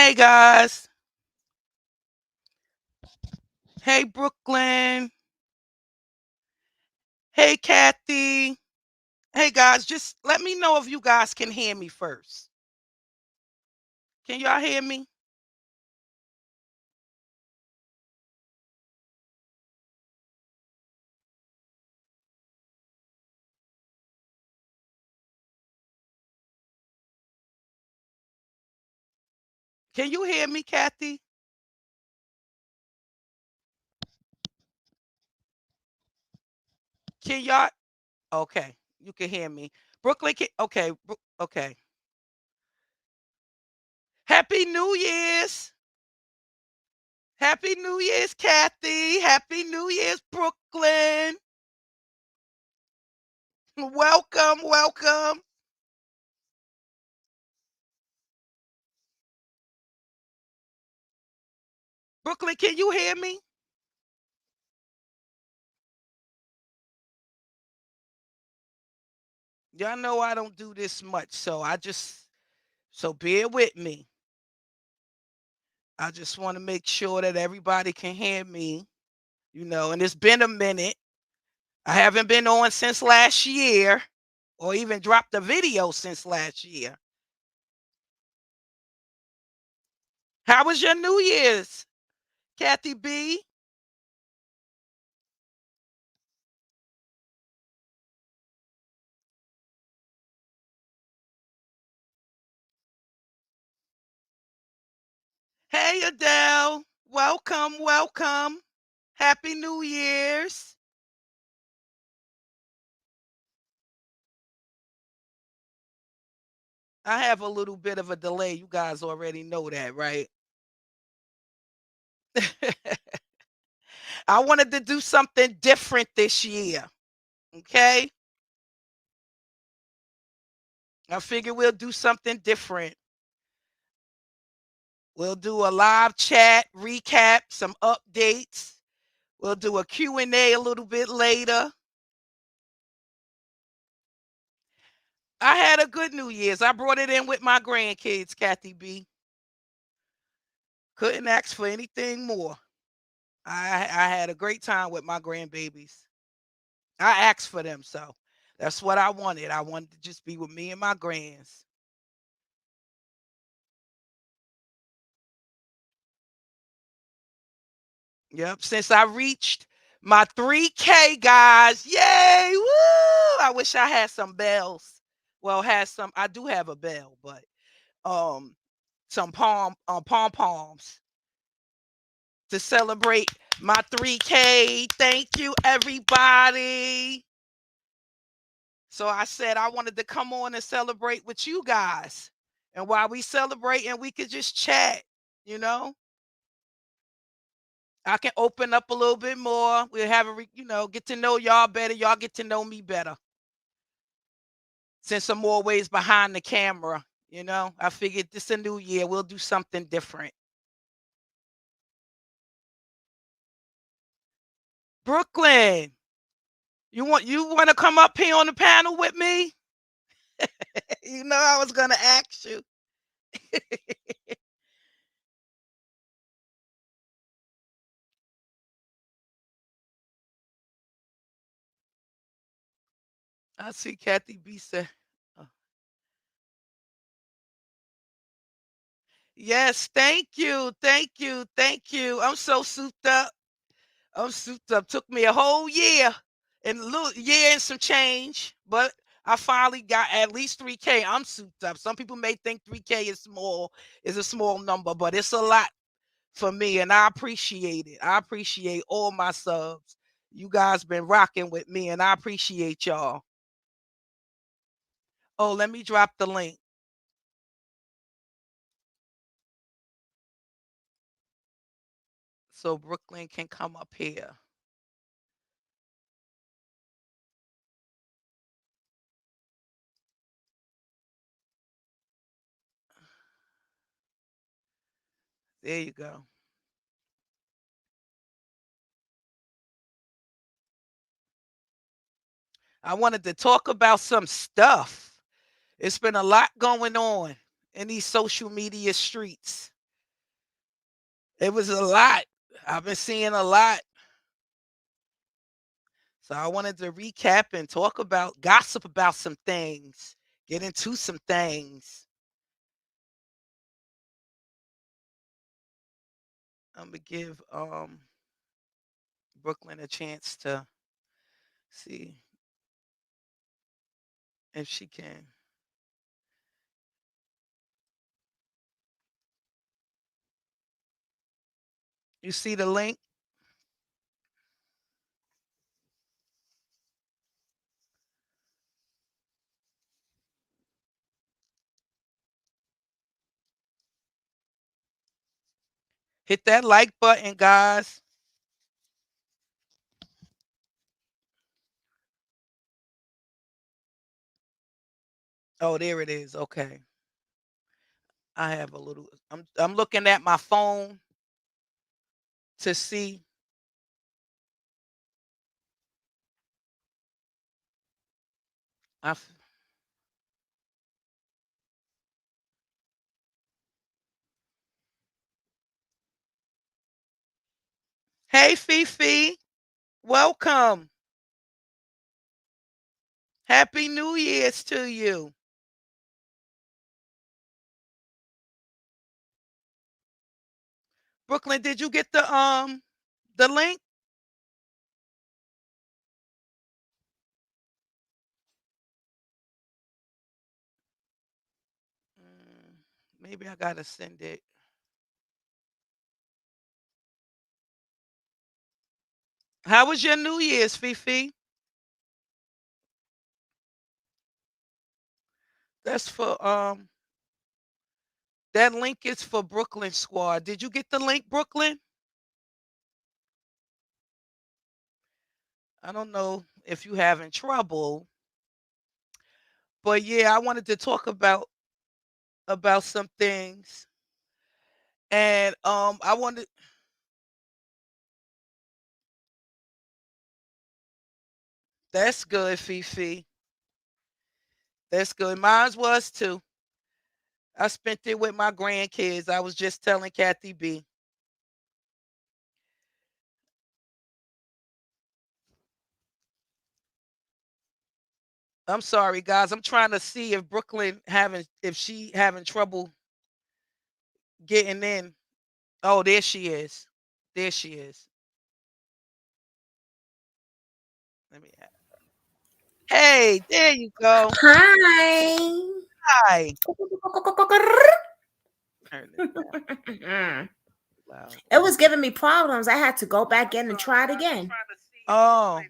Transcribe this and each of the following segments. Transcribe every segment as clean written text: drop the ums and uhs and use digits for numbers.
Hey guys. Hey Brooklyn. Hey Kathy. Hey guys, just let me know if you guys can hear me first. Can y'all hear me? Can you hear me, Kathy? Can y'all? Okay, you can hear me. Brooklyn, okay, okay. Happy New Year's. Happy New Year's, Kathy. Happy New Year's, Brooklyn. Welcome, welcome. Brooklyn, can you hear me? Y'all know I don't do this much, so bear with me. I just want to make sure that everybody can hear me, and it's been a minute. I haven't been on since last year or even dropped a video since last year. How was your New Year's, Kathy B? Hey, Adele. Welcome, welcome. Happy New Year's. I have a little bit of a delay. You guys already know that, right? I wanted to do something different this year. Okay. I figure we'll do something different. We'll do a live chat, recap, some updates. We'll do a Q&A a little bit later. I had a good New Year's. I brought it in with my grandkids, Kathy B. Couldn't ask for anything more. I had a great time with my grandbabies. I asked for them, so that's what I wanted. I wanted to just be with me and my grands. Yep. Since I reached my 3K, guys. Yay! Woo! I wish I had some bells. Well, had some. I do have a bell, but um, some pom poms to celebrate my 3K. Thank you, everybody. So I said I wanted to come on and celebrate with you guys. And while we celebrate, and we could just chat, you know. I can open up a little bit more. We'll have get to know y'all better. Y'all get to know me better. Since I'm always behind the camera, I figured this a new year. We'll do something different. Brooklyn, you want to come up here on the panel with me? I was gonna ask you. I see Kathy B said. uh, Yes, thank you, thank you, thank you. I'm so souped up. I'm souped up. Took me a whole year and a little year and some change, but I finally got at least 3K. I'm souped up. Some people may think 3K is a small number, but it's a lot for me, and I appreciate it. I appreciate all my subs. You guys been rocking with me, and I appreciate y'all. Oh, let me drop the link so Brooklyn can come up here. There you go. I wanted to talk about some stuff. It's been a lot going on in these social media streets. It was a lot. I've been seeing a lot. So I wanted to recap and talk about, gossip about some things, get into some things. I'm gonna give Brooklyn a chance to see if she can. You see the link? Hit that like button, guys. Oh, there it is. Okay. I have a little, I'm looking at my phone to see. Hey Fifi, welcome. Happy New Year's to you. Brooklyn, did you get the link? Maybe I gotta send it. How was your New Year's, Fifi? That's for that link is for Brooklyn Squad. Did you get the link, Brooklyn? I don't know if you having trouble, but yeah, I wanted to talk about some things. And I wanted. That's good, Fifi. That's good. Mine was too. I spent it with my grandkids. I was just telling Kathy B. I'm sorry, guys. I'm trying to see if she having trouble getting in. Oh, there she is. There she is. Let me. Hey, there you go. Hi. Hi. It was giving me problems. I had to go back in and try it again. Oh.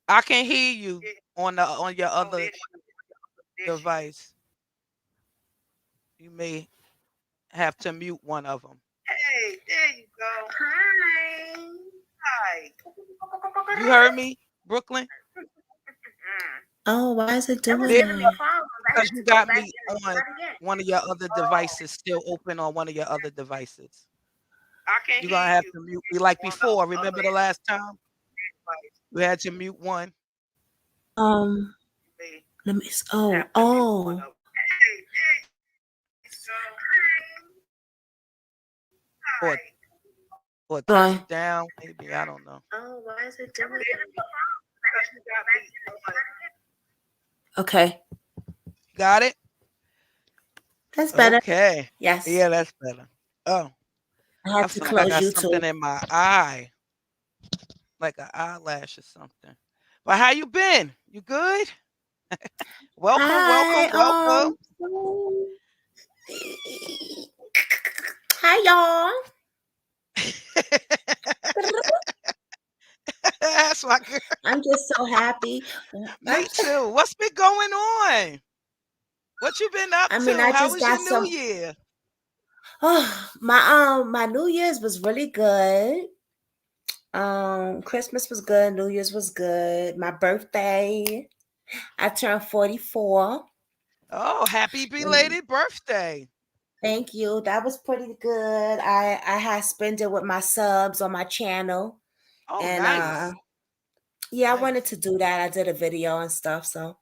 I can hear you on your other device. You may have to mute one of them. Hey, there you go. Hi. Hi. You heard me, Brooklyn? Oh, why is it doing There, that? because you got me on one of your other devices, still open on one of your other devices. You're gonna have to mute me like before. Remember the last time? We had to mute one. Um, let me. Oh. Or turn it down. Maybe I don't know. Oh, why is it doing that? Okay. Got it? That's better. Okay. Yes. Yeah, that's better. Oh, I I had to feel like I close got YouTube. something in my eye, like an eyelash or something. But how you been? You good? Welcome, Hi. welcome. Hi, y'all. That's my girl. I'm just so happy. Me too. What's been going on? What you been up I to? mean, I How just was your got New some. Year? Oh, my New Year's was really good. Christmas was good. New Year's was good. My birthday, I turned 44. Oh, happy belated birthday. Thank you. That was pretty good. I had spent it with my subs on my channel, Oh, and nice. yeah, I Nice. wanted to do that. I did a video and stuff, so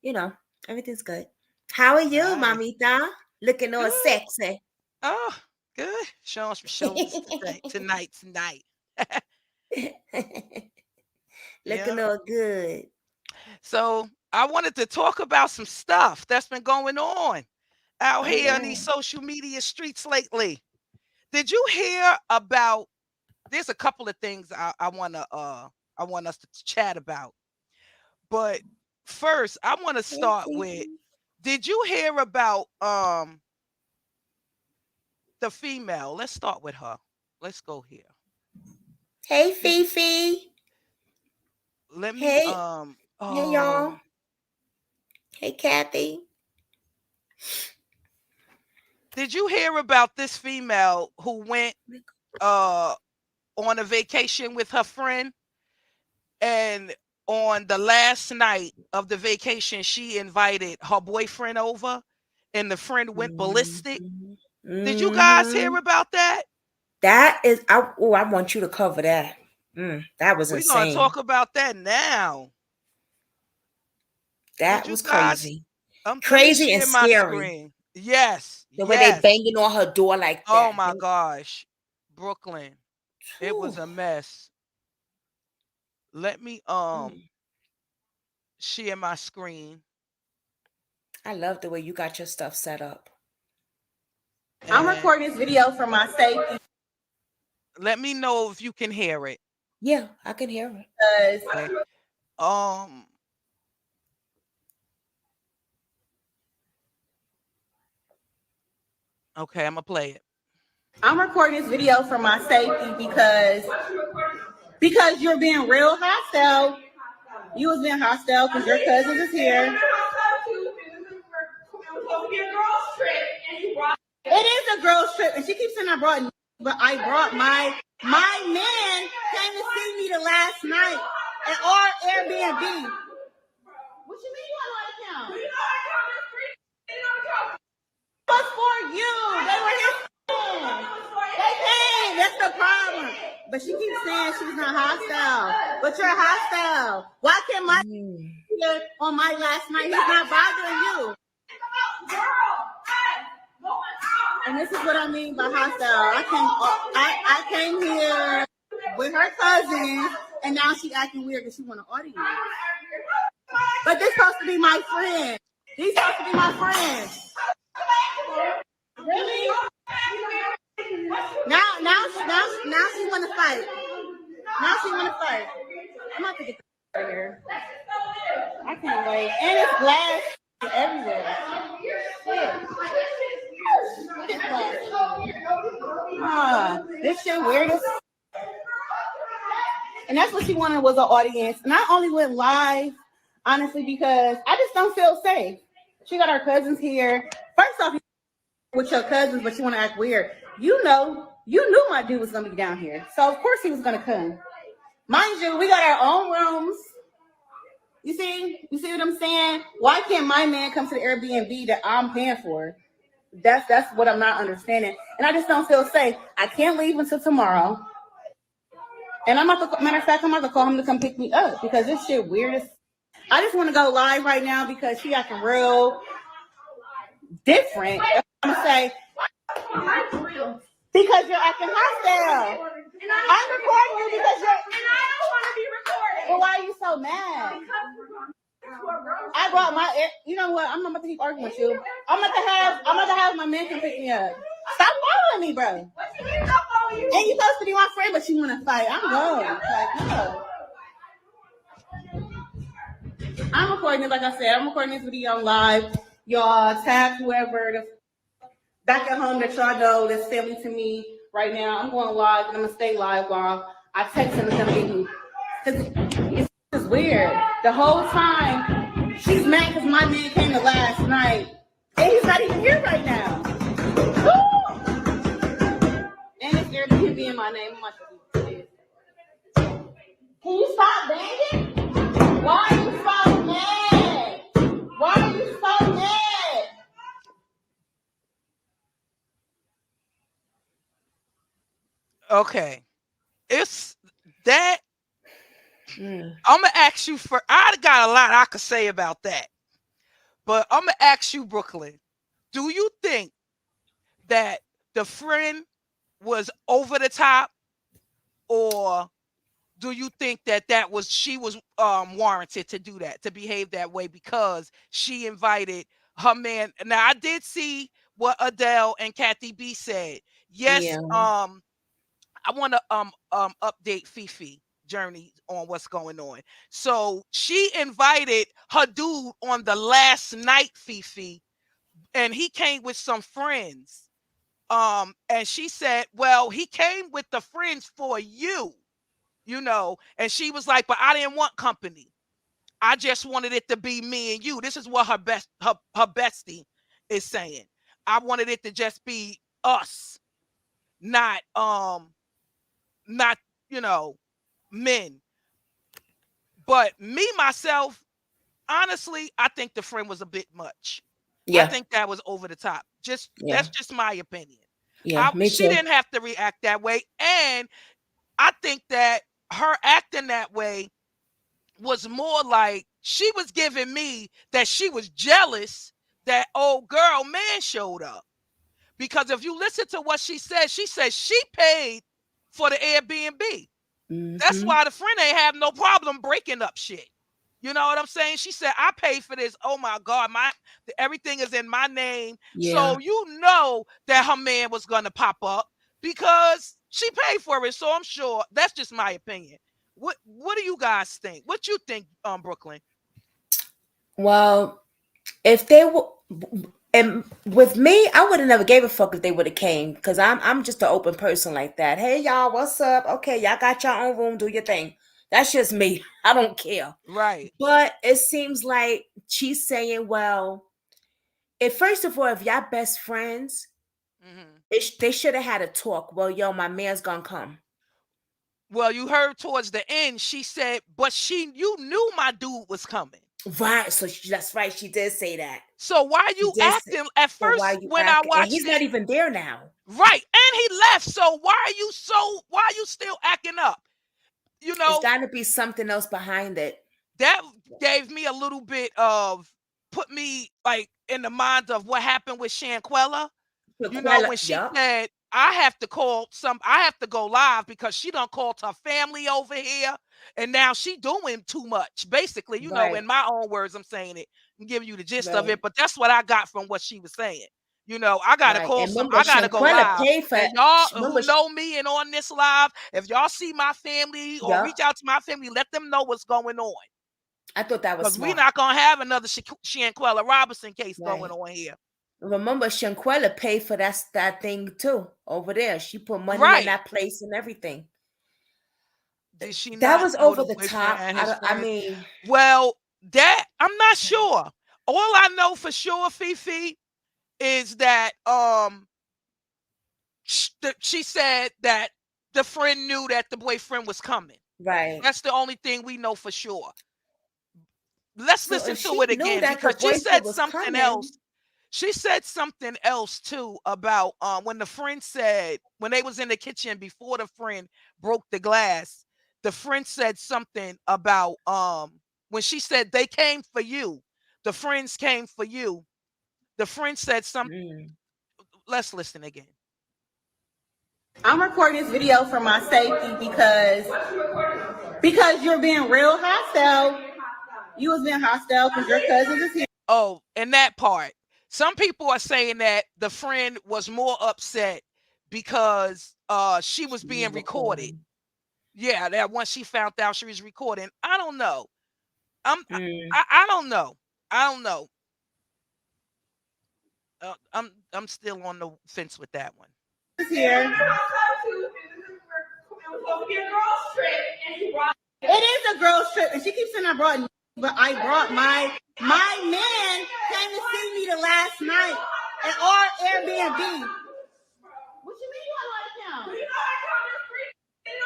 you know everything's good. How are you, Nice. Mamita? Looking all Good. sexy. Oh, good. Showing some shoulders tonight. Looking Yeah. all good. So I wanted to talk about some stuff that's been going on out Oh here on yeah. these social media streets lately. Did you hear about there's a couple of things I want us to chat about. But first, I want to Hey start with Fifi. did you hear about the female? Let's start with her. Let's go here. Hey Did you Fifi. let me Hey, hey y'all. Hey Kathy. did you hear about this female who went uh on a vacation with her friend, and on the last night of the vacation she invited her boyfriend over and the friend went ballistic? Mhm. Did you guys hear Mhm. about that? That is, I want you to cover that. That was We're going to insane. talk about that now. Did That you was guys crazy. let me Crazy and share my scary. screen. Yes, The way they yes. banging on her door like Oh that. my gosh. Brooklyn. It was Whew. a mess. Let me Mm. share my screen I love the way you got your stuff set up. I'm and recording this video for my safety let me know if you can hear it. Yeah, I can hear it. because Okay. Um okay, I'm gonna play it. I'm recording this video for my safety because you're being real hostile. You was being hostile because your cousin is here. It is a girls trip, and she keeps saying I brought, but I brought my man came to see me the last night at our Airbnb. What you mean you got no account? It was for you. They were his friends. They came. That's the problem. But she keeps saying she's not hostile. But you're hostile. Why can't my here on my last night? He's not bothering you. And this is what I mean by hostile. I came here with her cousin, and now she acting weird because she want to audience. But this supposed to be my friend. These supposed to be my friends. Really? Now she want to fight. Now she want to fight. I'm about to get the out of here. I can't wait. And it's glass everywhere. This shit weird as. And that's what she wanted was an audience. And I only went live, honestly, because I just don't feel safe. She got her cousins here. First off, with your cousins, but you want to act weird. You knew my dude was gonna be down here, so of course he was gonna come. Mind you, we got our own rooms. You see what I'm saying? Why can't my man come to the Airbnb that I'm paying for? That's what I'm not understanding, and I just don't feel safe. I can't leave until tomorrow, and matter of fact, I'm about to call him to come pick me up because this shit weird as. I just want to go live right now because she acting real different. I'm gonna say because you're acting hostile. I'm recording you because you're. And I don't want to be recorded. Well, why are you so mad? I brought my. You know what? I'm not about to keep arguing with you. I'm about to have my man come pick me up. Stop following me, bro. What you mean stop following you? And you supposed to be my friend, but you want to fight. I'm going. Like, no. I'm recording it, like I said. I'm recording this video live. Y'all tag whoever back at home that y'all know that's family to me right now. I'm going live and I'm gonna stay live while I text him to come get me. Cause it's weird. The whole time she's mad because my man came the last night and he's not even here right now. Woo! And it's Airbnb in my name. Can you stop banging? Why are you so mad? Why are you so mad? Okay. It's that I'm gonna ask you for I got a lot I could say about that. But I'm gonna ask you, Brooklyn, do you think that the friend was over the top, or do you think that she was warranted to do that, to behave that way because she invited her man? Now I did see what Adele and Kathy B said. Yes, Yeah. I want to update Fifi Journey on what's going on. So she invited her dude on the last night, Fifi, and he came with some friends. And she said, well, he came with the friends for you, you know, and she was like, but I didn't want company. I just wanted it to be me and you. This is what her bestie is saying. I wanted it to just be us, not you know, men. But me myself, honestly, I think the friend was a bit much. Yeah. I think that was over the top. That's just my opinion. Yeah, me She too. didn't have to react that way, and I think that her acting that way was more like she was giving me that she was jealous that old girl man showed up. Because if you listen to what she said she paid for the Airbnb. That's why the friend ain't have no problem breaking up shit. You know what I'm saying? She said, I paid for this. Oh my God, everything is in my name. Yeah. So you know that her man was gonna pop up because she paid for it. So I'm sure that's just my opinion. What do you guys think? What you think, Brooklyn? Well, if they were, and with me, I would have never gave a fuck if they would have came, because I'm just an open person like that. Hey y'all, what's up? Okay, y'all got your own room, do your thing. That's just me. I don't care. Right. But it seems like she's saying, well, first of all, if y'all best friends, they should have had a talk. Well, yo, my man's gonna come. Well, you heard towards the end, she said, but you knew my dude was coming. Right. So that's right. She did say that. So why you acting at first when I watched he's not even there now. Right. And he left. So why are you still acting up? You know, there's got to be something else behind it. That gave me a little bit of, put me like in the mind of what happened with Shanquella. You know, when she said, I have to go live because she done called her family over here, and now she doing too much. Basically, you know, in my own words, I'm saying it. I'm giving you the gist of it, but that's what I got from what she was saying. You know, I gotta call I gotta go live. And y'all who know me and on this live, if y'all see my family or reach out to my family, let them know what's going on. I thought that was because we're not gonna have another Shanquella Robinson case going on here. Remember, Shanquella paid for that thing too over there. She put money in that place and everything. Did she? That was over the top. I mean, well, that I'm not sure. All I know for sure, Fifi, is that she said that the friend knew that the boyfriend was coming. Right. That's the only thing we know for sure. Let's listen to it again because she said something else. She said something else too about when the friend said, when they was in the kitchen before the friend broke the glass, the friend said something about when she said they came for you, the friends came for you. The friend said something. Let's listen again. I'm recording this video for my safety because you're being real hostile. You was being hostile because your cousins is here. Oh, and that part. Some people are saying that the friend was more upset because she was being recorded. Yeah, that once she found out she was recording. I don't know. I don't know. I don't know. I'm still on the fence with that one. Here. It is a girl's trip, and she keeps saying I brought, but I brought my man came to see me the last night at our Airbnb. What you mean you don't like him? It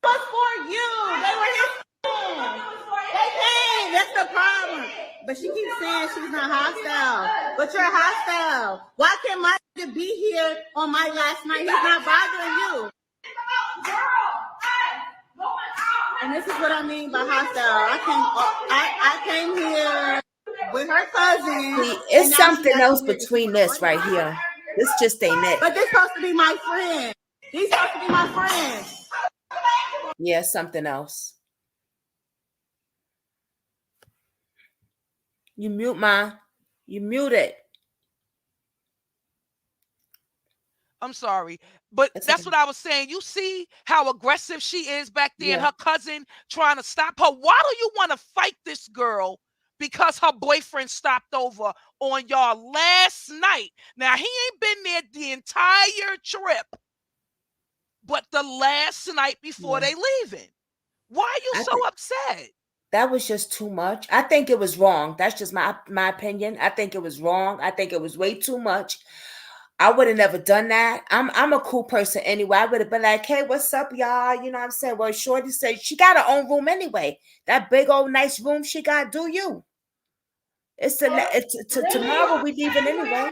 was for you. They were his friends. They came. That's the problem. But she keeps saying she's not hostile. But you're hostile. Why can't my nigga be here on my last night? He's not bothering you. And this is what I mean by hostile. I came here with her cousin. See, it's something else between this right here. This just ain't it. But this supposed to be my friend. These supposed to be my friends. Yeah, something else. You mute You mute it. I'm sorry, but It's that's okay. what I was saying. You see how aggressive she is back there, and Yeah. her cousin trying to stop her. Why do you want to fight this girl? Because her boyfriend stopped over on y'all last night. Now, he ain't been there the entire trip, but the last night before Yeah. they leaving. Why are you so upset? That was just too much. I think it was wrong. That's just my opinion. I think it was wrong. I think it was way too much. I would have never done that. I'm a cool person anyway. I would have been like, hey, what's up, y'all? You know what I'm saying? Well, Shorty said she got her own room anyway. That big old nice room she got, do you? It's tomorrow we leaving anyway.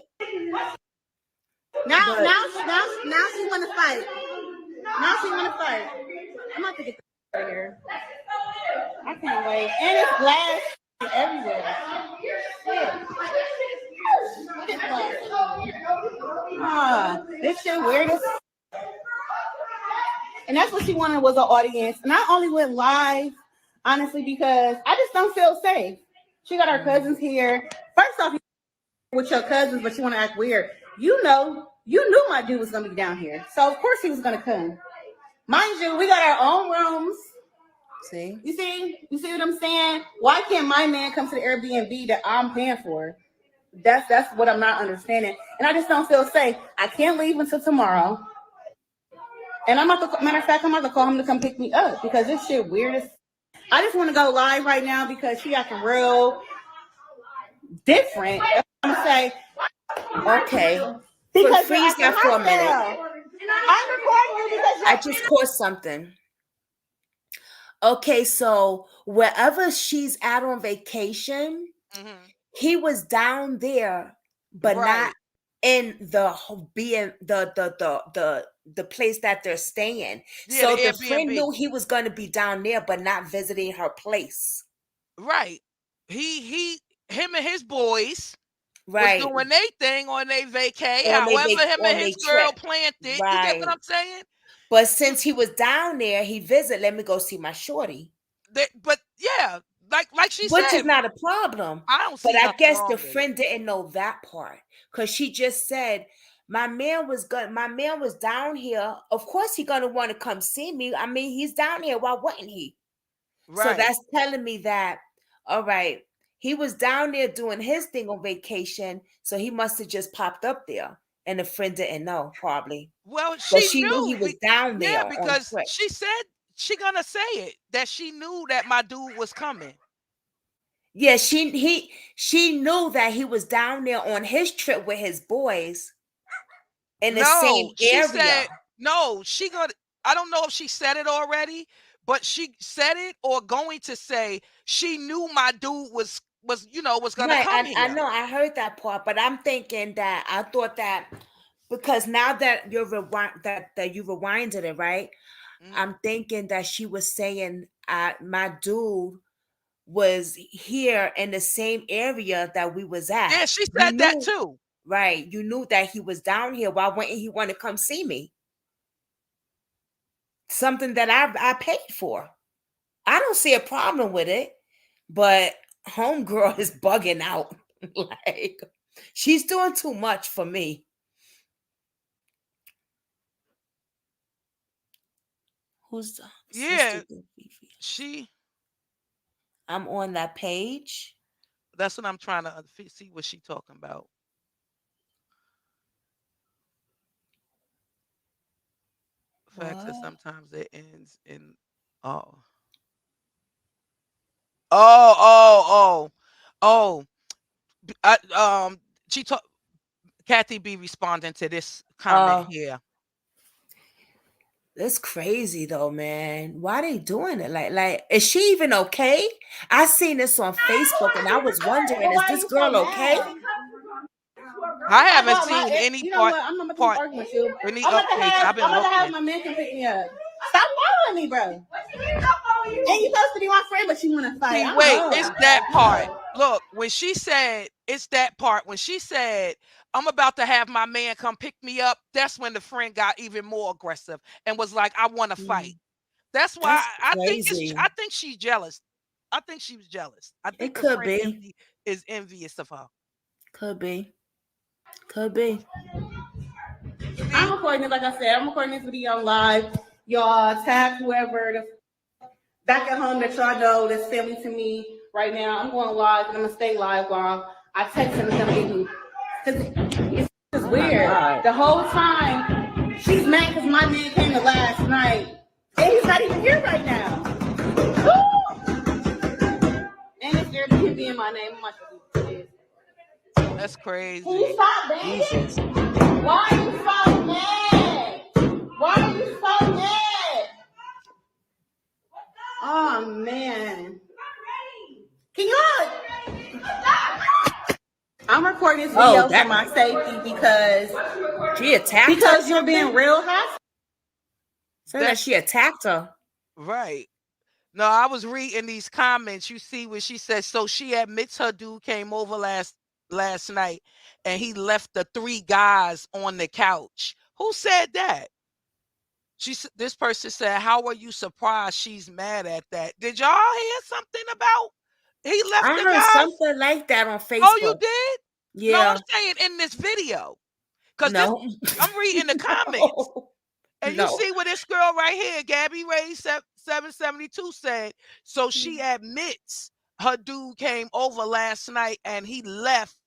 Now she want to fight. Now she want to fight. I'm about to get out of here. I can't wait. And it's glass everywhere. This shit weird as. And that's what she wanted was an audience. And I only went live, honestly, because I just don't feel safe. She got her cousins here. First off, with your cousins, but you want to act weird. You knew my dude was gonna be down here, so of course he was gonna come. Mind you, we got our own rooms. See? You see what I'm saying? Why can't my man come to the Airbnb that I'm paying for? That's what I'm not understanding, and I just don't feel safe. I can't leave until tomorrow. And matter of fact, I'm about to call him to come pick me up because this shit weird as. I just want to go live right now because she acting real different. I'm gonna say, okay. Because freeze that for a minute. I'm recording you because I just caught something. Okay, so wherever she's at on vacation, he was down there, but not in the place that they're staying. Yeah, so the the friend Airbnb. knew he was going to be down there, but not visiting her place. Right. Him and his boys Right. was doing their thing on their vacay. On they However, him on and they his girl trip. planned it. Right. You get what I'm saying? But since he was down there, he visited. Let me go see my shorty. But yeah, like she Which said, is not a problem. I don't see But I nothing guess wrong the with it. friend didn't know that part because she just said, my man was down here. Of course he gonna want to come see me. I mean, he's down here. Why wouldn't he? Right. So that's telling me that, all right, he was down there doing his thing on vacation, so he must have just popped up there, and the friend didn't know, probably. Well, But she knew he was down there. Yeah, because she said she gonna say it that she knew that my dude was coming. Yeah, she knew that he was down there on his trip with his boys in the same area. Said, no, I don't know if she said it already, but she said it or going to say she knew my dude was gonna come here. I know, I heard that part, but I'm thinking that I thought that because now that you rewinded it, right? I'm thinking that she was saying my dude was here in the same area that we was at. Yeah, she said that too. Right. You knew that he was down here. Why wouldn't he want to come see me? Something that I paid for. I don't see a problem with it, but homegirl is bugging out. Like, she's doing too much for me. Who's I'm on that page. That's what I'm trying to see what she's talking about. The fact that sometimes it ends in she talked. Kathy B responding to this comment here. That's crazy though, man. Why they doing it? Like, is she even okay? I seen this on Facebook and I was wondering, is this girl okay? I haven't seen any part. I'm not going to argue with you. Any I'm updates. about to have my man come pick me up. Stop following me, bro. And you supposed to be my friend, but you want to fight. Wait, it's that part. Look, when she said it's that part when she said, "I'm about to have my man come pick me up." That's when the friend got even more aggressive and was like, "I want to fight." That's why That's I think crazy. I think she's jealous. I think she was jealous. I think It the could friend be. is envious of her. Could be. Could be. I'm recording it, like I said, I'm recording this video live. Y'all tag whoever back at home that y'all know that's family to me right now. I'm going live and I'm gonna stay live while I text him and come get me. Cause it's weird. The whole time she's mad because my man came to last night. And he's not even here right now. Woo! And it's Airbnb in my name. I'm like, that's crazy. can you stop banging? Why are you so mad? Why are you so mad? Oh man. Can you? I'm recording this video for my safety because she attacked because her. You're being real hostile. So that she attacked her. Right. No, I was reading these comments. You see where she says, so she admits her dude came over last night and he left the 3 guys on the couch. Who said that? This person said, how are you surprised she's mad at that? Did y'all hear something about he left I the heard guys? something like that on Facebook. Oh, you did? Yeah. No, I'm saying in this video. Because I'm reading the comments. And you see what this girl right here, Gabby Ray 772 said, so she admits her dude came over last night and he left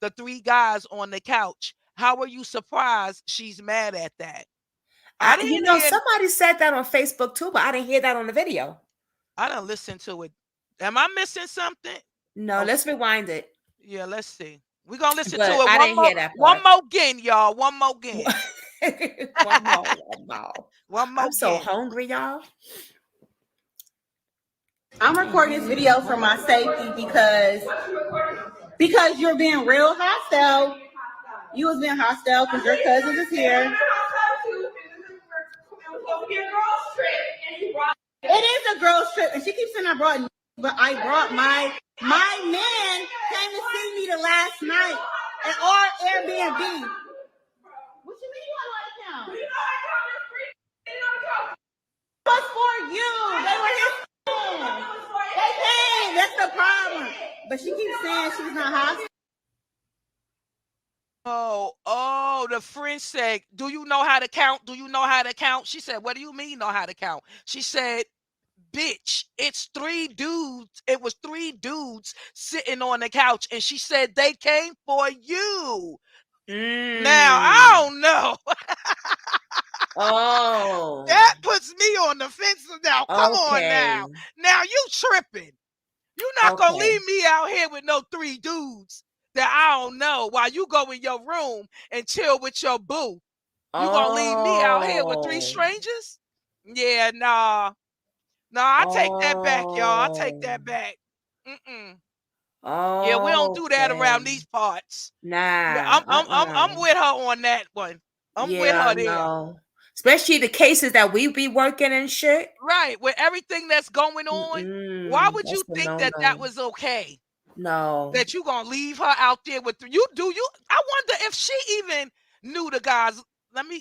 the 3 guys on the couch. How are you surprised she's mad at that? I didn't hear, somebody said that on Facebook too, but I didn't hear that on the video. I didn't listen to it. Am I missing something? No, let's rewind it. Yeah, let's see. We're going to listen But to it I didn't hear that part. one more again, y'all. One more again. One more. I'm so hungry, y'all. I'm recording this video for my safety because you're being real hostile. You was being hostile because your cousin is here. It is a girl's trip, and she keeps saying I brought, but I brought my man came to see me the last night at our Airbnb. What you mean you have an account? It was for you. They were his friends. They came. That's the problem. But she keeps saying she's not hostile. Oh, the friend said, do you know how to count? Do you know how to count? She said, what do you mean know how to count? She said, bitch, it's 3 dudes. It was 3 dudes sitting on the couch. And she said, they came for you. Now, I don't know. Oh. That puts me on the fence now. Come on now. Now you tripping. You're not going to leave me out here with no 3 dudes that I don't know while you go in your room and chill with your boo. You going to leave me out here with 3 strangers? Yeah, nah. No, I take that back, y'all. I take that back. Oh, yeah, we don't do that around these parts. Nah, I'm with her on that one. I'm with her there. No. Especially the cases that we be working and shit. Right, with everything that's going on. Why would you think that was okay? No. That you gonna leave her out there with you? I wonder if she even knew the guys.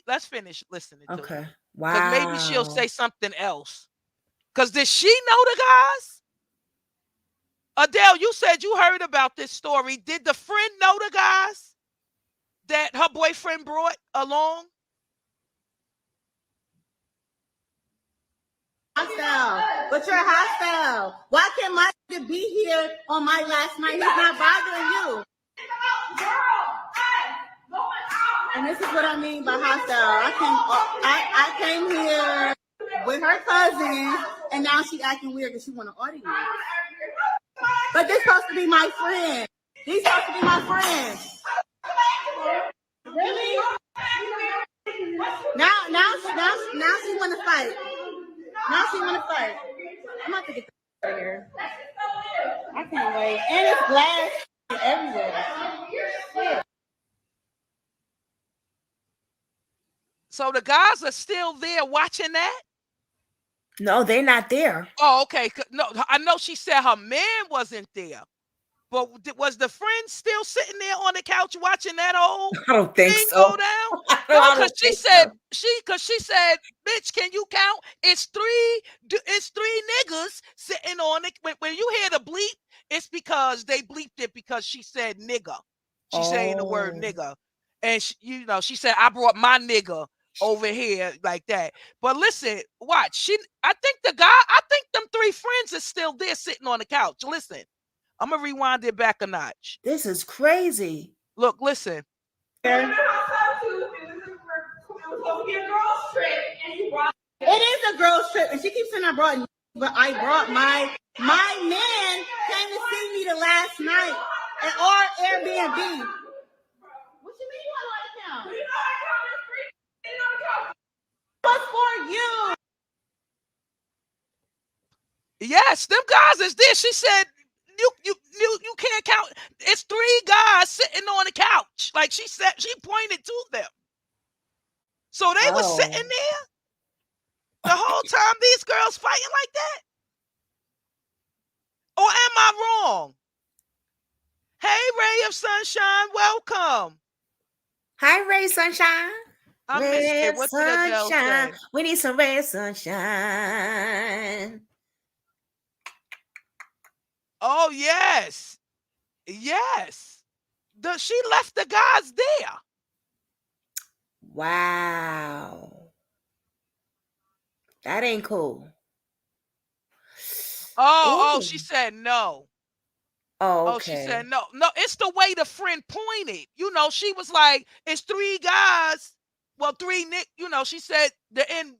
Let's finish listening to her. Wow. Because maybe she'll say something else. Because did she know the guys? Adele, you said you heard about this story. Did the friend know the guys that her boyfriend brought along? Hostile, but you're hostile. Why can't my nigga be here on my last night? He's not bothering you. And this is what I mean by hostile. I came here with her cousin, and now she acting weird because she want to audience. But this supposed to be my friend. He's supposed to be my friend. Really? Now she want to fight. Now she want to fight. I'm about to get out of here. I can't wait. And it's glass everywhere. So the guys are still there watching that? No, they're not there. Oh, okay. No, I know she said her man wasn't there. But was the friend still sitting there on the couch watching that old I don't think thing so. go down? I No, don't because she think said so. she said, bitch, can you count? It's three niggas sitting on it. When you hear the bleep, it's because they bleeped it because she said nigga. She's saying the word nigga. And she said, I brought my nigga over here like that. But listen, watch. I think them three friends are still there sitting on the couch. Listen, I'm gonna rewind it back a notch. This is crazy. Look, listen. It is a girls trip, and she keeps saying I brought, but I brought my man came to see me the last night at our Airbnb. What you mean you want to count? What's for you? Yes, them guys is there. She said you can't count. It's three guys sitting on the couch. Like she said, she pointed to them. So they were sitting there the whole time these girls fighting like that? Or am I wrong? Hey, Ray of Sunshine, welcome. Hi, Ray Sunshine. I missed it. What did Adele say? We need some ray of sunshine. Oh, yes. Yes. She left the guys there. Wow. That ain't cool. Oh, Ooh. she said no. Oh, okay. Oh, she said no. No, it's the way the friend pointed. She was like, it's three guys. Well, three Nick, she said the end,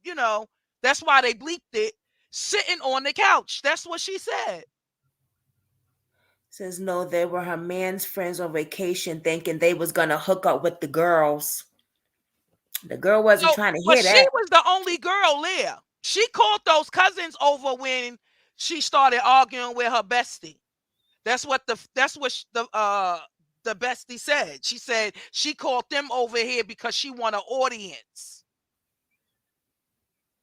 that's why they bleeped it, sitting on the couch. That's what she said. Says no, they were her man's friends on vacation thinking they was gonna hook up with the girls. The girl wasn't trying to hear that. But she was the only girl there. She called those cousins over when she started arguing with her bestie. That's what the bestie said. She said she called them over here because she want an audience.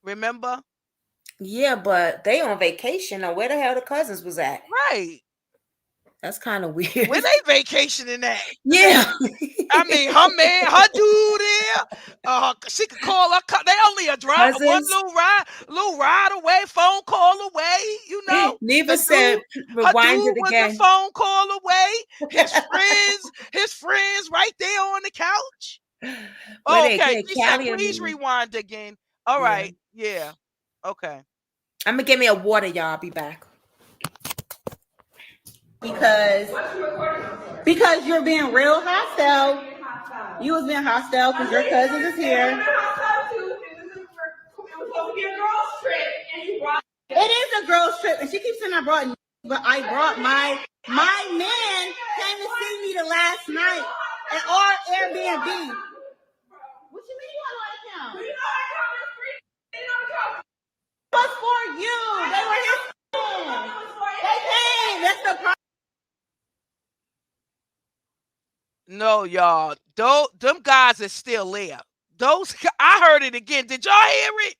Remember? Yeah, but they on vacation. Now, where the hell the cousins was at? Right. That's kind of weird. Where they vacationing at? Yeah. I mean, her man, her dude there. She could call her. They only a drive, one little ride away, phone call away. Neva said, rewind it again. Was a phone call away. His friends, right there on the couch. Okay, she said, please rewind again. All right, yeah. Okay. I'm gonna give me a water, y'all. I'll be back. Because you're being real hostile. You was being hostile because your cousin is here. It is a girls trip, and she keeps saying I brought, but I brought my man came to see me the last night at our Airbnb. What you mean you want to count? What's for you? They were his friends. They came. That's the problem. No, y'all. Them guys are still there. I heard it again. Did y'all hear it?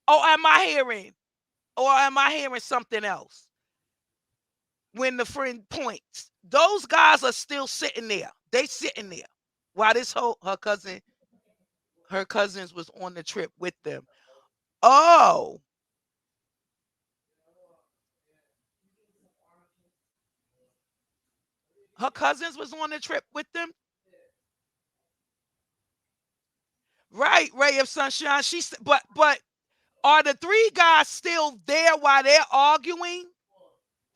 Or am I hearing something else? When the friend points, those guys are still sitting there. They sitting there while her cousins was on the trip with them. Oh. Her cousins was on the trip with them. Right, Ray of Sunshine. But are the three guys still there while they're arguing?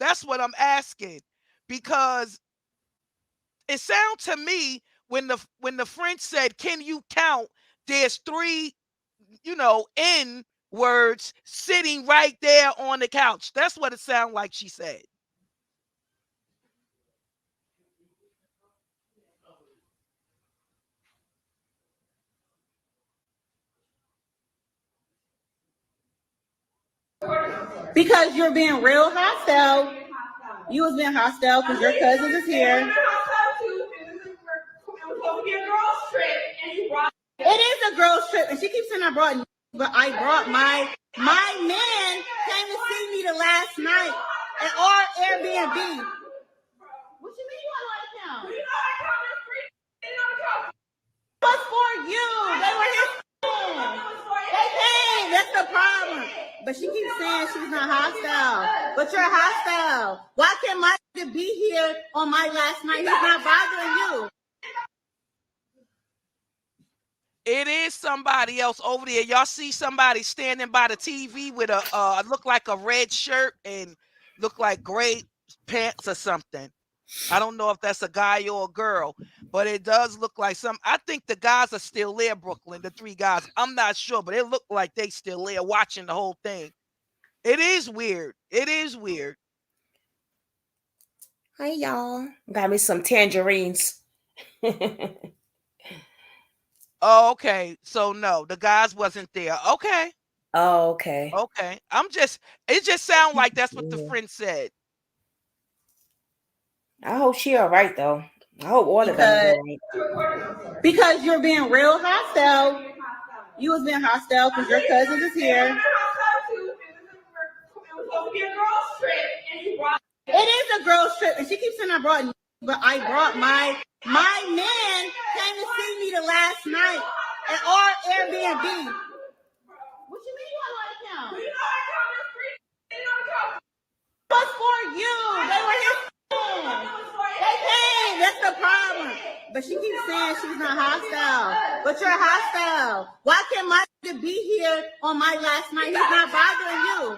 That's what I'm asking. Because it sounds to me when the friend said, can you count? There's three, N words sitting right there on the couch. That's what it sounded like she said. Because you're being real hostile. You was being hostile because your cousins is here. It is a girls trip, and she keeps saying I brought, but I brought my man came to see me the last night at our Airbnb. But she keeps saying she's not hostile. But you're hostile. Why can't my nigga be here on my last night? He's not bothering you. It is somebody else over there. Y'all see somebody standing by the TV with a look like a red shirt and look like gray pants or something. I don't know if that's a guy or a girl, but it does look like some. I think the guys are still there, Brooklyn, the 3 guys. I'm not sure, but it looked like they still there watching the whole thing. It is weird. It is weird. Hi, y'all. Got me some tangerines. Oh, okay. So no, the guys wasn't there. Okay. Oh, okay. Okay. It just sounds like that's what the friend said. I hope she all right though. I hope all of them all right. Because you're being real hostile. You was being hostile because your cousins is here. It is a girls trip, and she keeps saying I brought, but I brought my man came to see me the last night at our Airbnb. What you mean you don't like him? It was for you. They were his friends. They came. That's the problem. But she keeps saying she's not hostile. But you're hostile. Why can't my nigga be here on my last night? He's not bothering you.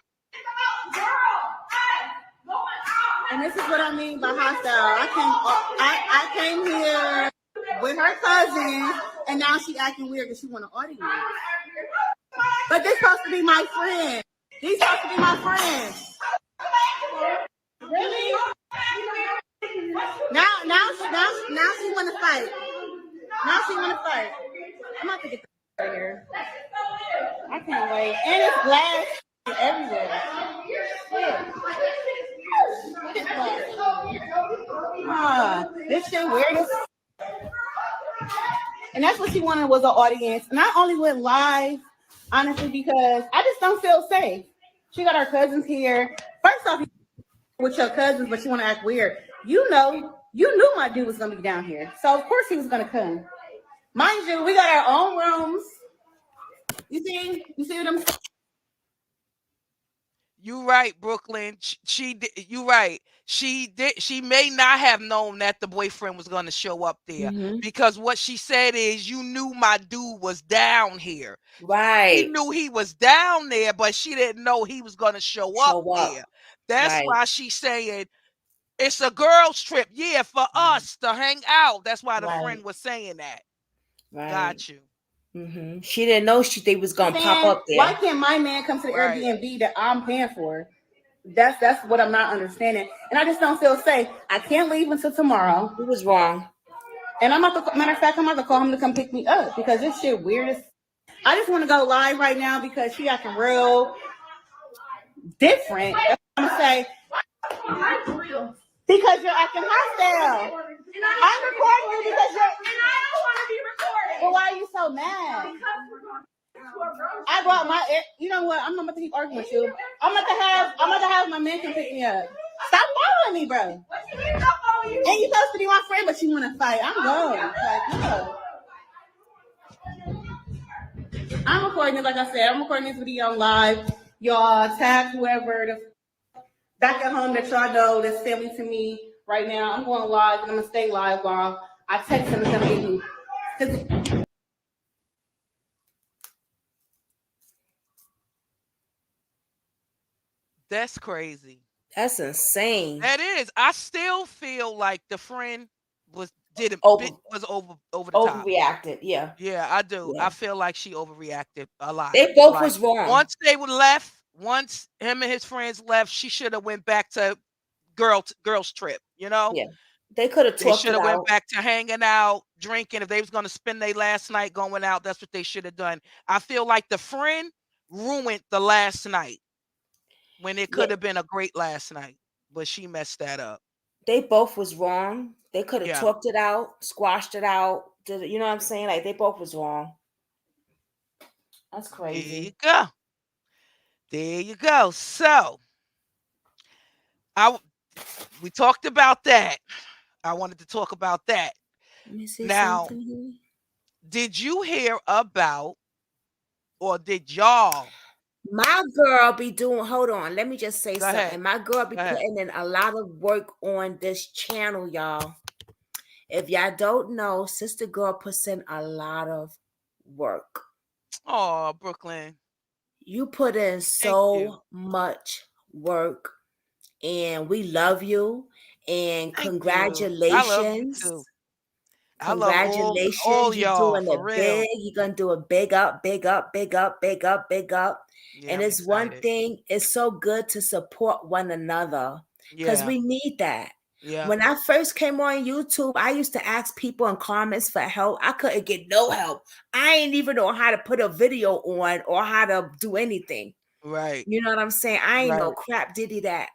And this is what I mean by hostile. I came here with her cousin, and now she acting weird because she want to audience. But this supposed to be my friend. These supposed to be my friends. Really? Now she want to fight. Now she want to fight. I'm about to get the out of here. I can't wait. And it's glass everywhere. This shit weird. And that's what she wanted was an audience. And I only went live, honestly, because I just don't feel safe. She got her cousins here. First off, with your cousins, but you want to act weird. You knew my dude was gonna be down here. So of course he was gonna come. Mind you, we got our own rooms. You see what I'm saying? You right, Brooklyn. You right. She may not have known that the boyfriend was going to show up there because what she said is you knew my dude was down here. Right. She knew he was down there, but she didn't know he was going to show up there. That's why she's saying it's a girls' trip. Yeah, for us to hang out. That's why the friend was saying that. Right. Got you. She didn't know they was gonna pop up there. Why can't my man come to the Airbnb that I'm paying for? That's what I'm not understanding, and I just don't feel safe. I can't leave until tomorrow. He was wrong, and matter of fact, I'm about to call him to come pick me up because this shit weird. I just want to go live right now because she acting real different. I'm gonna say because you're acting hostile. I'm recording you because you're. And I don't want to be recorded. Well, why are you so mad? I brought my. You know what? I'm not about to keep arguing with you. I'm about to have my man come pick me up. Stop following me, bro. What you mean stop following you? And you supposed to be my friend, but you want to fight. I'm going. Like, no. I'm recording it, like I said. I'm recording this video live. Y'all tag whoever back at home that y'all know that's family to me right now. I'm going live and I'm gonna stay live while I text him to come get me. That's crazy. That's insane. That is. I still feel like the friend was over the top. Overreacted. Yeah. Yeah, I do. Yeah. I feel like she overreacted a lot. They both was wrong. Once they were left, once him and his friends left, she should have went back to girls trip. You know. Yeah. They could have. They should have went back to hanging out, drinking. If they was going to spend their last night going out, that's what they should have done. I feel like the friend ruined the last night when it could have been a great last night, but she messed that up. They both was wrong. They could have talked it out, squashed it out. You know what I'm saying? Like they both was wrong. That's crazy. There you go. So we talked about that. I wanted to talk about that. Now, did you hear about, or did y'all My girl be doing, hold on, let me just say Go ahead. something. My girl be Go ahead. putting in a lot of work on this channel, y'all. If y'all don't know, Sister Girl puts in a lot of work. Oh, Brooklyn. You put in Thank so you. much work, and we love you. And Thank you. I love you congratulations. too. I love all Congratulations. You're y'all doing for it big. real. You're going to do a big up, big up, big up, big up, big up. Yeah, And I'm it's one excited. thing, it's so good to support one another because Yeah. we need that. Yeah. When I first came on YouTube, I used to ask people in comments for help. I couldn't get no help. I ain't even know how to put a video on or how to do anything. Right. You know what I'm saying? I ain't no Right. crap diddy that.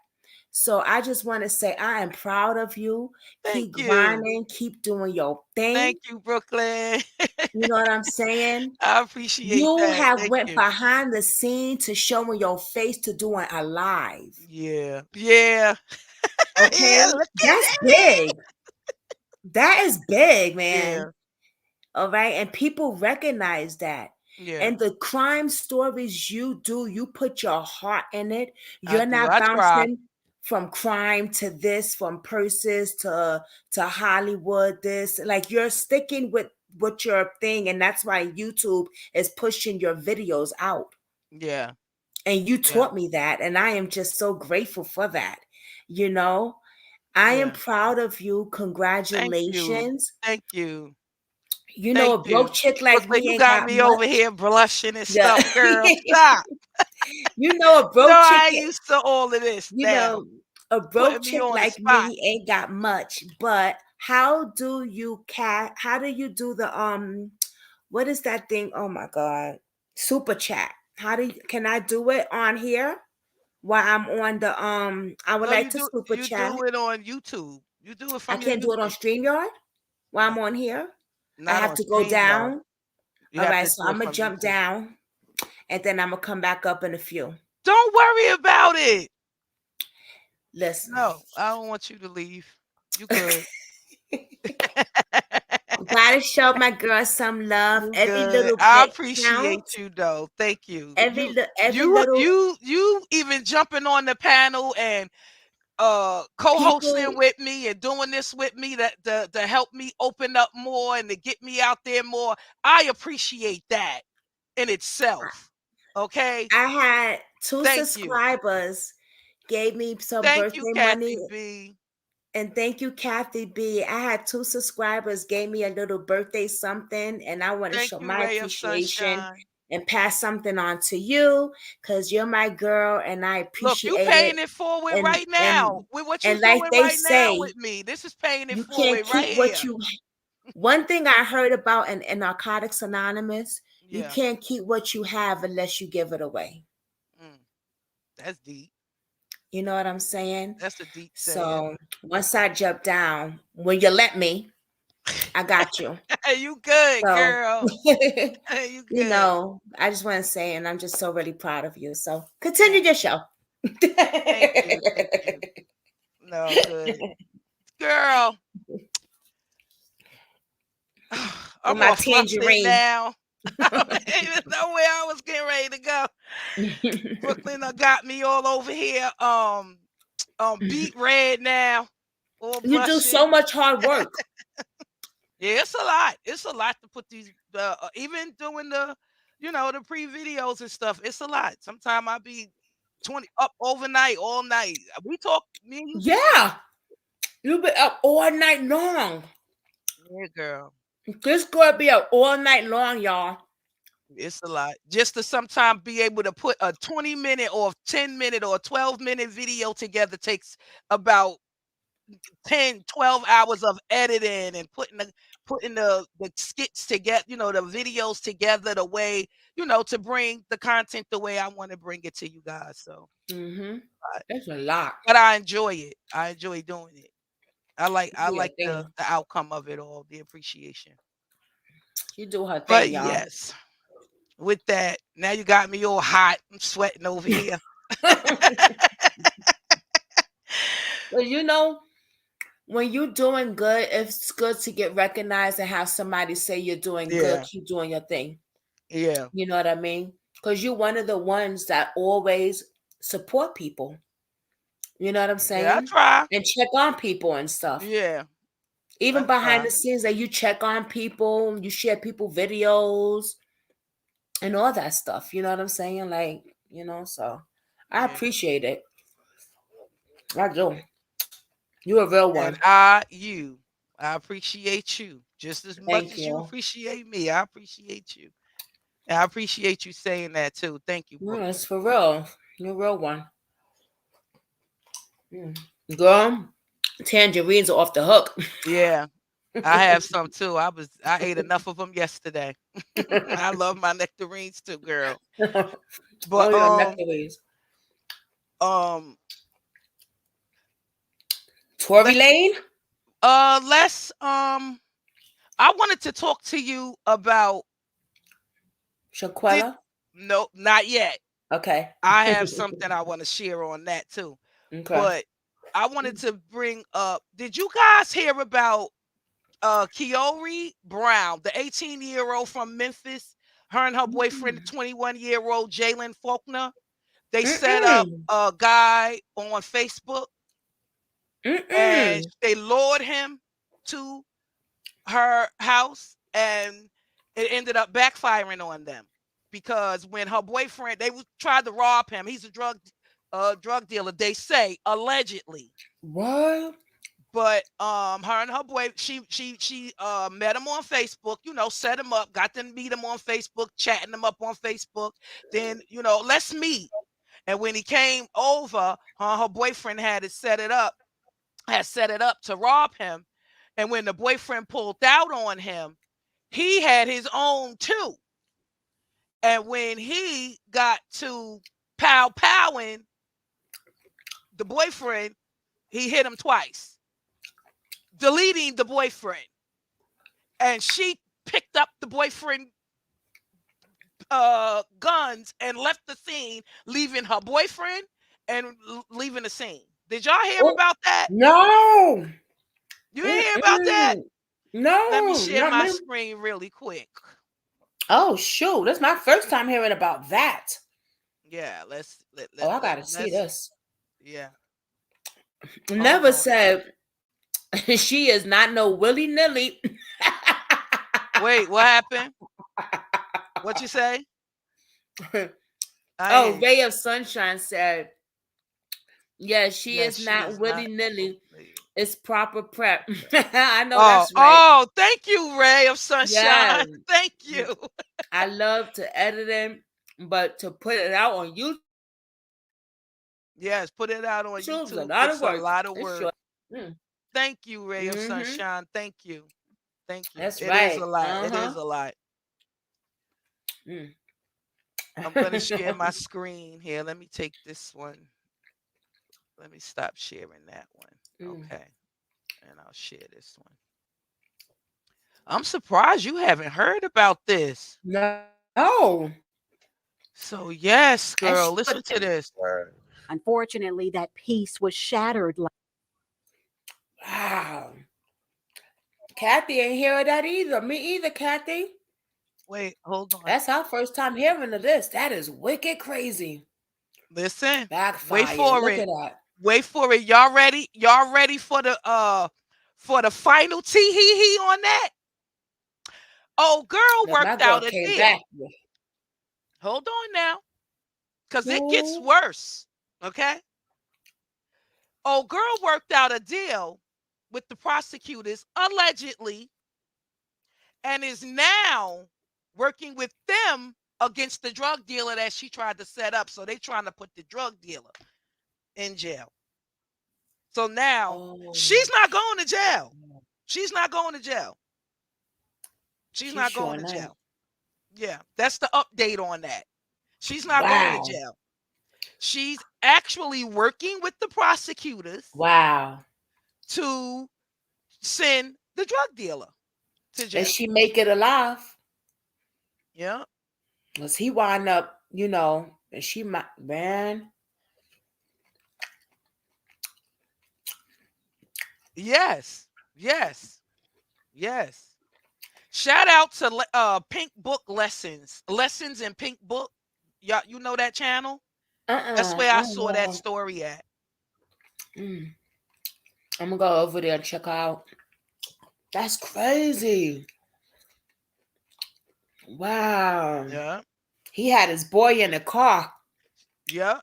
So I just want to say I am proud of you. Thank Keep you. grinding, keep doing your thing. Thank you, Brooklyn. You know what I'm saying? I appreciate You that. have Thank went you. behind the scene to showing your face to doing a live. Yeah. Yeah. Okay? Yeah. Look That's at me. big. That is big, Yeah. man. All right. And people recognize that. Yeah. And the crime stories you do, you put your heart in it. I You're do. not I try. bouncing from crime to this, from purses to Hollywood, this. Like you're sticking with your thing. And that's why YouTube is pushing your videos out. Yeah. And you Yeah. taught me that. And I am just so grateful for that. You know, I am Yeah. proud of you. Thank you. Congratulations. Thank you. You know, Thank a you. broke chick like Brooklyn, me you ain't got got me over much. here blushing and Yeah. stuff, girl. Stop. You know, a No, broke chick, I ain't used to all of this you now. know, a Putting broke me chick on the like spot. me ain't got much. But how do you how do you do the what is that thing? Oh my God. Super chat. How do you, can I do it on here while I'm on the I would No, like to super you chat. do it on YouTube. You do it I from your can't do it on YouTube. StreamYard while No, I'm on here. I not have on to go StreamYard. down. You All have right, to so do I'm it gonna from jump YouTube. down and then I'm gonna come back up in a few. Don't worry about it. Listen. No, I don't want you to leave. You good. Gotta show my girl some love. You Every good. little I bit appreciate counts. you though. Thank you. Every little You even jumping on the panel and co-hosting people. with me and doing this with me to help me open up more and to get me out there more. I appreciate that in itself. Okay. I had 2 Thank you. subscribers gave me some Thank you, birthday money. Kathy B. And thank you, Kathy B. I had 2 subscribers gave me a little birthday something, and I want to Thank show you, my Ray of appreciation Sunshine. and pass something on to you because you're my girl, and I Look, you appreciate it. paying it forward And right now with what you like doing they right now say, with me. This is paying it you can't forward right keep what here. you. One thing I heard about in Narcotics Anonymous, you Yeah. can't keep what you have unless you give it away. That's deep. You know what I'm saying? That's a deep saying. So once I jump down, when you let me, I got you. You good, So, girl. You you good. know, I just want to say, and I'm just so really proud of you. So Yeah. continue your show. Thank you. Thank you. No, good. Girl. With I'm my all flustered tangerine. now. I don't even know where I was getting ready to go. Brooklyn got me all over here. Beat red now. All You do blushing. so much hard work. Yeah, it's a lot. It's a lot to put these even doing the the pre-videos and stuff. It's a lot. Sometimes I be 20 up overnight, all night. We talk me and you. Yeah. You be up all night long. Yeah, girl. This girl be up all night long, y'all. It's a lot. Just to sometimes be able to put a 20-minute or 10-minute or 12-minute video together takes about 10, 12 hours of editing and putting the skits together, the videos together the way, to bring the content the way I want to bring it to you guys. So That's a lot. but I enjoy it. I enjoy doing it. I You do her like the thing. outcome of it all, the appreciation. You do her But thing, y'all. yes, with that, now you got me all hot. I'm sweating over here. Well, you know, when you're doing good, it's good to get recognized and have somebody say you're doing good. Yeah. Keep doing your thing. Yeah. You know what I mean? because you're one of the ones that always support people. You know what I'm saying? Yeah, I try. And check on people and stuff. Yeah, Even I behind try. the scenes, that you check on people, you share people videos and all that stuff. You know what I'm saying? Like, so I Yeah. appreciate it. I do. You're a real And one. I appreciate you just as much Thank as you you. appreciate me. I appreciate you. And I appreciate you saying that too. Thank you, No, it's Brooklyn. for real. You're a real one. Girl, tangerines are off the hook. Yeah, I have some too. I ate enough of them yesterday. I love my nectarines too, girl. Oh, But your nectarines. um Tory let Lane? let's I wanted to talk to you about did Shaquella? no, not yet. Okay. I have something I want to share on that too. Okay. But I wanted to bring up, did you guys hear about Kiori Brown, the 18-year-old from Memphis? Her and her boyfriend, the 21-year-old Jalen Faulkner, they set up Mm-mm. a guy on Facebook and Mm-mm. they lured him to her house, and it ended up backfiring on them because when her boyfriend, tried to rob him. He's a drug dealer, they say, allegedly. What? But her and her boy, she met him on Facebook, set him up, got to meet him on Facebook, chatting him up on Facebook. Then, let's meet. And when he came over, her boyfriend had set it up to rob him. And when the boyfriend pulled out on him, he had his own too. And when he got to powing the boyfriend, he hit him twice, deleting the boyfriend. And she picked up the boyfriend guns and left the scene, leaving her boyfriend and leaving the scene. Did y'all hear Oh, about that? no. You didn't hear about that? Let me No, share not my me. screen really quick. Oh, shoot. That's my first time hearing about that. Yeah, I gotta see this. Yeah. Never said she is not no willy-nilly. Wait, what happened? What you say? Ray of Sunshine said, yeah, she is not willy-nilly. It's proper prep. I know that's right. Oh, thank you, Ray of Sunshine. Yeah. Thank you. I love to edit it, but to put it out on YouTube. Yes, put it out on YouTube. It's A lot of work. Thank you, Ray of Mm-hmm. Sunshine. Thank you. Thank you. That's It right. is a lot. It is a lot. I'm going to share my screen here. Let me take this one. Let me stop sharing that one. Okay. And I'll share this one. I'm surprised you haven't heard about this. No. So, yes, girl, listen to this. Unfortunately, that peace was shattered. Wow. Kathy ain't hearing that either. Me either, Kathy. Wait, hold on. That's our first time hearing of this. That is wicked crazy. Listen. Backfire. Wait for Look it. at that. Wait for it. Y'all ready? Y'all ready for the final tee-hee-hee on that? Oh, girl worked out a deal. Hold on now. Because it gets worse. Okay? Oh, girl worked out a deal with the prosecutors, allegedly, and is now working with them against the drug dealer that she tried to set up. So they trying to put the drug dealer in jail. So now she's not going to jail. She's not going to jail. She's not going to jail. Yeah, that's the update on that. She's not going to jail. She's actually working with the prosecutors. To send the drug dealer to jail. And she make it alive. Yeah. Because he wind up, and she might, man. Yes. Shout out to Pink Book Lessons in Pink Book. Y'all, you know that channel? Uh-uh. That's where I saw that story at. I'm gonna go over there and check out. That's crazy. Wow. Yeah. He had his boy in the car. Yeah.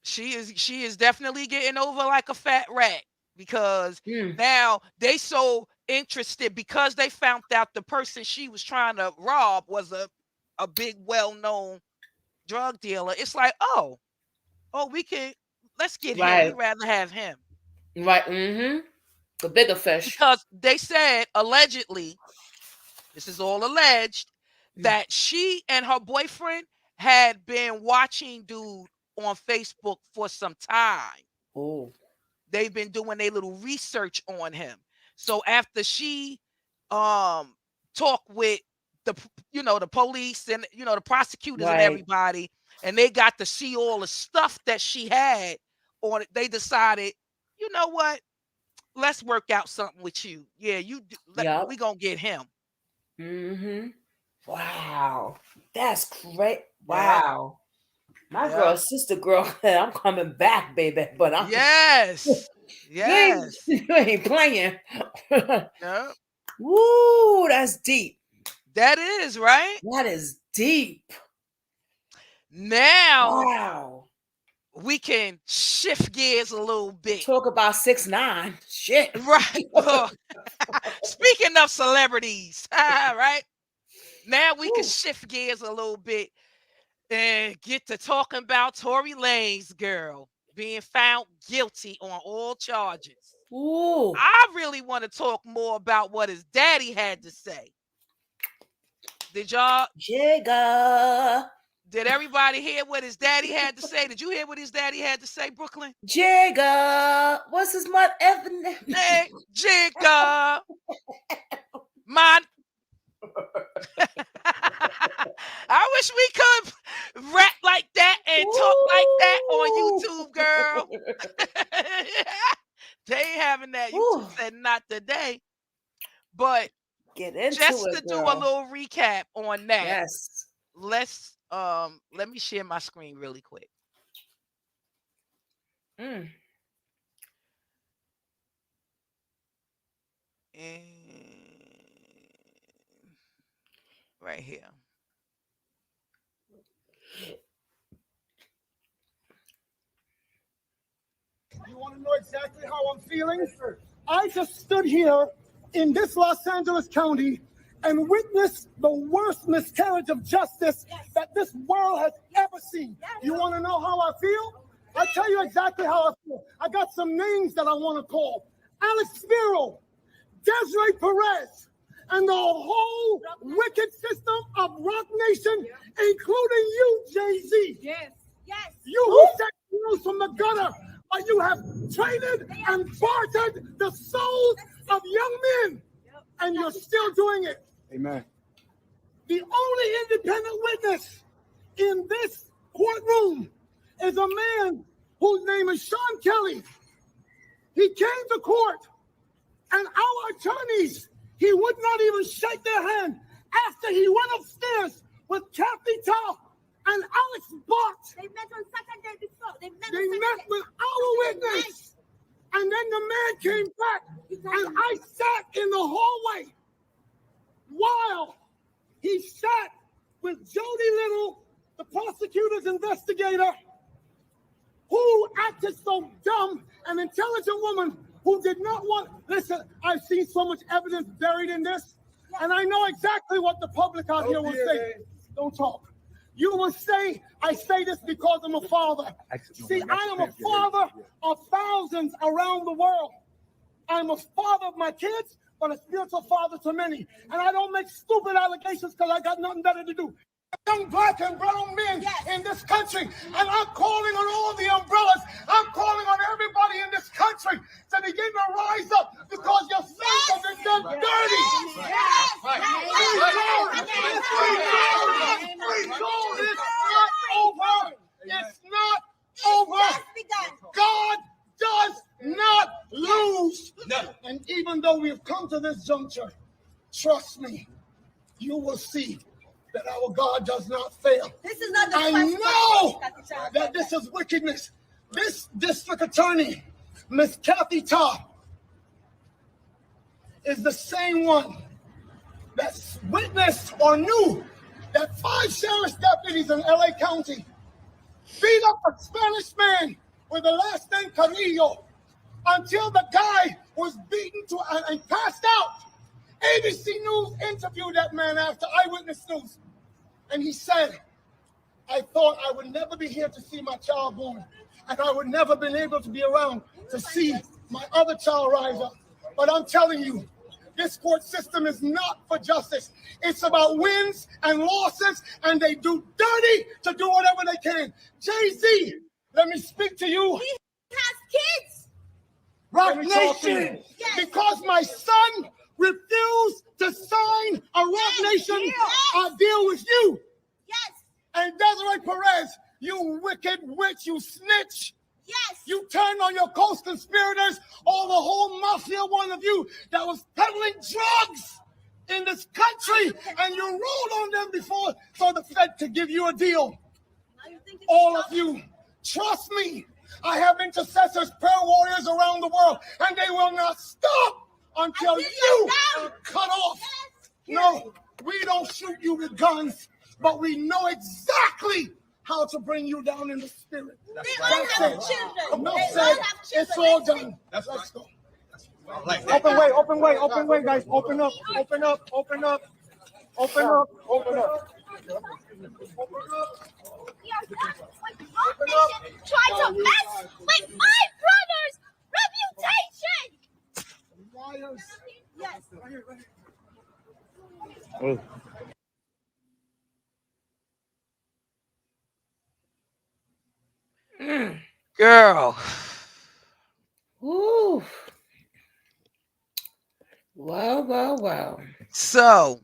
She is definitely getting over like a fat rat because now they so interested because they found out the person she was trying to rob was a big well-known drug dealer. It's like, oh, let's get him. We'd rather have him. Right. Mm-hmm. The bigger fish. Because they said allegedly, this is all alleged, that she and her boyfriend had been watching dude on Facebook for some time. Oh. They've been doing a little research on him. So after she talked with the police and the prosecutors and everybody, and they got to see all the stuff that she had on it, they decided, you know what? Let's work out something with you. Yeah, we gonna get him. Mm-hmm. Wow. That's great. Wow. My girl, sister girl, I'm coming back, baby. But I'm yes. You ain't playing. Yeah. Woo, that's deep. That is right. That is deep. Now, wow, we can shift gears a little bit. Talk about 6ix9ine. Shit. Right. Speaking of celebrities, right? Now we can shift gears a little bit and get to talking about Tory Lanez girl being found guilty on all charges. Ooh. I really want to talk more about what his daddy had to say. Did y'all? Jigga. Did everybody hear what his daddy had to say? Did you hear what his daddy had to say, Brooklyn? Jigga. What's his mother? Hey, Jigga. Man. I wish we could rap like that and talk like that on YouTube, girl. They ain't having that. YouTube said not today. But get into just it, to do a little recap on that. Yes. Let me share my screen really quick. And right here. You want to know exactly how I'm feeling? I just stood here in this Los Angeles County and witnessed the worst miscarriage of justice that this world has ever seen. You want to know how I feel? I'll tell you exactly how I feel. I got some names that I want to call. Alex Spiro, Desiree Perez, and the whole wicked system of Rock Nation, including you, Jay-Z. Yes. You who set rules from the gutter, but you have traded and bartered the souls of young men, and you're still doing it. Amen. The only independent witness in this courtroom is a man whose name is Sean Kelly. He came to court, and our attorneys, he would not even shake their hand after he went upstairs with Kathy Tough and Alex Bott. They met on Saturday before. They met with our witness. And then the man came back, and I sat in the hallway while he sat with Jody Little, the prosecutor's investigator, who acted so dumb, an intelligent woman who did not want, listen, I've seen so much evidence buried in this, and I know exactly what the public out here will say. Don't talk. You will say, I say this because I'm a father. See, I am a father of thousands around the world. I'm a father of my kids, but a spiritual father to many. And I don't make stupid allegations because I got nothing better to do. Young black and brown men in this country, and I'm calling on all the umbrellas. I'm calling on everybody in this country to begin to rise up because your sins have been done dirty. It's not over. It's not over. God does not lose. And even though we've come to this juncture, trust me, you will see that our God does not fail. This is not the I first know time that this is wickedness. This district attorney, Miss Kathy Todd, is the same one that witnessed or knew that 5 sheriff's deputies in LA County beat up a Spanish man with the last name Carrillo until the guy was beaten to and passed out. ABC News interviewed that man after Eyewitness News, and he said, I thought I would never be here to see my child born, and I would never been able to be around to see my other child rise up. But I'm telling you, this court system is not for justice. It's about wins and losses, and they do dirty to do whatever they can. Jay-Z, let me speak to you. He has kids. Rock Let me talk to you. Nation, Yes. because my son refused to sign a Rock Nation deal with you. Yes. And Desiree Perez, you wicked witch, you snitch. Yes. You turned on your co-conspirators, all the whole mafia, one of you that was peddling drugs in this country, and you rolled on them before so the Fed could give you a deal. Now you think this All is of you, trust me, I have intercessors, prayer warriors around the world, and they will not stop until I did you that are cut off. Yes. No, we don't shoot you with guns, but we know exactly how to bring you down in the spirit. They all That's have it. children. Enough They said. all have children. It's all Let's see. done. Let's go. Open way, open way, open way, guys. Open up, open up, open up, open up, open up. Try to mess with my brother's reputation. Liars. Yes. Girl. Ooh. Wow. So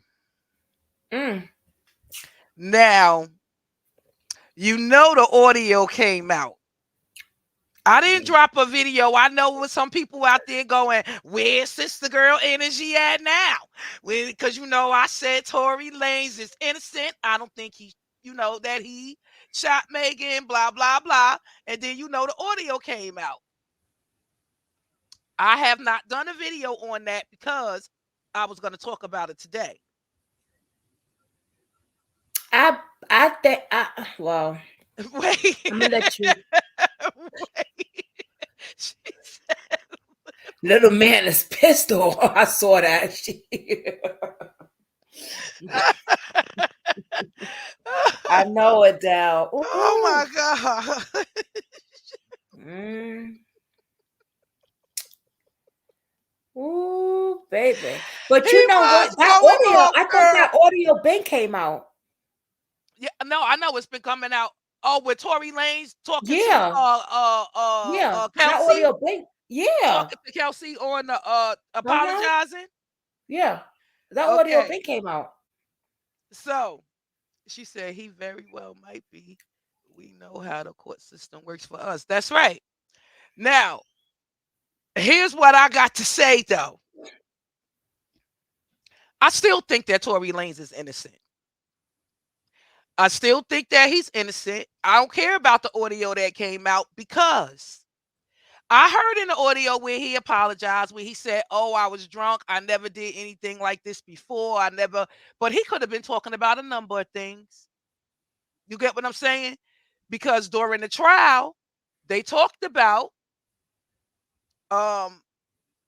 now, you know the audio came out. I didn't drop a video. I know with some people out there going, where's Sister Girl energy at now? Because, you know, I said Tory Lanez is innocent. I don't think he, you know, that he shot Megan, blah, blah, blah. And then, you know, the audio came out. I have not done a video on that because I was going to talk about it today. I think well, Wait. I'm gonna let you. Wait. She said, Little man is pissed off. I saw that. I know it, Dal. oh my God. Ooh, baby. But He you know was what? That going audio, off, I thought girl. that audio been came out. Yeah, no, I know it's been coming out. Oh, with Tory Lanez talking Yeah. to That Kelsey, audio been. Yeah. talking to Kelsey on the apologizing. Yeah. That audio Okay. been came out. So she said he very well might be. We know how the court system works for us. That's right. Now, here's what I got to say though. I still think that Tory Lanez is innocent. I still think that he's innocent. I don't care about the audio that came out because I heard in the audio where he apologized, where he said, oh, I was drunk. I never did anything like this before. But he could have been talking about a number of things. You get what I'm saying? Because during the trial, they talked about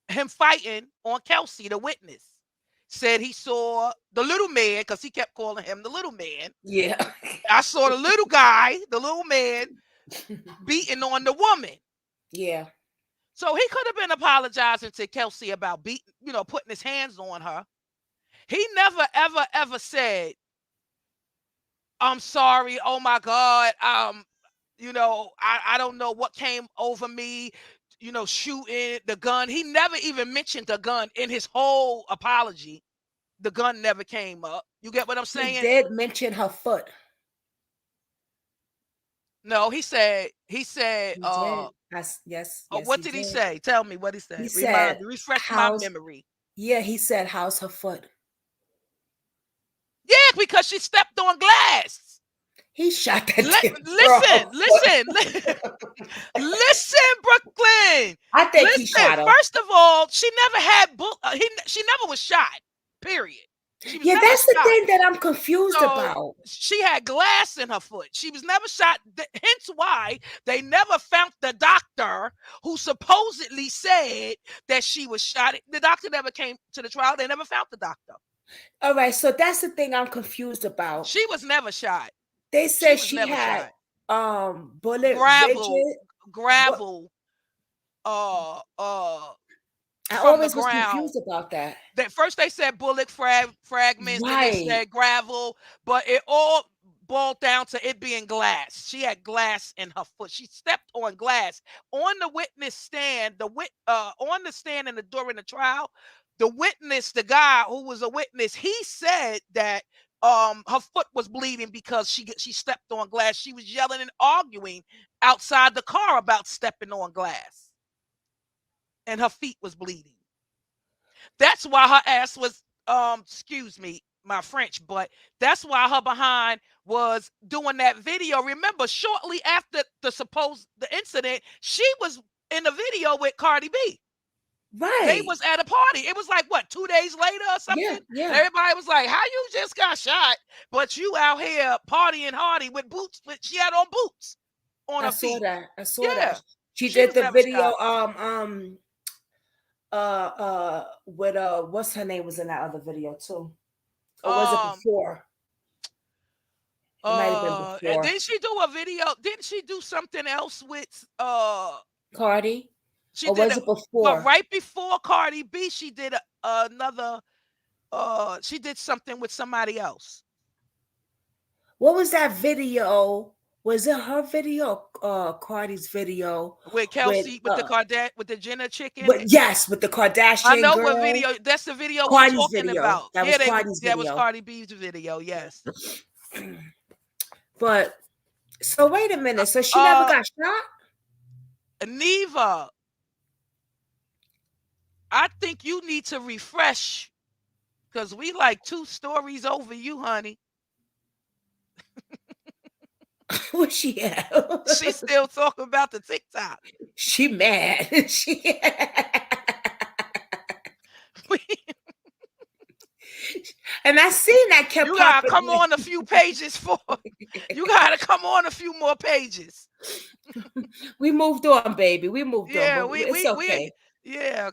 him fighting on Kelsey, the witness. Said he saw the little man, because he kept calling him the little man. Yeah. I saw the little guy, the little man, beating on the woman. Yeah. So he could have been apologizing to Kelsey about beating, you know, putting his hands on her. He never, ever, ever said, I'm sorry. Oh my God. You know, I don't know what came over me, you know, shooting the gun. He never even mentioned the gun in his whole apology. The gun never came up. You get what I'm saying? He did mention her foot. No, he said, He did. Yes. what did he say? Tell me what he said. He said, refresh my memory. Yeah, he said, how's her foot? Yeah, Bullock because she stepped on glass. He shot that damn girl. Listen, Brooklyn. I think he shot her. First of all, she never had she never was shot. Period. Yeah, that's the thing that I'm confused about. She had glass in her foot. She was never shot. Hence why they never found the doctor who supposedly said that she was shot. The doctor never came to the trial. They never found the doctor. All right, so that's the thing I'm confused about. She was never shot. They said she had bullet gravel. I always was confused about that. That first they said bullet fragments, then they said gravel, but it all boiled down to it being glass. She had glass in her foot. She stepped on glass on the witness stand. On the stand during the trial, the witness, the guy who was a witness, he said that her foot was bleeding because she stepped on glass. She was yelling and arguing outside the car about stepping on glass. And her feet was bleeding. That's why her ass was, excuse me, my French, but that's why her behind was doing that video. Remember, shortly after the incident, she was in the video with Cardi B. Right. They was at a party. It was like, what, 2 days later or something? Yeah. Everybody was like, how you just got shot, but you out here partying hardy with boots, she had on boots on her feet. I saw that. She did the video, with what's her name was in that other video too, or was it before? It might have been before. Didn't she do a video? Didn't she do something else with Cardi? She or did was it before? Right before Cardi B, she did another. She did something with somebody else. What was that video? Was it her video, Cardi's video with Kelsey with the Jenner chicken? Yes, with the Kardashian. I know girl. what video. That's the video Cardi's we're talking video. about. That was Cardi's video. That was Cardi B's video. Yes. But so wait a minute. So she never got shot? Neva, I think you need to refresh because we like 2 stories over you, honey. Where's she at? She's still talking about the TikTok. She mad. And I seen that kept you gotta popping. come on a few pages for you gotta come on a few more pages. We moved on, baby. We moved on. Yeah, It's okay.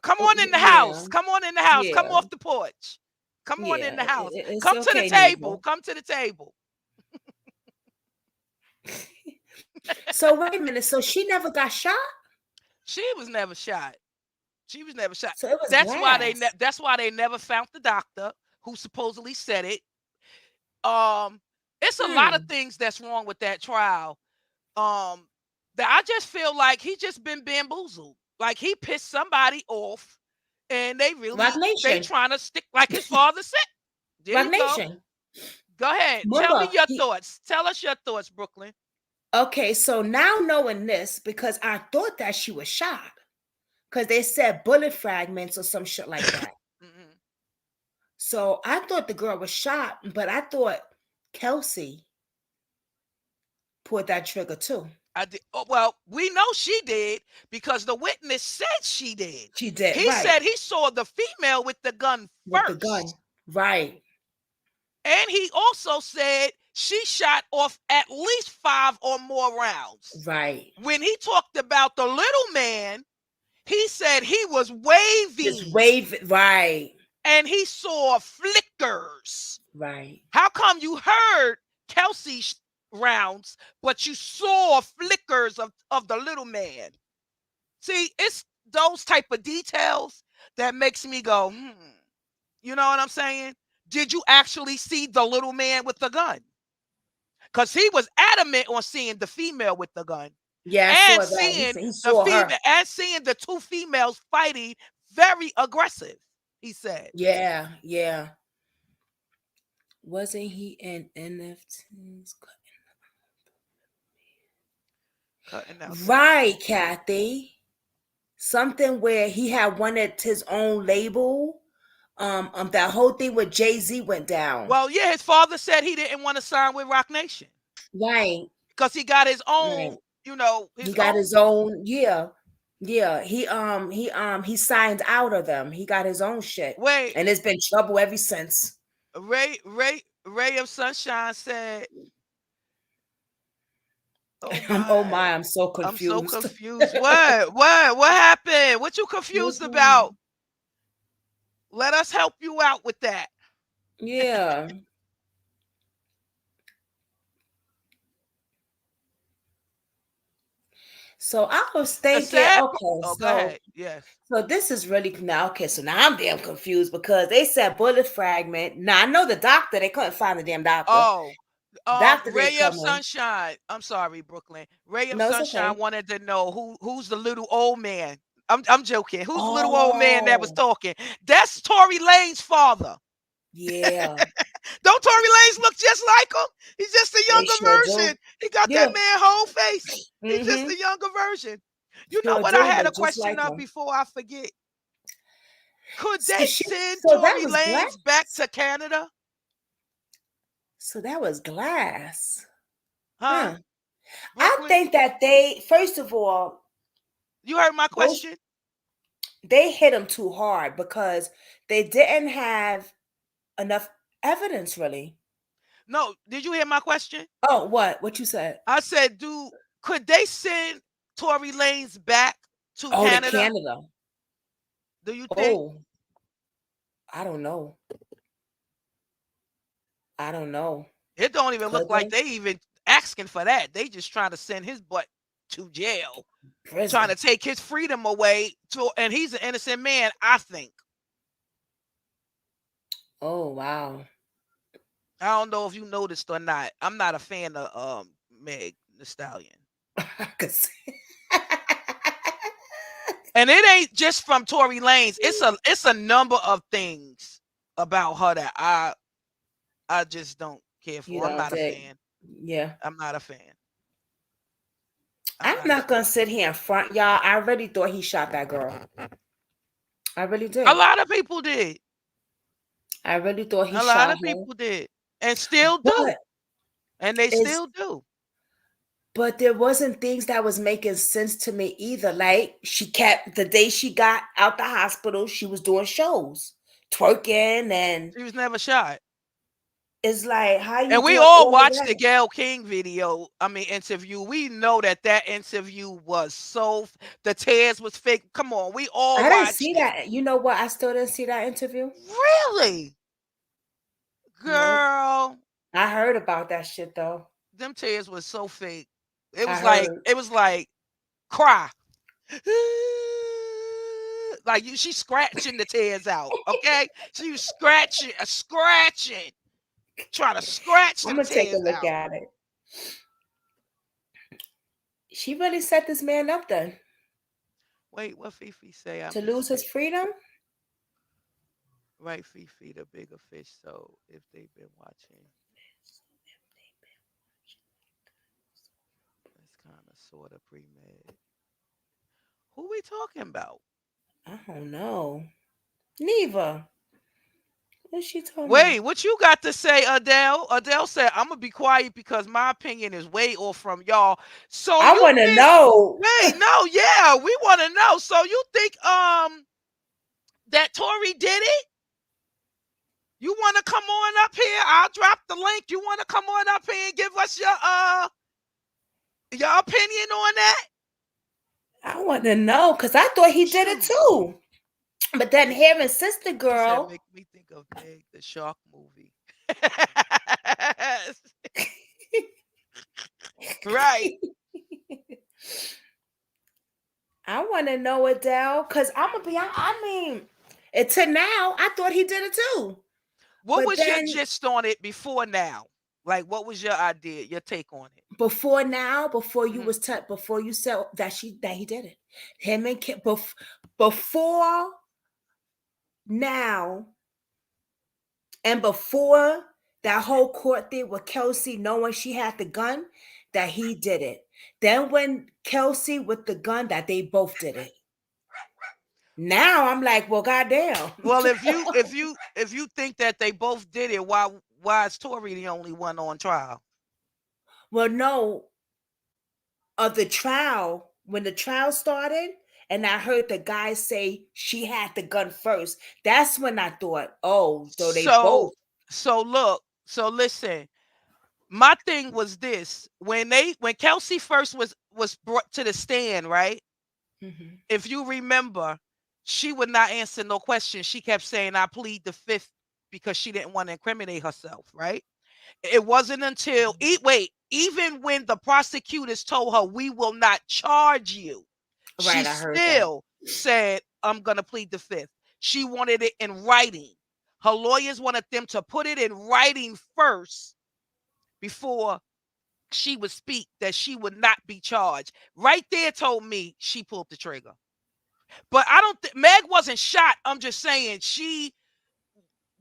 Come on in the house. Yeah. Come on in the house. Yeah. Come off the porch. Come on in the house. Come okay, to the table. Neva. Come to the table. So wait a minute. So she never got shot? She was never shot. She was never shot. So it was that's glass. why they never found the doctor who supposedly said it. It's a lot of things that's wrong with that trial. That I just feel like he just been bamboozled. Like he pissed somebody off, and they trying to stick like his father said. Rock Nation. Go ahead. Tell me your thoughts. Tell us your thoughts, Brooklyn. Okay, so now knowing this, because I thought that she was shot, because they said bullet fragments or some shit like that. So I thought the girl was shot, but I thought Kelsey pulled that trigger too. I did. Well, we know she did because the witness said she did. She did. He said he saw the female with the gun first. With the gun, right. And he also said she shot off at least 5 or more rounds. Right. When he talked about the little man, he said he was waving. Just waving, right. And he saw flickers. Right. How come you heard Kelsey's rounds, but you saw flickers of the little man? See, it's those type of details that makes me go, You know what I'm saying? Did you actually see the little man with the gun? Because he was adamant on seeing the female with the gun. Yeah, and seeing the 2 females fighting very aggressive, he said. Yeah. Wasn't he in NFTs? Cutting out. Right, Kathy. Something where he had wanted his own label that whole thing with Jay-Z went down. Well, yeah, his father said he didn't want to sign with Rock Nation Right. because he got his own, Right. his He got own. his own, yeah. Yeah. He signed out of them. He got his own shit. Wait, And it's been trouble ever since. Ray of Sunshine said, Oh my, I'm so I'm so confused. confused. What happened? What you confused about? Let us help you out with that. Yeah. So I was thinking, okay, go ahead. Yes. so this is really now okay. So now I'm damn confused because they said bullet fragment. Now I know the doctor, they couldn't find the damn doctor. Oh, Doctor Ray didn't of come in. Sunshine. I'm sorry, Brooklyn. Ray of No, it's Sunshine okay. wanted to know who's the little old man. I'm joking. Who's the little old man that was Oh, talking? That's Tory Lane's father. yeah, Don't Tory Lanez look just like him? He's just a they younger sure do. version. He got Yeah. that man whole face. He's just Mm-hmm. a younger version. You know Sure what? do I had a look just question like of him. before I forget. Could So they she, send so that Tory was glass. Lanez back to Canada? So that was glass. Huh? Huh. I Brooklyn, think that they, first of all, you heard my those question? they hit him too hard because they didn't have enough evidence, really. No, did you hear my question? Oh, what you said? I said, could they send Tory Lanez back to Oh, to Canada? Canada. Do you think? Oh, I don't know. I don't know. It don't even Could look like they? they even asking for that. They just trying to send his butt to jail, trying Prison. to take his freedom away. And he's an innocent man, I think. Oh, wow. I don't know if you noticed or not. I'm not a fan of Meg Thee Stallion. I could see. And it ain't just from Tory Lanez. It's a number of things about her that I just don't care You for. I'm don't not a dig. fan. Yeah. I'm not a fan. I'm not gonna sit here in front, y'all. I really thought he shot that girl. I really did. A lot of people did. I really thought he A shot lot of her. people did. And still do. But And they it's still do. but there wasn't things that was making sense to me either. Like she kept the day she got out the hospital, she was doing shows, twerking, and She was never shot. it's like how you And we doing all all of watched the that? Gayle King interview. We know that interview was the tears was fake. Come on, we all I didn't watched see it. that. You know what? I still didn't see that interview. Really? No, Girl, I heard about that shit though. them tears was so fake. It I was heard. like cry. Like she's scratching the tears out. Okay, she was scratching, trying to scratch I'm them gonna take a tears look out. at it. She really set this man up then Wait, what Fifi say? to lose his freedom. Right, Fifi, the bigger fish. So if they've been watching, it's kind of sort of pre-med. Who we talking about? I don't know. Neva. What's she talking Wait, about? what you got to say, Adele? Adele said, I'm gonna be quiet because my opinion is way off from y'all. So I you want to think know. wait, no, yeah, we want to know. So you think that Tory did it? You want to come on up here? I'll drop the link. You want to come on up here and give us your opinion on that? I want to know because I thought he did it too. But then hearing Sister She said, Girl, make me think of Meg, the shark movie. Right. I want to know Adele because I'm gonna be. I mean, to now, I thought he did it too. What But was then your gist on it before now? Like, what was your idea, your take on it? before now, before you Mhm. was before you said that he did it. Him and Kim, before now, and before that whole court thing with Kelsey knowing she had the gun, that he did it. Then when Kelsey with the gun, that they both did it. Now I'm like, well, goddamn. Well, if you think that they both did it, why is Tory the only one on trial? Well, no, of the trial, when the trial started, and I heard the guy say she had the gun first, that's when I thought, oh, so they both. So listen. My thing was this: when Kelsey first was brought to the stand, right? Mhm. If you remember, she would not answer no questions. She kept saying, "I plead the fifth," because she didn't want to incriminate herself, right? It wasn't until even when the prosecutors told her, "We will not charge you," she Right, I heard that. still said, "I'm gonna plead the fifth." She wanted it in writing. Her lawyers wanted them to put it in writing first before she would speak, that she would not be charged. Right there told me she pulled the trigger. But I don't think Meg wasn't shot. I'm just saying she,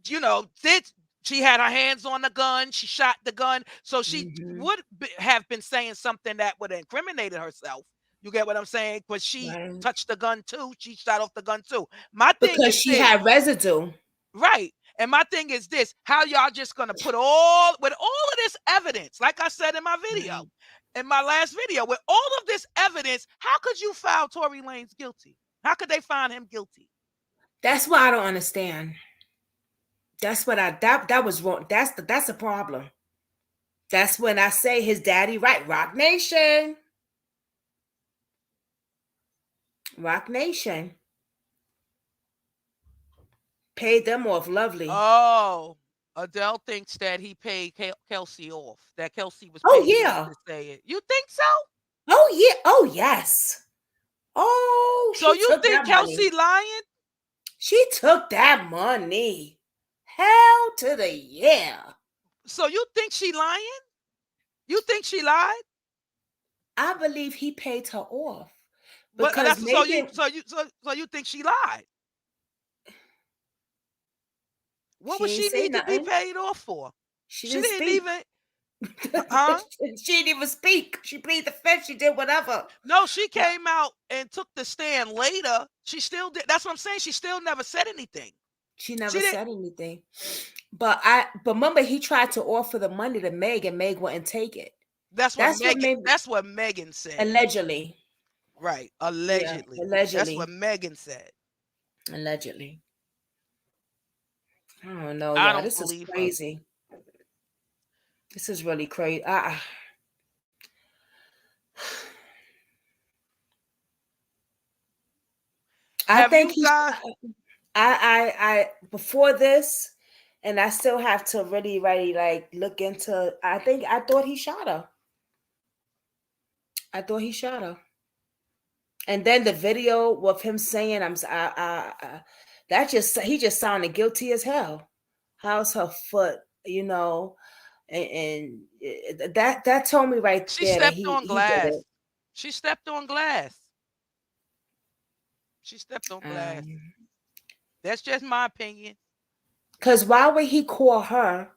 did she had her hands on the gun. She shot the gun. So she Mhm. would have been saying something that would have incriminated herself. You get what I'm saying? Because she Right. touched the gun too. She shot off the gun too. My thing Because is she this, had residue. right? And my thing is this: how y'all just gonna put all of this evidence, like I said in my video, Right. in my last video, with all of this evidence, how could you file Tory Lanez guilty? How could they find him guilty? That's what I don't understand. That's what that was wrong. That's a problem. That's when I say his daddy, right? Rock Nation. Rock Nation. Paid them off lovely. Oh, Adele thinks that he paid Kelsey off. That Kelsey was Oh paying him yeah. to say it. You think so? Oh yeah. Oh yes. Oh, So she you took think that money. Kelsey lying? She took that money. Hell to the yeah. So you think she lying? You think she lied? I believe he paid her off But because that's so you Megan, so you think she lied? What she would ain't she say need to be nothing. paid off for? She She didn't didn't speak. even, huh? She didn't even speak. She pleaded the fifth. She did whatever. No, she But came out and took the stand later. She still did. That's what I'm saying. She still never said anything. she She never didn't. said anything. But remember he tried to offer the money to Meg and Meg wouldn't take it. That's what That's what Megan. made That's what Megan said. allegedly. Right. Yeah, Allegedly. That's what allegedly. Megan said. Allegedly. I don't know, I y'all. don't This is believe her. crazy. This is really crazy. I Have think you he guys? I before this, and I still have to really like look into. I thought he shot her. I thought he shot her. And then the video with him saying, that he just sounded guilty as hell. How's her foot, and that told me right She there that stepped he on did glass. it. She stepped on glass. She stepped on glass. That's just my opinion. Because why would he call her?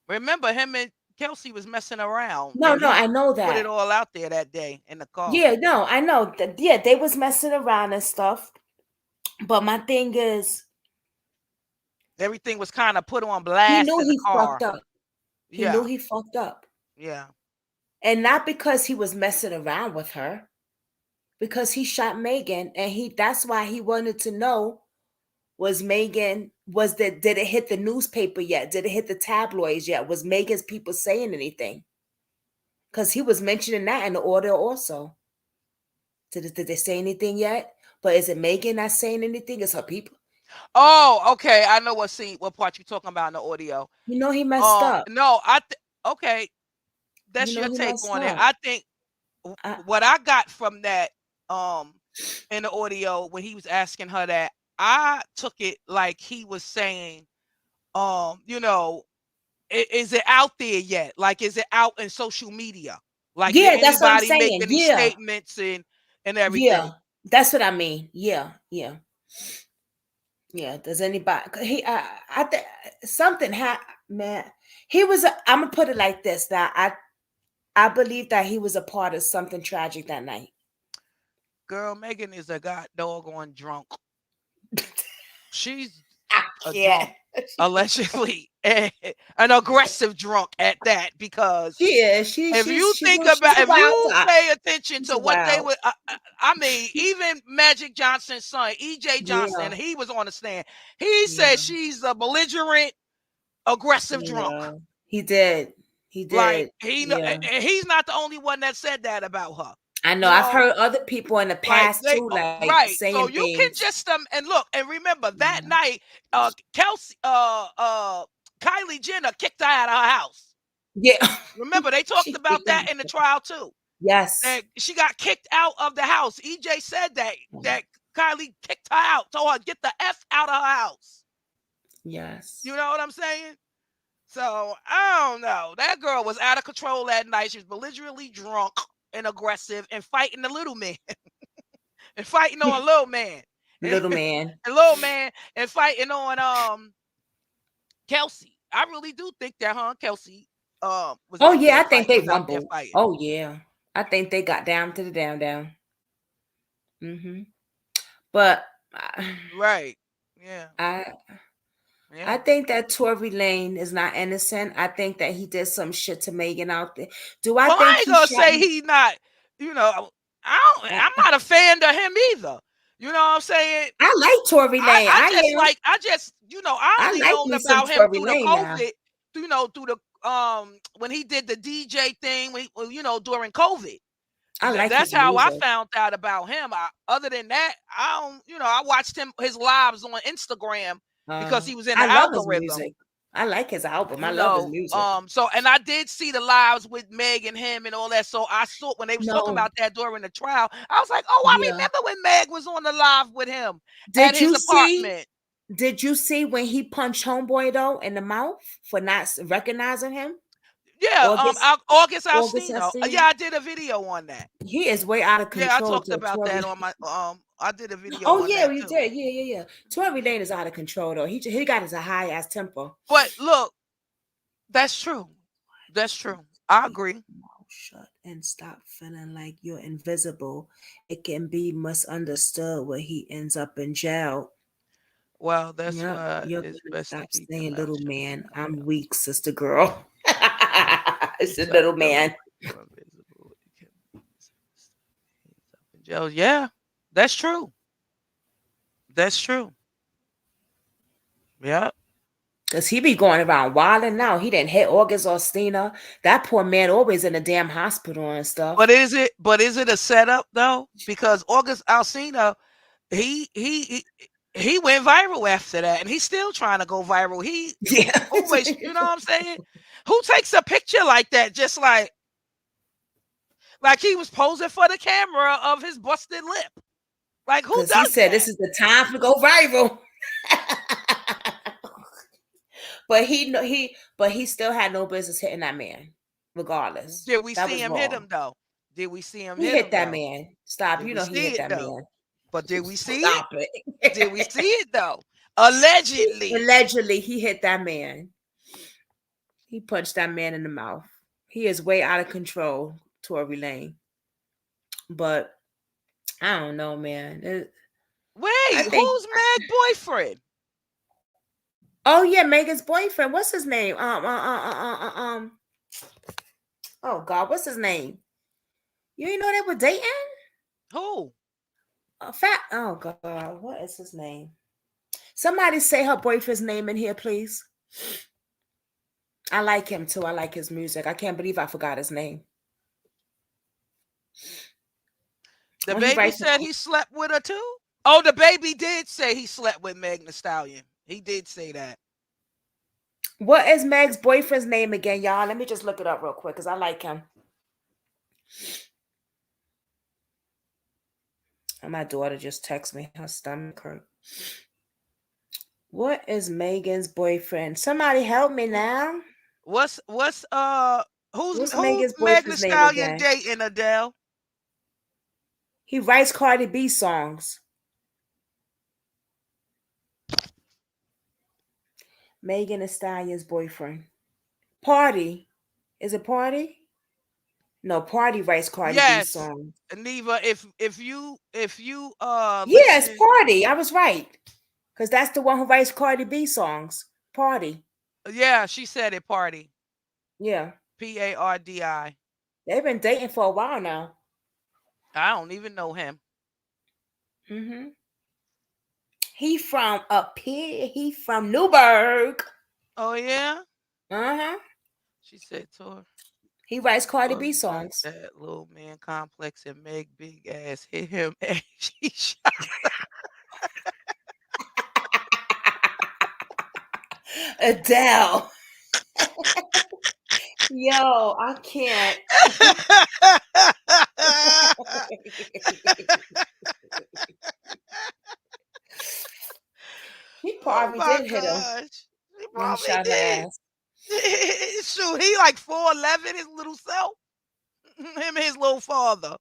Remember, him and Kelsey was messing around, No, and no, he I know put it that. all out there that day in the car. Yeah, no, I know that. Yeah, they was messing around and stuff. But my thing is, Everything was kind of put on he blast knew in the he fucked car. up. He knew Yeah, he fucked up. yeah. And not because he was messing around with her, because he shot Megan, and that's why he wanted to know, was Megan, did it hit the newspaper yet? Did it hit the tabloids yet? Was Megan's people saying anything? Because he was mentioning that in the order also. Did they say anything yet? But is it Megan not saying anything? Is her people? Oh, okay. I know what part you're talking about in the audio. You know he messed up. No, okay. You That's know your he take messed on it. up. I think I, what I got from that in the audio when he was asking her that, I took it like he was saying, is it out there yet? Like, is it out in social media? Like, did yeah, that's what I'm anybody make saying. any Yeah, statements and everything? yeah, that's what I mean. Yeah, yeah, yeah. Does anybody? I think something happened, man. He was. I'm gonna put it like this: that I believe that he was a part of something tragic that night. Girl, Megan is a god doggone drunk. She's a Yeah. drunk, allegedly, an aggressive drunk at that. Because She is. if you She's think a, she's about, a if wild you type. pay attention She's to a what they wild. would, I mean, even Magic Johnson's son, E.J. Johnson, Yeah. he was on the stand. He Yeah. said she's a belligerent, aggressive drunk. Yeah. He did. He Like did. Yeah. and he's not the only one that said that about her. I know. You I've know, heard other people in the like past they too, like right. So saying you can things. just and look and remember that Yeah. night, Kelsey, Kylie Jenner kicked her out of her house. Yeah. Remember they She talked about kicked that him. in the trial too. Yes. That she got kicked out of the house. EJ said that Kylie kicked her out, told her get the F out of her house. Yes. You know what I'm saying? So I don't know. That girl was out of control that night. She was belligerently drunk and aggressive and fighting the little man and fighting on little man. Little man. And little man and fighting on Kelsey. I really do think that Kelsey was Oh out yeah, there I think they was out there rumbled. fighting. Oh yeah. I think they got down to the down. Mm-hmm. But Right. Yeah. I think that Tory Lane is not innocent. I think that he did some shit to Megan out there. Do I Well, think I ain't he gonna shot say he not, I'm not a fan of him either. You know what I'm saying? I like Tory Lane. I I only like known me some about him Tory through the Lane now. COVID, through the when he did the DJ thing, during COVID. I like That's his how I music. found out about him. Other than that, I don't, I watched his lives on Instagram because he was in the I love his algorithm. music. I like his album. I You love his know, music. and I did see the lives with Meg and him and all that. So I saw when they was talking No. about that during the trial. I was like, oh, I Yeah. remember when Meg was on the live with him at Did his you see? apartment. Did you see when he punched Homeboy though in the mouth for not recognizing him? Yeah, August August Alsina. Alsina? Yeah, I did a video on that. He is way out of control. Yeah, I talked to about Tory. that on my I did a video. Oh on yeah, that you too. did. Yeah. Tory Lane is out of control though. He got his a high ass temper. But look, that's true. That's true. I agree. Shut and stop feeling like you're invisible. It can be misunderstood when he ends up in jail. Well, that's Yep, why you're it's gonna best to stop keep saying your mouth little shut. man. I'm weak, sister girl. It's a little man. Yeah, that's true. That's true. Yeah. Because he be going around wilding now. He didn't hit August Alsina. That poor man always in the damn hospital and stuff. But is it a setup though? Because August Alsina, he went viral after that, and he's still trying to go viral. He always, you know what I'm saying? Who takes a picture like that? Just like he was posing for the camera of his busted lip. Like who does he said that? this is the time to go viral. But he still had no business hitting that man, regardless. Did we That see was him wrong. hit him though? Did we see him He hit hit him, that though? man. Stop. Did You we know he see hit it, that though? man. But did we see Stop it? it. Did we see it though? Allegedly. Allegedly, he hit that man. He punched that man in the mouth. He is way out of control, Tory Lane. But I don't know, man. Wait, who's Meg's boyfriend? Oh yeah, Megan's boyfriend. What's his name? Oh God, what's his name? You ain't know they were dating? Who? Oh God, what is his name? Somebody say her boyfriend's name in here, please. I like him too. I like his music. I can't believe I forgot his name. The baby said he slept with her too? Oh, the baby did say he slept with Meg Thee Stallion. He did say that. What is Meg's boyfriend's name again, y'all? Let me just look it up real quick because I like him. And my daughter just texted me. Her stomach hurt. What is Megan's boyfriend? Somebody help me now. Who's Megan's Meg Thee boyfriend's name Stallion again? dating, Adele? He writes Cardi B songs. Megan Thee Stallion's boyfriend. Party. Is it Party? No, Party writes Cardi B songs. Neva, if you Yes, Party. I was right. Because that's the one who writes Cardi B songs. Party. Yeah, she said it. Party. Yeah. Pardi. They've been dating for a while now. I don't even know him. Mm-hmm. He from up here. He from Newburgh. Oh yeah. Uh-huh. She said to her. He writes Cardi "Well, B you like songs. that little man complex and Meg big ass hit him and she shot. Adele. Yo, I can't. He Oh probably my did hit him gosh. He when he probably shot her did. ass. Shoot, he like 4'11", his little self. Him and his little father.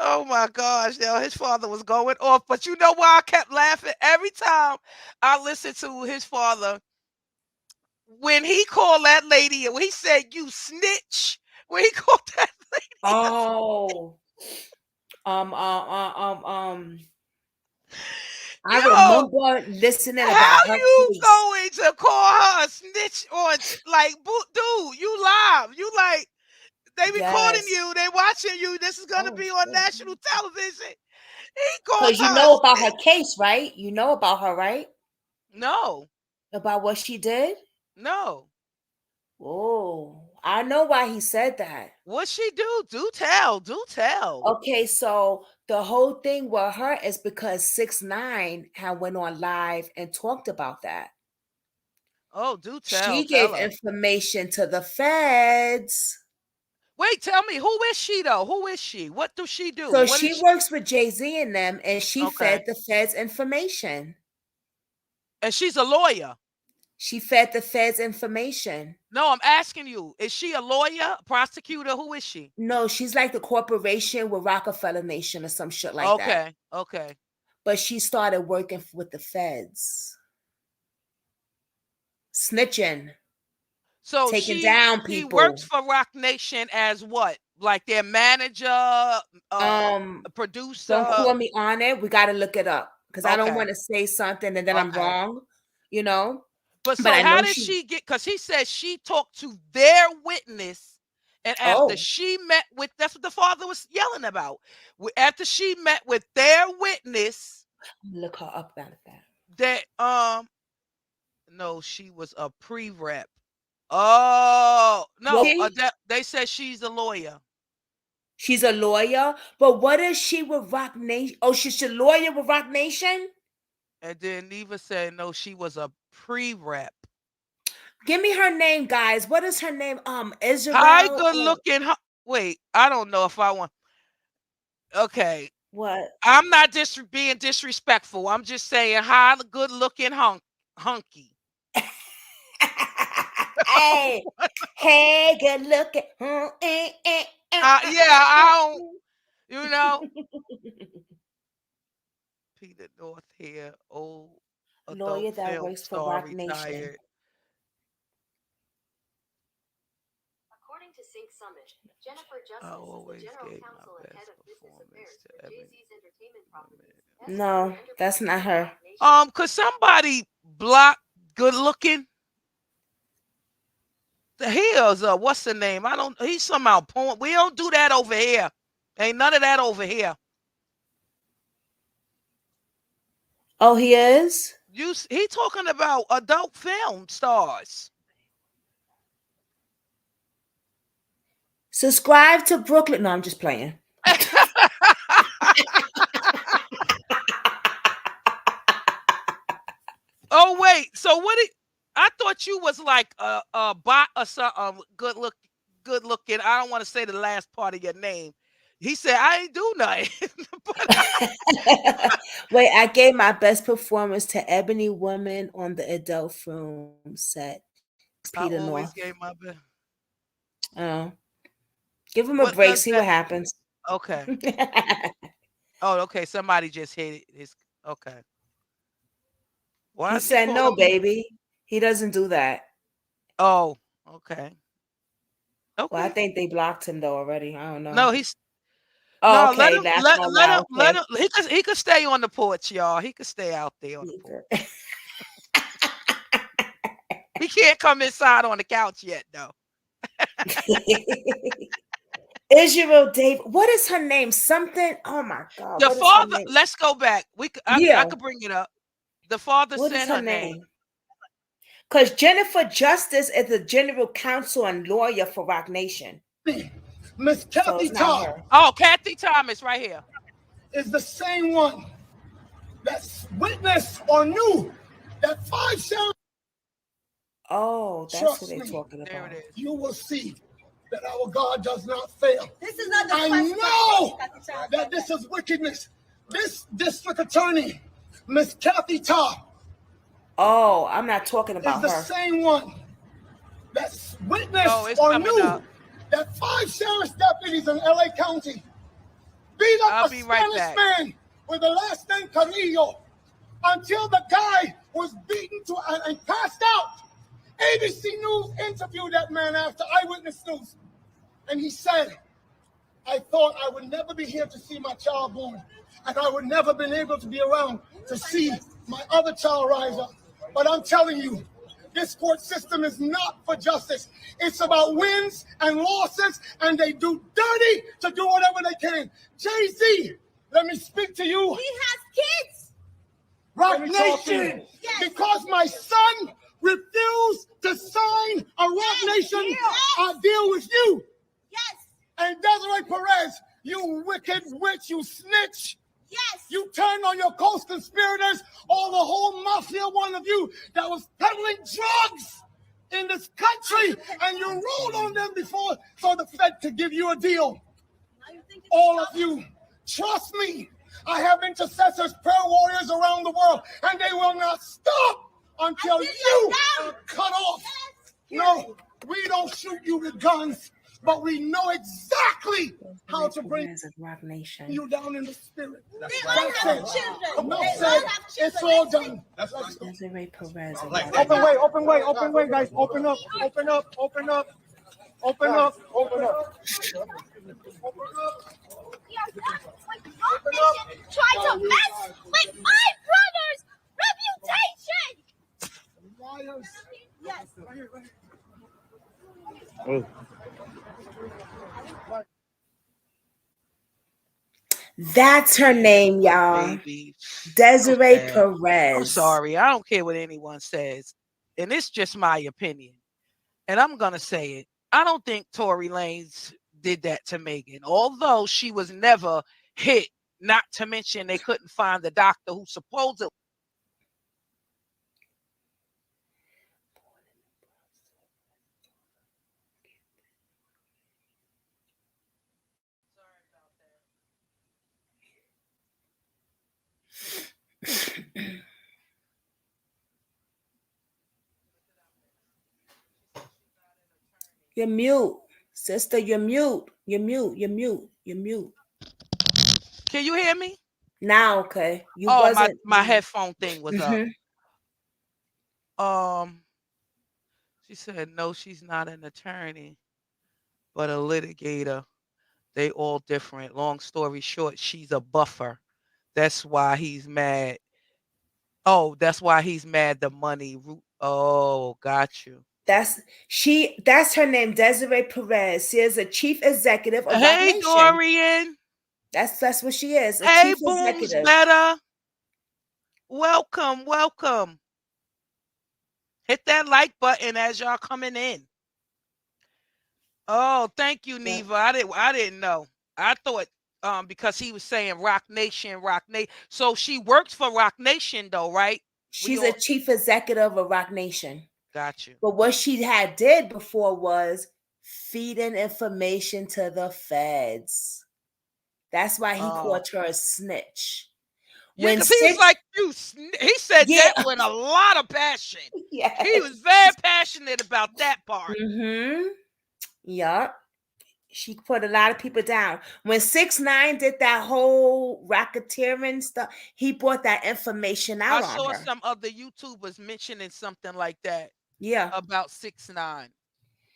Oh my gosh, yo, his father was going off. But you know why I kept laughing? Every time I listened to his father, when he called that lady, when he said, "You snitch," when he called that lady. Oh. I Yo, remember listening how about her you case. going to call her a snitch or like, dude, you live. You like, they recording Yes. you, they watching you. This is gonna Oh, be on shit. national television. He called Because you her a know about her snitch. case, right? You know about her, right? No, About what she did? no. Oh, I know why he said that. What she do? Do tell. Do tell. Okay, so the whole thing with her is because 6ix9ine had went on live and talked about that. Oh, do tell. She Tell gave her. information to the feds. Wait, tell me, who is she though? Who is she? What does she do? So What is she she? works with Jay-Z and them, and she Okay. fed the feds information. And she's a lawyer. She fed the feds information. No, I'm asking you, is she a lawyer, a prosecutor? Who is she? No, she's like the corporation with Rockefeller Nation or some shit like that. Okay. Okay. But she started working with the feds. Snitching, So taking she down she people. works for Rock Nation as what? Like their manager, a producer. Don't call me on it. We got to look it up because I don't Okay. want to say something and then I'm Okay. wrong, you know. But But so I how know did she. she get? Because he said she talked to their witness, and after Oh, she met with, that's what the father was yelling about. After she met with their witness, look her up out of that. that no, she was a pre-rep. Oh no, Well, they said she's a lawyer. she's a lawyer, but what is she with Rock Nation? Oh, she's a lawyer with Rock Nation? And then Neva said no, she was a pre-rep. Give me her name, guys. What is her name? Hi, Israel. good looking. Wait, I don't know if I want. Okay, What? I'm not being disrespectful. I'm just saying hi, good looking hunky. Hey, hey, good looking. Yeah, I don't. You know, Peter North here, old adult Lawyer that film works for star, Rock Nation. retired. According to Sync Summit, Jennifer Justice is the general counsel and head of business affairs for Jay-Z's entertainment properties. No, that's not her. Could somebody block good looking? Here's what's the name? He's somehow porn. We don't do that over here. Ain't none of that over here. Oh, he is? He talking about adult film stars. Subscribe to Brooklyn. No, I'm just playing. Oh wait, so what? I thought you was like a bot or something. Good looking. I don't want to say the last part of your name. He said I ain't do nothing. Wait, I gave my best performance to Ebony Woman on the adult film set. I Peter always North. gave my best. Oh, give him a What break. does See that what happens. Okay. Oh, okay. Somebody just hit it. Okay. Why He is he said no, calling me? baby. He doesn't do that. Oh, okay. Well, I Okay. think they blocked him though already. I don't know. No, No, Okay, that's not why. let Okay. him. He could stay on the porch, y'all. He could stay out there on the porch. He can't come inside on the couch yet, though. Israel David. What is her name? Something. Oh my God. The What is her father. name? Let's go back. I Yeah. could bring it up. The father What said is her her name. name? Because Jennifer Justice is the general counsel and lawyer for Rock Nation. Miss Kathy it's not Todd her. Oh, Kathy Thomas, right here. is the same one that's witnessed or knew that 5 sheriffs. Oh, that's Trust what they're me. talking There about. it is. You will see that our God does not fail. This is not the I first know time. that this is wickedness. This district attorney, Miss Kathy Todd, Oh, I'm not talking is about the her. same one that's witnessed Oh, it's or coming knew up. that 5 sheriff's deputies in LA County beat up I'll a be right Spanish back. man with the last name Carrillo until the guy was beaten to and passed out. ABC News interviewed that man after Eyewitness News, and he said, I thought I would never be here to see my child born, and I would never been able to be around to see my other child rise up. But I'm telling you, this court system is not for justice. It's about wins and losses, and they do dirty to do whatever they can. Jay-Z, let me speak to you. He has kids. Rock Let me talk to you. Nation, because my son refused to sign a Rock Nation deal with you. Yes. And Desiree Perez, you wicked witch, you snitch. Yes. You turned on your co-conspirators, all the whole mafia, one of you that was peddling drugs in this country, and you rolled on them before so the Fed could give you a deal. All of you, trust me, I have intercessors, prayer warriors around the world, and they will not stop until you are cut off. No, we don't shoot you with guns, but we know exactly how to bring Rock Nation. you down in the spirit. They all have children. Enough They said. all have It's children. all done. Desiree Perez. Open way, open way, open way, guys. Open up, open up, open up, open up, open up. Try to mess with my brother's reputation. Liars. Yes. That's her name, y'all. Baby. Desiree Okay. Perez. I'm sorry. I don't care what anyone says. And it's just my opinion. And I'm going to say it. I don't think Tory Lanez did that to Megan. Although she was never hit, not to mention they couldn't find the doctor who supposedly. You're mute. Sister, you're mute. You're mute. You're mute. You're mute. Can you hear me? Now, okay. You Oh, wasn't. my headphone thing was Mhm. up. She said, no, she's not an attorney, but a litigator. They all different. Long story short, she's a buffer. That's why he's mad. Oh, that's why he's mad. The money. Oh, got you. That's her name, Desiree Perez. She is a chief executive of Rock Hey, Nation. Dorian. That's what she is. A Hey, chief Booms executive. Better. Welcome, welcome. Hit that like button as y'all coming in. Oh, thank you, Neva. I didn't know. I thought because he was saying Rock Nation. So she works for Rock Nation though, right? She's a chief executive of Rock Nation. Got you. But what she had did before was feeding information to the feds. That's why he called her a snitch. Yeah, because he was like, he said that with a lot of passion. Yes. He was very passionate about that part. Mm-hmm. Yup. She put a lot of people down. When 6ix9ine did that whole racketeering stuff, he brought that information out I on saw her. some other YouTubers mentioning something like that. Yeah. About 6ix9ine.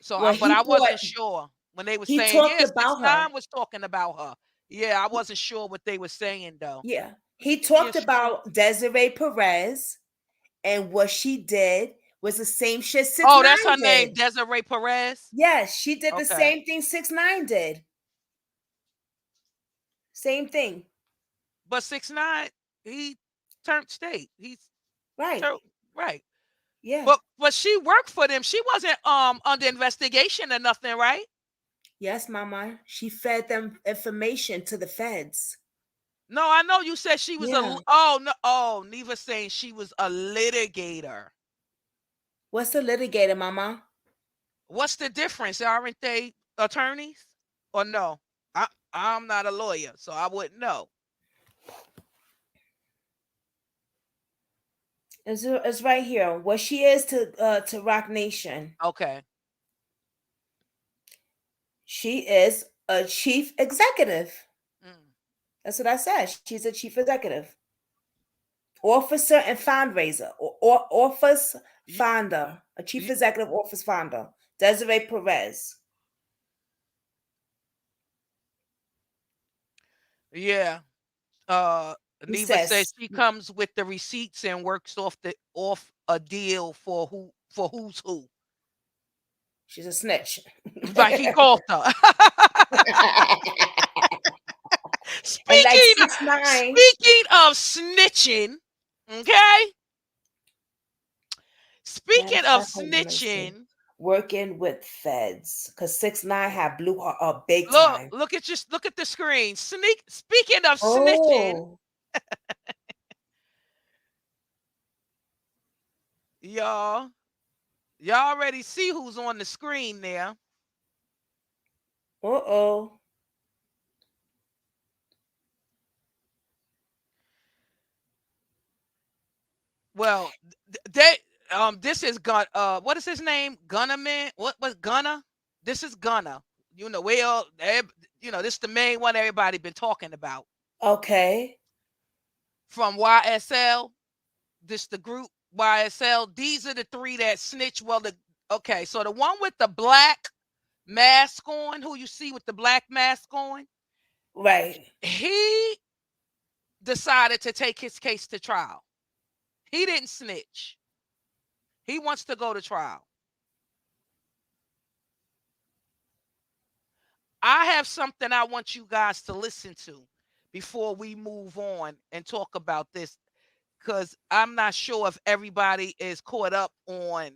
So, Well, but I wasn't sure when they were saying, yeah, 6ix9ine was talking about her. Yeah, I wasn't sure what they were saying though. Yeah. He talked Yes. about Desiree Perez, and what she did was the same shit 6 Oh, 9 that's her did. name, Desiree Perez. Yes, she did the Okay. same thing 6 9 did. Same thing. But 6 9 he turned state. He's Right. right. Yeah. But she worked for them. She wasn't under investigation or nothing, right? Yes, mama. She fed them information to the feds. No, I know you said she was Yeah. Neva saying she was a litigator. What's a litigator, mama? What's the difference? Aren't they attorneys? Or no? I'm not a lawyer, so I wouldn't know. It's right here. What she is to Rock Nation. Okay. She is a chief executive. Mm. That's what I said. She's a chief executive. Officer and fundraiser. Or office founder. A chief executive office founder. Desiree Perez. Yeah. Neva says she comes with the receipts and works off a deal for who's who. She's a snitch. Like he called her. Speaking of snitching, okay? Speaking of snitching, working with feds, because 6 9 have blew her up big time. Look at the screen. Speaking of snitching, y'all already see who's on the screen there. Uh-oh. Well, this is what is his name? Gunnerman? What was Gunner? This is Gunner. You know, this is the main one everybody been talking about. Okay. From YSL, this the group YSL. These are the three that snitch. Well, so the one with the black mask on, who you see with the black mask on, right? He decided to take his case to trial. He didn't snitch. He wants to go to trial. I have something I want you guys to listen to before we move on and talk about this, because I'm not sure if everybody is caught up on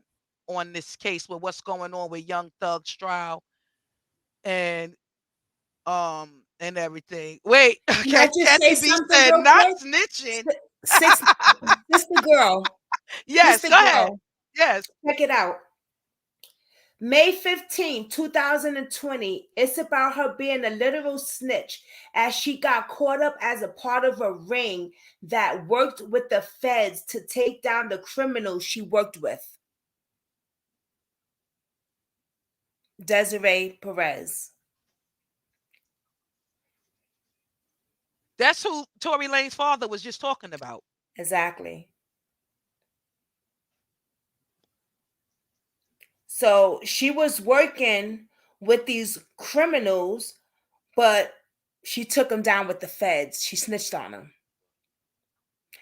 this case with what's going on with Young Thug's trial and everything. Wait, okay, Kathy B said not snitching. Sister girl. Yes, Sister go ahead. Yes. Check it out. May 15, 2020, it's about her being a literal snitch as she got caught up as a part of a ring that worked with the feds to take down the criminals she worked with. Desiree Perez. That's who Tory Lane's father was just talking about. Exactly. So she was working with these criminals, but she took them down with the feds. She snitched on them.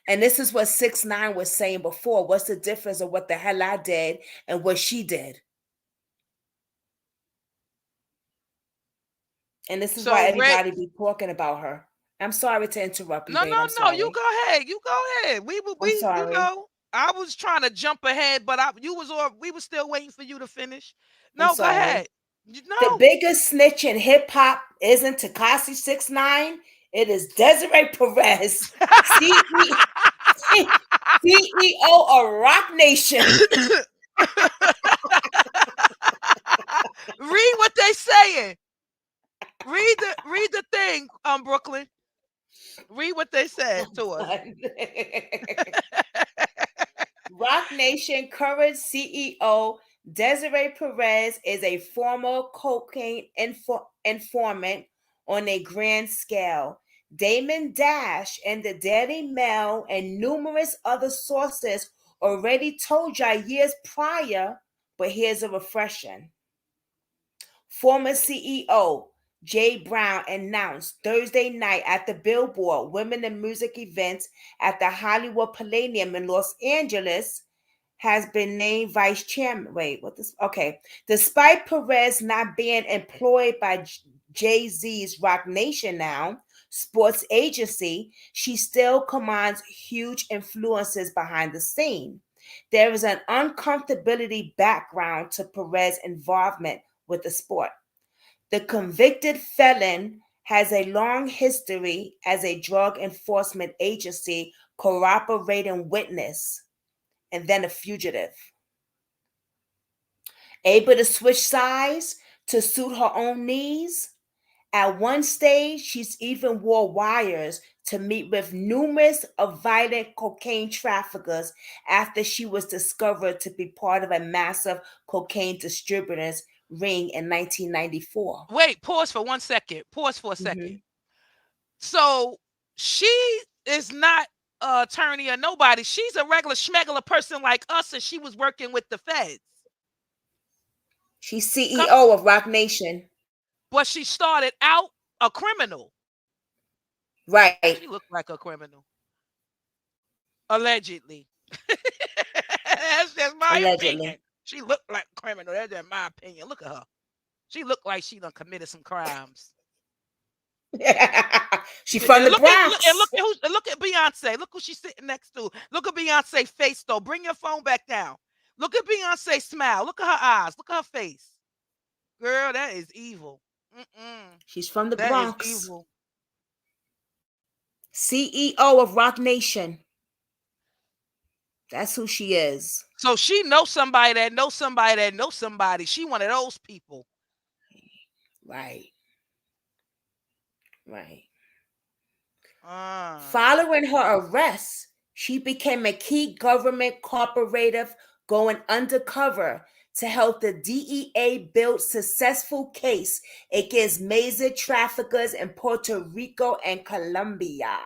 And this is what 6 9 was saying before. What's the difference of what the hell I did and what she did? And this is why everybody be talking about her. I'm sorry to interrupt you. No, babe. no. You go ahead. You go ahead. We sorry. You know, I was trying to jump ahead, but we were still waiting for you to finish. No, go ahead. No. The biggest snitch in hip hop isn't Tekashi 6 9. It is Desiree Perez, CEO of Rock Nation. Read what they saying. Read the thing, Brooklyn. Read what they said to us. Rock Nation current CEO Desiree Perez is a former cocaine informant on a grand scale. Damon Dash and the Daily Mail and numerous other sources already told y'all years prior, but here's a refresher. Former CEO J. Brown announced Thursday night at the Billboard Women in Music events at the Hollywood Palladium in Los Angeles has been named vice chairman. Wait, what this? Okay. Despite Perez not being employed by Jay-Z's Roc Nation now, sports agency, she still commands huge influences behind the scene. There is an uncomfortability background to Perez's involvement with the sport. The convicted felon has a long history as a drug enforcement agency corroborating witness and then a fugitive. Able to switch sides to suit her own needs. At one stage, she's even wore wires to meet with numerous of violent cocaine traffickers after she was discovered to be part of a massive cocaine distributors ring in 1994. Wait, pause for 1 second. Pause for a second. So she is not an attorney or nobody. She's a regular schmegular person like us, and she was working with the feds. She's CEO of Roc Nation. But she started out a criminal. Right. She looked like a criminal. Allegedly. That's just my opinion. She looked like a criminal. That's just my opinion. Look at her. She looked like she done committed some crimes. She from the Bronx. Look at Beyonce. Look who she's sitting next to. Look at Beyonce's face, though. Bring your phone back down. Look at Beyonce's smile. Look at her eyes. Look at her face. Girl, that is evil. She's from the That Bronx. is evil. CEO of Roc Nation. That's who she is. So she knows somebody that knows somebody that knows somebody. She one of those people. Right. Right. Ah. Following her arrest, she became a key government cooperative going undercover to help the DEA build successful case against major traffickers in Puerto Rico and Colombia.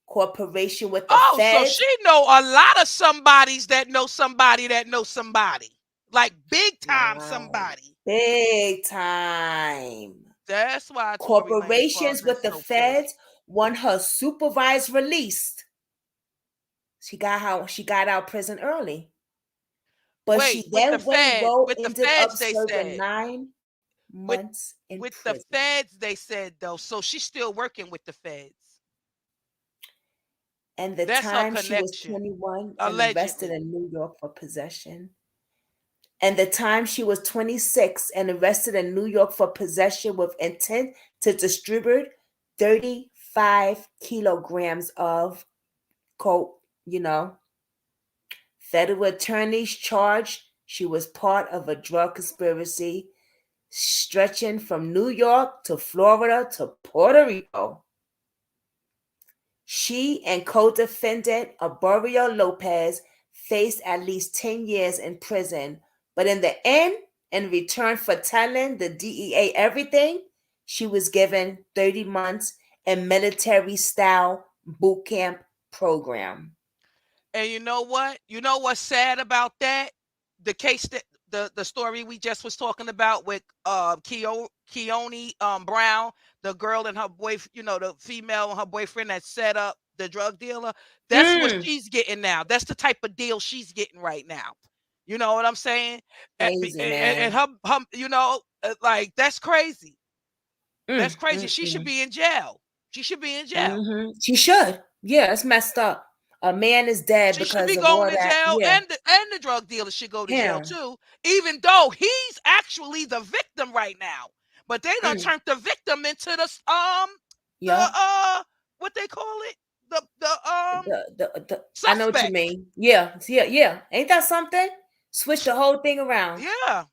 Cooperation with the feds. So she know a lot of somebodies that know somebody that knows somebody. Like big time somebody. Big time. That's why corporations with the feds won her supervised release. She got out prison early. But she then ended up serving 9 months in prison. With the feds, they said, though. So she's still working with the feds. And the time she was 21 and arrested in New York for possession. And the time she was 26 and arrested in New York for possession with intent to distribute 35 kilograms of coke, Federal attorneys charged she was part of a drug conspiracy stretching from New York to Florida to Puerto Rico. She and co-defendant Arborio Lopez faced at least 10 years in prison, but in the end, in return for telling the DEA everything, she was given 30 months in military-style boot camp program. And you know what? You know what's sad about that? The case that the story we just was talking about with Keone Brown, the girl and her boyfriend, the female and her boyfriend that set up the drug dealer. That's what she's getting now. That's the type of deal she's getting right now. You know what I'm saying? Crazy, and her, like that's crazy. That's crazy. She should be in jail. She should be in jail. She should. Yeah, it's messed up. A man is dead because should be of going all to jail, that. and the drug dealer should go to jail too, even though he's actually the victim right now. But they done turned the victim into the what they call it, the I know what you mean. Yeah. Ain't that something? Switch the whole thing around. Yeah.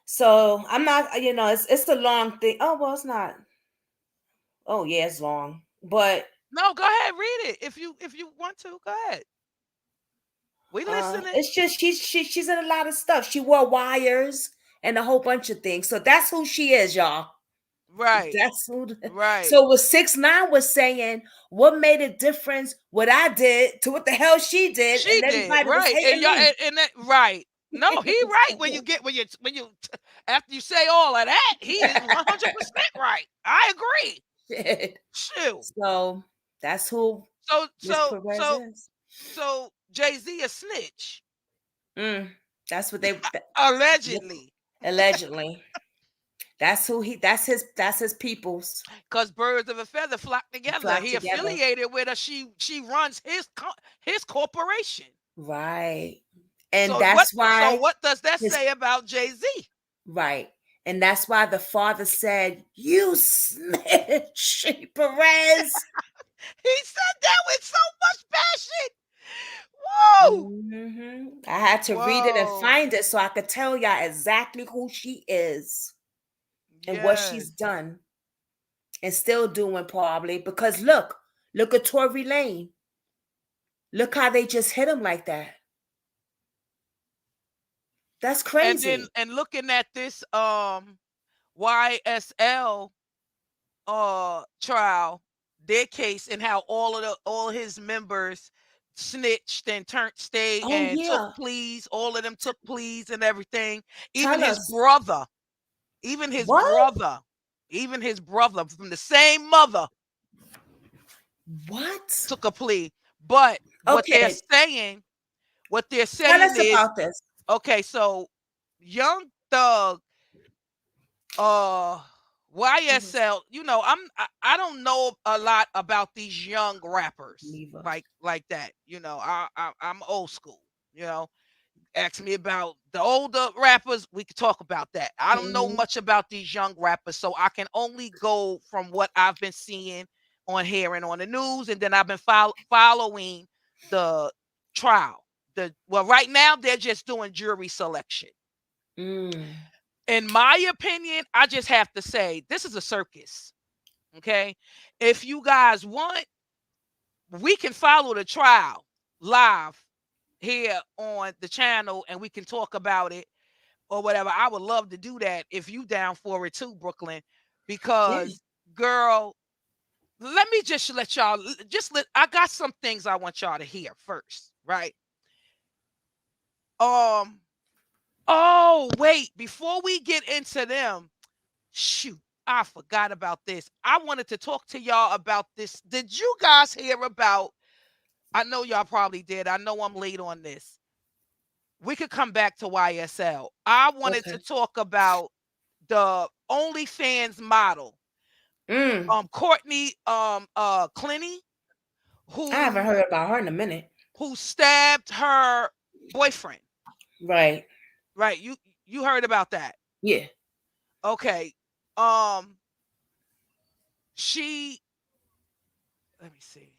So I'm not. It's a long thing. Oh well, it's not. Oh yeah, it's long, but. No, go ahead, read it if you want to. Go ahead. We listening. It's just she's in a lot of stuff. She wore wires and a whole bunch of things. So that's who she is, y'all. Right. That's who. Right. So what 6ix9ine was saying, what made a difference? What I did to what the hell she did. She and did. Right. And that right. No, he right. When you after you say all of that, he is 100% right. I agree. Shit. Shoot. So that's who Miss Perez is. So Jay-Z a snitch. That's what they allegedly. Allegedly. That's his peoples. Because birds of a feather flock together. He affiliated with her. She runs his corporation. Right. And so that's why. So what does that say about Jay-Z? Right. And that's why the father said, "You snitch, Perez." He said that with so much passion. Whoa. Mm-hmm. I had to read it and find it so I could tell y'all exactly who she is and what she's done and still doing probably. Because look at Tory Lane. Look how they just hit him like that. That's crazy. And looking at this YSL trial, their case, and how all his members snitched and stayed took pleas. All of them took pleas and everything. Even his brother from the same mother. What? Took a plea. But what they're saying Tell us is about this. Okay, so Young Thug, YSL, I don't know a lot about these young rappers like that. I'm old school. Ask me about the older rappers, we could talk about that. I don't know much about these young rappers, so I can only go from what I've been seeing on here and on the news, and then I've been following the trial. Right now they're just doing jury selection. In my opinion, I just have to say this is a circus. Okay, if you guys want, we can follow the trial live here on the channel and we can talk about it or whatever. I would love to do that if you down for it too, Brooklyn, because girl, let me just let y'all I got some things I want y'all to hear first, right? Oh, wait, before we get into them, shoot, I forgot about this. I wanted to talk to y'all about this. Did you guys hear about, I know y'all probably did. I know I'm late on this. We could come back to YSL. I wanted to talk about the OnlyFans model. Courtney Clenny, who I haven't heard about her in a minute. Who stabbed her boyfriend. Right. You heard about that? Yeah. Okay. She, let me see.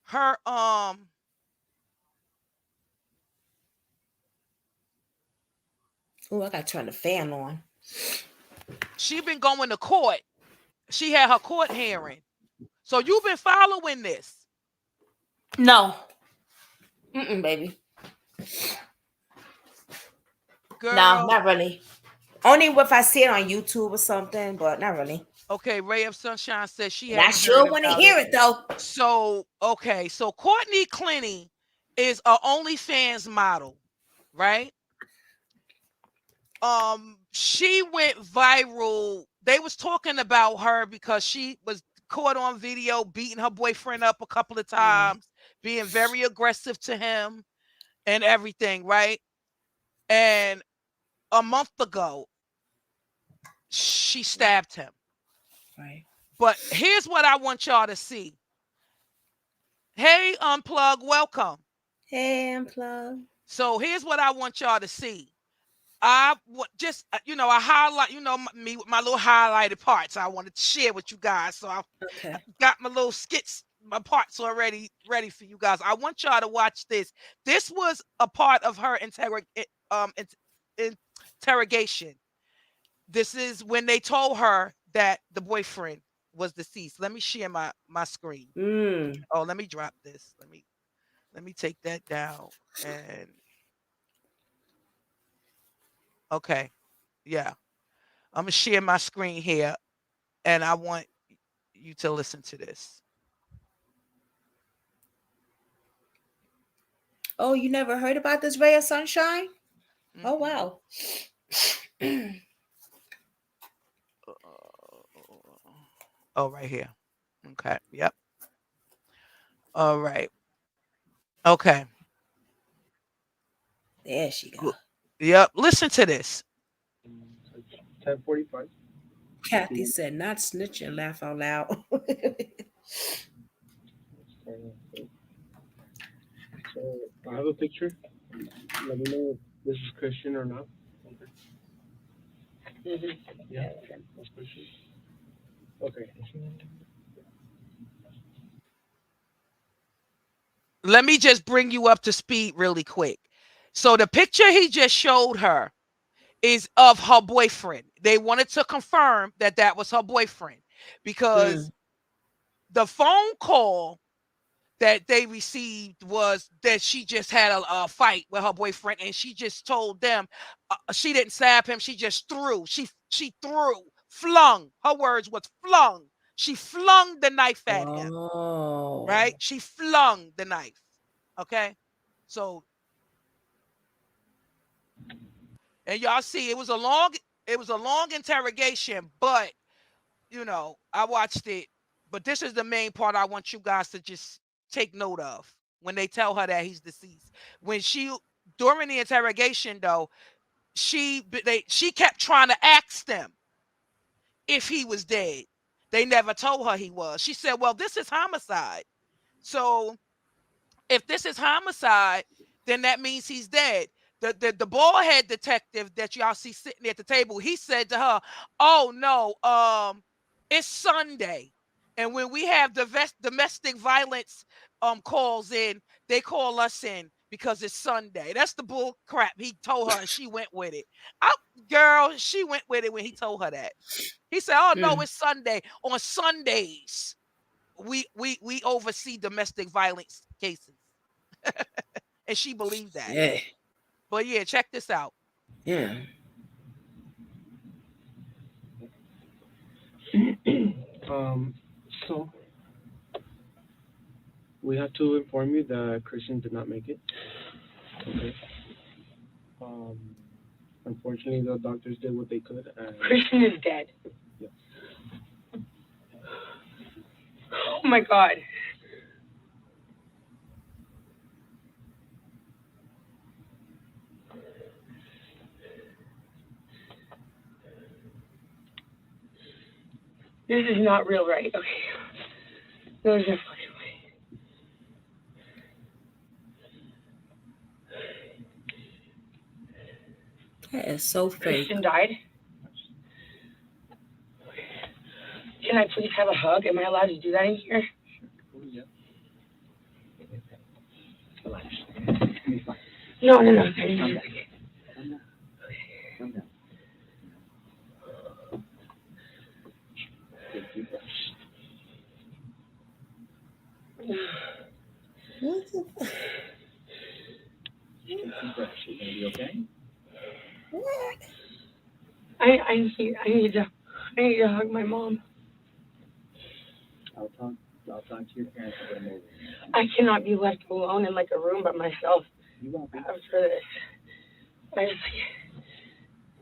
Her oh, I gotta turn the fan on. She been going to court. She had her court hearing. So you've been following this? No. Baby. Girl. No, not really. Only if I see it on YouTube or something, but not really. Okay, Ray of Sunshine says she has. I sure want to hear it though. So Courtney Clenny is a OnlyFans model, right? She went viral. They was talking about her because she was caught on video beating her boyfriend up a couple of times, being very aggressive to him and everything, right? And a month ago, she stabbed him. Right. But here's what I want y'all to see. Hey, Unplug, welcome. Hey, Unplug. So here's what I want y'all to see. I just, I highlight, me with my little highlighted parts I wanted to share with you guys. So I got my little skits, my parts already ready for you guys. I want y'all to watch this. This was a part of her interrogation. This is when they told her that the boyfriend was deceased. Let me share my screen. Oh, let me drop this. Let me take that down. And okay, yeah, I'm gonna share my screen here, and I want you to listen to this. Oh, you never heard about this ray of sunshine? Oh, wow. Oh, right here. Okay. Yep. All right. Okay. There she go. Yep. Listen to this. 10:45. Kathy said, not snitching, laugh out loud. So I have a picture. Let me know if this is Christian or not. Okay. Yeah, that's Christian. Okay. Let me just bring you up to speed really quick. So the picture he just showed her is of her boyfriend. They wanted to confirm that that was her boyfriend because the phone call that they received was that she just had a fight with her boyfriend, and she just told them she didn't stab him. She just threw. She flung. Her words was flung. She flung the knife at him. Right? She flung the knife. Okay, so and y'all see it was a long interrogation, but you know I watched it. But this is the main part I want you guys to just take note of when they tell her that he's deceased. When she during the interrogation though, she kept trying to ask them if he was dead. They never told her he was. She said, "Well, this is homicide. So if this is homicide, then that means he's dead." The bald head detective that y'all see sitting at the table, he said to her, "Oh no, it's Sunday, and when we have domestic violence calls in, they call us in because it's Sunday." That's the bull crap he told her, and she went with it. Girl, she went with it when he told her that. He said, "Oh no, it's Sunday. On Sundays, we oversee domestic violence cases." And she believed that. Yeah. But yeah, check this out. Yeah. So we have to inform you that Christian did not make it. Okay. Unfortunately, the doctors did what they could. And Christian is dead. Yes. Oh my God. This is not real, right? Okay. No, there's no fucking way. That is so fake. Christian died? Can I please have a hug? Am I allowed to do that in here? Yeah. No. Calm down. Take deep breaths. What the fuck? Take deep breaths. You're gonna be okay. What? I need to hug my mom. I'll talk to your parents and get them over. I cannot be left alone in like a room by myself You won't be. after this.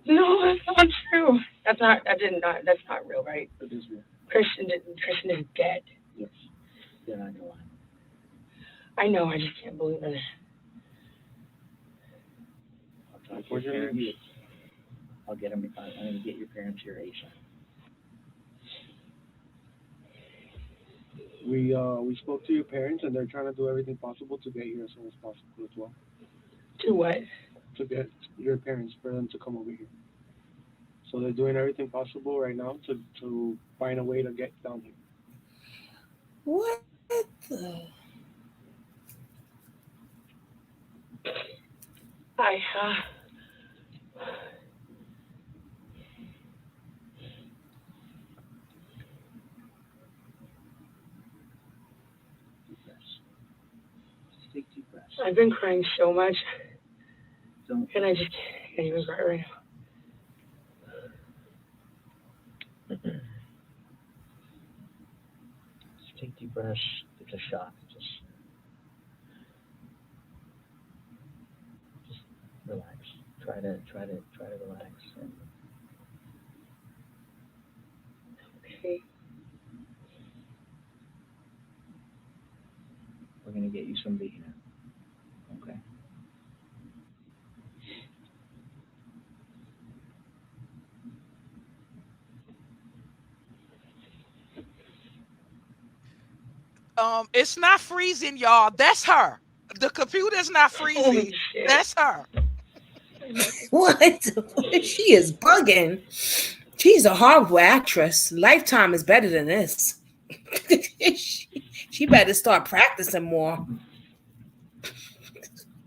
No, that's not true. That's not real, right? It is real. Christian is dead. Yes. Then I know. I know, I just can't believe it. I'll talk to your parents. I'll get them. I'm going to get your parents here ASAP. We spoke to your parents, and they're trying to do everything possible to get here as soon as possible as well. To what? To get your parents, for them to come over here. So they're doing everything possible right now to find a way to get down here. What the? Take deep breaths. I've been crying so much, Don't. and I just can't even cry right now. Just take deep breaths. It's a shock. Just relax. Try to relax. And, okay. We're gonna get you some Vina. Okay. It's not freezing, y'all. That's her. The computer's not freezing. That's her. What? She is bugging. She's a horrible actress. Lifetime is better than this. she better start practicing more.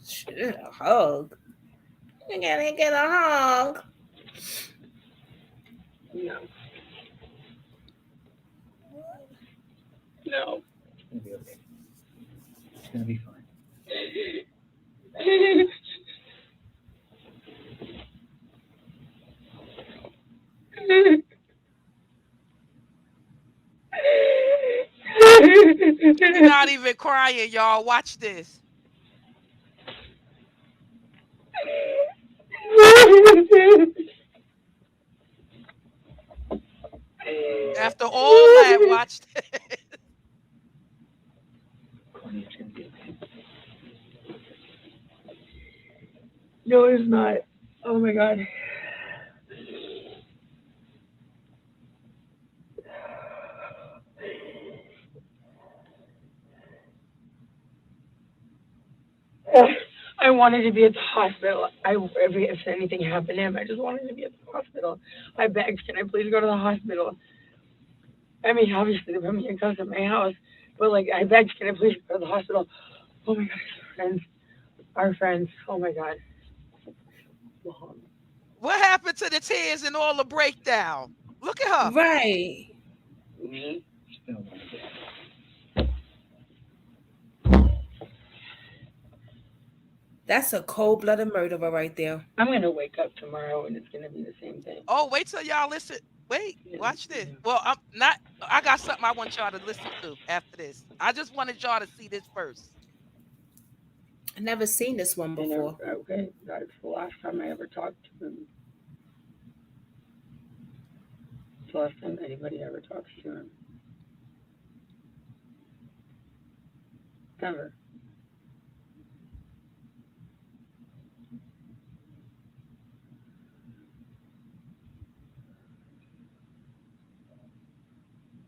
Shit, a hug. You gotta get a hug. No. No. It's gonna be okay. It's gonna be fine. She's not even crying, y'all. Watch this. After all that, watch this. Connie, it's gonna be okay. No, it's not. Oh my God. I wanted to be at the hospital. If anything happened to him, I just wanted to be at the hospital. I begged, can I please go to the hospital? I mean, obviously, they put me in custody at my house, but like, I begged, can I please go to the hospital? Oh my God, our friends. Oh my God. What happened to the tears and all the breakdown? Look at her. Right. That's a cold-blooded murderer right there. I'm gonna wake up tomorrow and it's gonna be the same thing. Oh, wait till y'all listen. Wait, watch this. Well, I got something I want y'all to listen to after this. I just wanted y'all to see this first. I've never seen this one before. Okay, that's the last time I ever talked to him. It's the last time anybody ever talks to him. Ever.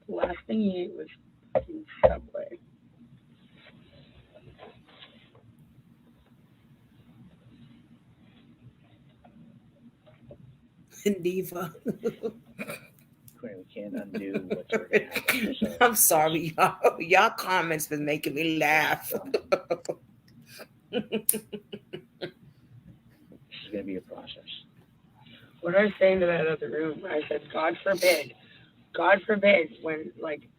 The last thing he ate was fucking Subway. Diva. We can't undo what's already happened. So. I'm sorry, y'all. Y'all comments been making me laugh. This is gonna be a process. What I was saying to that other room, I said, God forbid, when like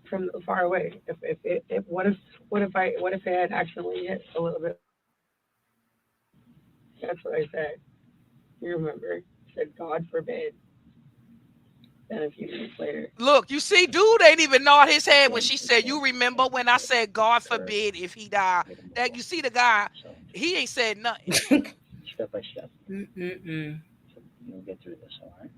from far away, if what if I had accidentally hit a little bit? That's what I said. You remember? I said, God forbid. Then a few minutes later. Look, you see, dude ain't even nod his head when she said, you remember when I said, God forbid if he died. That you see the guy, he ain't said nothing. Step by step. Mm-mm-mm. So you'll get through this, all right?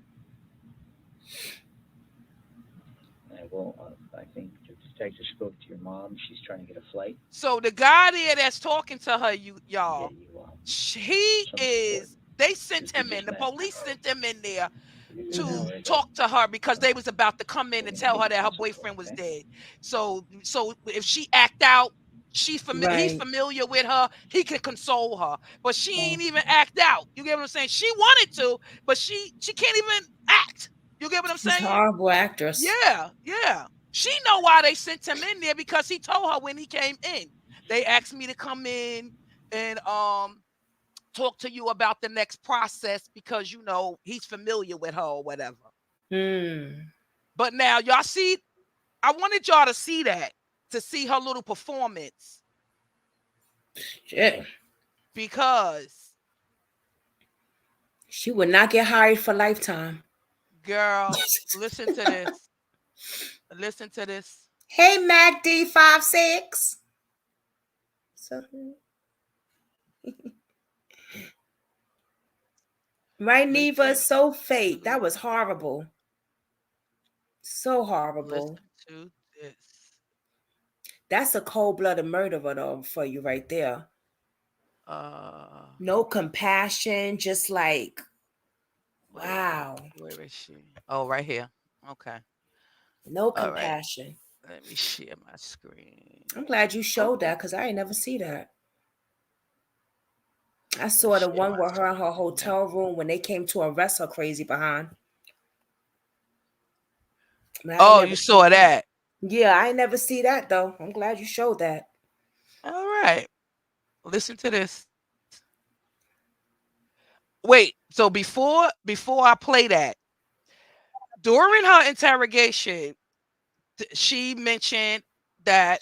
I will, I think the detective spoke to your mom. She's trying to get a flight. So the guy there that's talking to her, y'all, they sent him in. The police sent him in there to talk to her because they was about to come in and tell her that her boyfriend was dead. So if she act out, he's familiar with her, he can console her, but she ain't even act out. You get what I'm saying? She wanted to, but she can't even act. You get what I'm saying? She's a horrible actress. Yeah. She know why they sent him in there because he told her when he came in. They asked me to come in and talk to you about the next process because you know he's familiar with her or whatever. But now y'all see, I wanted y'all to see that, to see her little performance. Yeah. Because she would not get hired for Lifetime. Girl, listen to this. Listen to this. Hey, Mac D56. So Right, Neva? So fake. That was horrible. So horrible. Listen to this. That's a cold-blooded murderer though for you right there. No compassion, just like wow. Where is she? Oh, right here. Okay. No All right. compassion. Let me share my screen. I'm glad you showed that because I ain't never see that. I saw the one with her in her hotel room when they came to arrest her crazy behind. Oh, you saw that? Yeah, I ain't never see that though. I'm glad you showed that. All right. Listen to this. Wait, so before I play that, during her interrogation, she mentioned that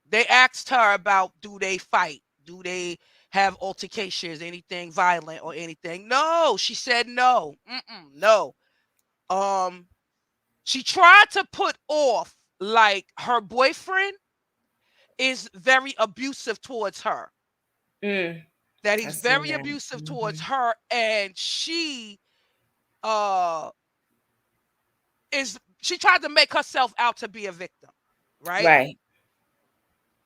they asked her about do they fight? Do they have altercations, anything violent or anything? No, she said no. No. She tried to put off like her boyfriend is very abusive towards her. That he's very abusive towards her, and she tried to make herself out to be a victim, right? Right.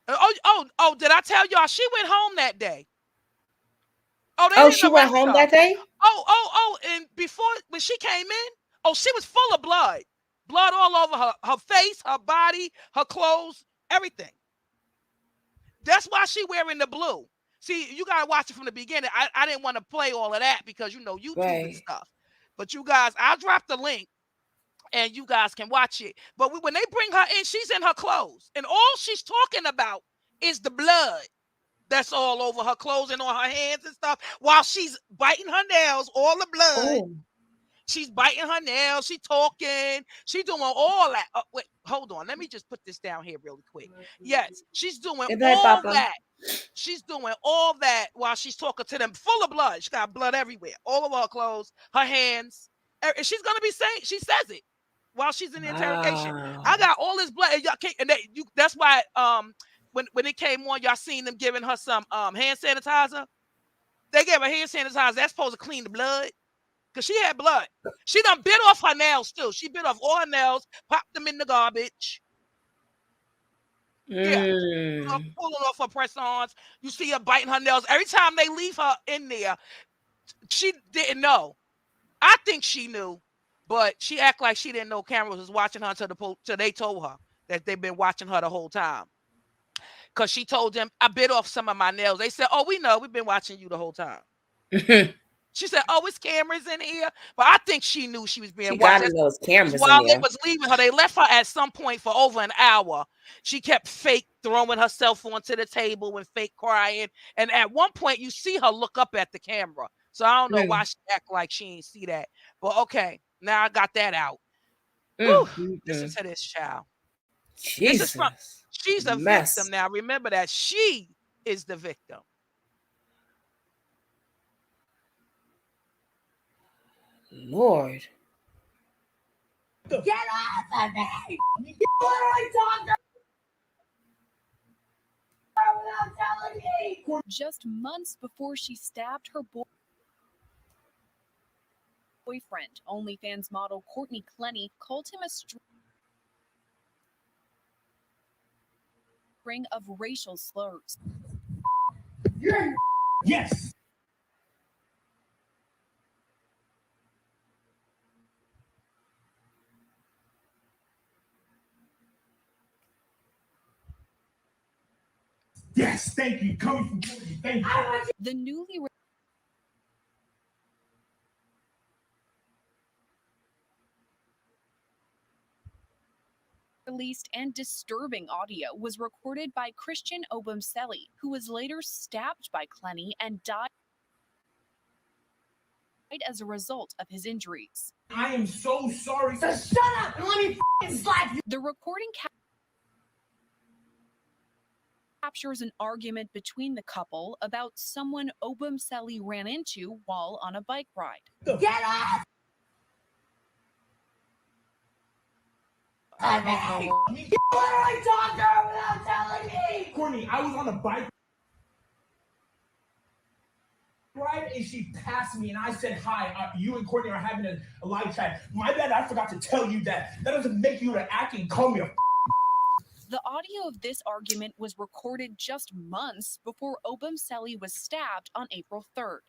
Oh, did I tell y'all she went home that day? Oh, she went home that day? And before when she came in, she was full of blood. Blood all over her face, her body, her clothes, everything. That's why she wearing the blue. See, you gotta watch it from the beginning. I didn't want to play all of that because YouTube and stuff. But you guys, I'll drop the link and you guys can watch it. But when they bring her in, she's in her clothes. And all she's talking about is the blood that's all over her clothes and on her hands and stuff while she's biting her nails, all the blood. She's biting her nails. She's talking. She's doing all that. Wait, hold on. Let me just put this down here really quick. Yes, she's doing all that. She's doing all that while she's talking to them, full of blood. She got blood everywhere, all over her clothes, her hands. And she's gonna be saying, she says it while she's in the interrogation. I got all this blood, and y'all can't. And that's why when it came on, y'all seen them giving her some hand sanitizer. They gave her hand sanitizer. That's supposed to clean the blood. Because she had blood. She done bit off her nails too. She bit off all her nails, popped them in the garbage. Yeah. Pulling off her press-ons. You see her biting her nails. Every time they leave her in there, she didn't know. I think she knew, but she act like she didn't know cameras was watching her until they told her that they've been watching her the whole time. Because she told them, I bit off some of my nails. They said, we know. We've been watching you the whole time. She said, it's cameras in here. But I think she knew she was being watched. She got those cameras while in there. they was leaving her, they left her at some point for over an hour. She kept fake throwing her cell phone to the table and fake crying. And at one point, you see her look up at the camera. So I don't know why she act like she ain't see that. But okay, now I got that out. Listen to this, child. Jesus. She's a victim now. Remember that she is the victim. Lord. Get off of me! You literally talked without telling me! Just months before she stabbed her boyfriend, OnlyFans model Courtney Clenny called him a string of racial slurs. Yes! Yes, thank you. Coming from Courtney, thank you. The newly released and disturbing audio was recorded by Christian Obumseli, who was later stabbed by Clenny and died as a result of his injuries. I am so sorry. So shut up and let me slap you. The recording captures an argument between the couple about someone Obumseli ran into while on a bike ride. Get off! You literally talked to her without telling me! Courtney, I was on a bike right? And she passed me, and I said, hi, you and Courtney are having a live chat. My bad, I forgot to tell you that. That doesn't make you to act and call me a The audio of this argument was recorded just months before Obumseli was stabbed on April 3rd.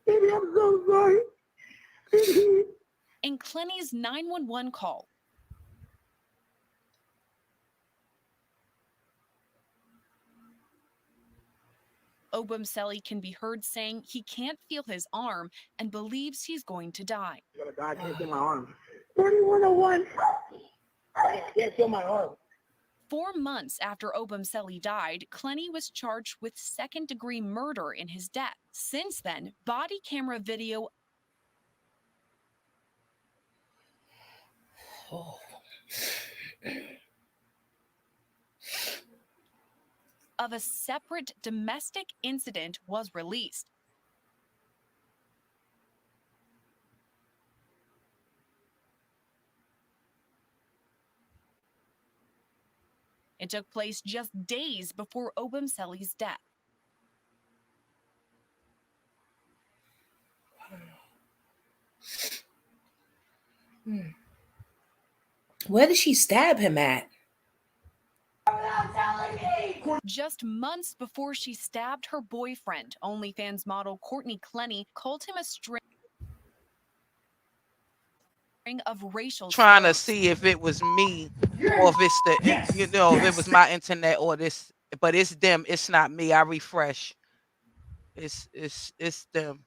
Baby, I'm so sorry. In Clenny's 911 call, Obumseli can be heard saying he can't feel his arm and believes he's going to die. I'm gonna die, I can't feel my arm. 3101. I can't feel my arm. 4 months after Obumseli died, Clenny was charged with second-degree murder in his death. Since then, body camera video of a separate domestic incident was released. It took place just days before Obumseli's death. Where did she stab him at? Just months before she stabbed her boyfriend, OnlyFans model Courtney Clenny called him a string of racial Trying to slurs. see if it was me or if it's the if it was my internet or this, but it's them. It's not me. I refresh. It's them.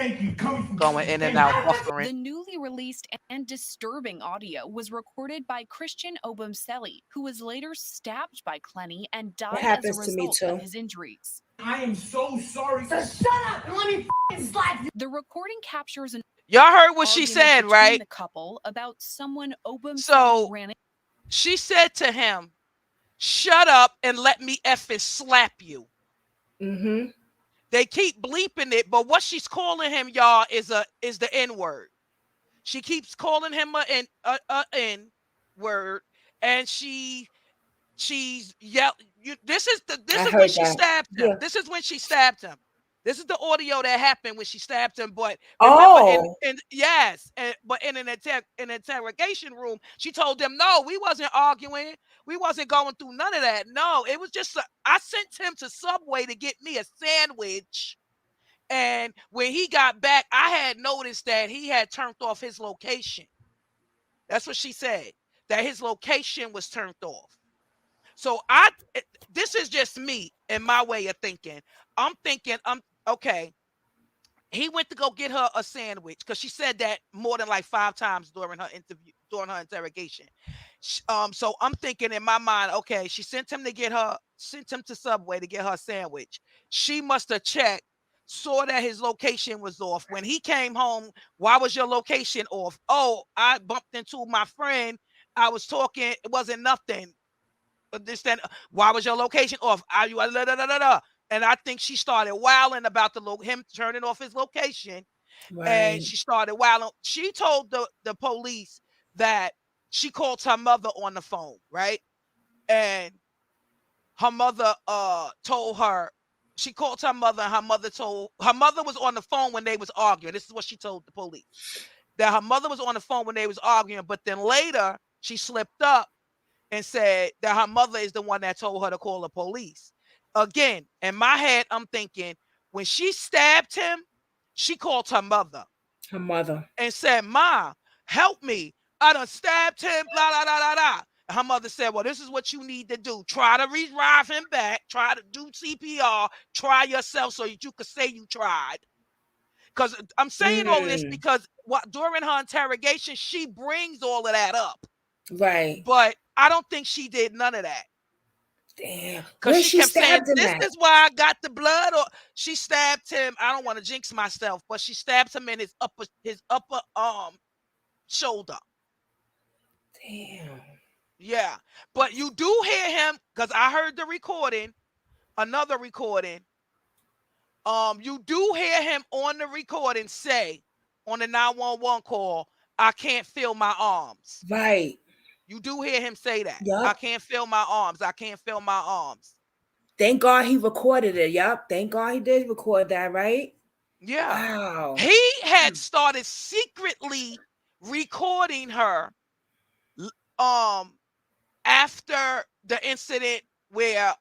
Thank you. Going in and out, The buffering. newly released and disturbing audio was recorded by Christian Obumseli, who was later stabbed by Clenny and died as a happens to me result too. of his injuries. I am so sorry. So shut up and let me slap you. The recording captures an Y'all heard what she argument said, between right? the couple about someone Obumseli So ran she said to him, "Shut up and let me effing slap you." Mm-hmm. They keep bleeping it, but what she's calling him, y'all, is the N-word. She keeps calling him a N-word, and she's yell. This is when she stabbed him. Yeah. This is when she stabbed him. This is the audio that happened when she stabbed him. But Oh. but in an interrogation room, she told them, no, we wasn't arguing. We wasn't going through none of that. No, it was just I sent him to Subway to get me a sandwich. And when he got back, I had noticed that he had turned off his location. That's what she said, that his location was turned off. So this is just me and my way of thinking. I'm thinking, okay. He went to go get her a sandwich because she said that more than like 5 times during her interrogation. So I'm thinking in my mind, okay, she sent him to Subway to get her a sandwich. She must have checked, saw that his location was off. When he came home, why was your location off? Oh, I bumped into my friend. I was talking, it wasn't nothing. But this then, why was your location off? And I think she started wilding about him turning off his location. Right. And she started wilding. She told the police that she called her mother on the phone, right? And her mother told her, she called her mother, and her mother was on the phone when they was arguing. This is what she told the police. That her mother was on the phone when they was arguing, but then later she slipped up and said that her mother is the one that told her to call the police. Again, in my head, I'm thinking when she stabbed him, she called her mother. Her mother. And said, "Ma, help me. I done stabbed him, blah, blah, blah, blah, blah." And her mother said, well, this is what you need to do. Try to revive him back. Try to do CPR. Try yourself so that you could say you tried. Because I'm saying all this because during her interrogation, she brings all of that up. Right. But I don't think she did none of that. Damn. Because she kept saying, this is why I got the blood. Or she stabbed him. I don't want to jinx myself, but she stabbed him in his upper shoulder. Damn. Yeah. But you do hear him, because I heard the recording, another recording. You do hear him on the recording say on the 911 call, I can't feel my arms. Right. You do hear him say that. Yep. I can't feel my arms. I can't feel my arms. Thank God he recorded it. Yep. Thank God he did record that, right? Yeah. Wow. He had started secretly recording her after the incident where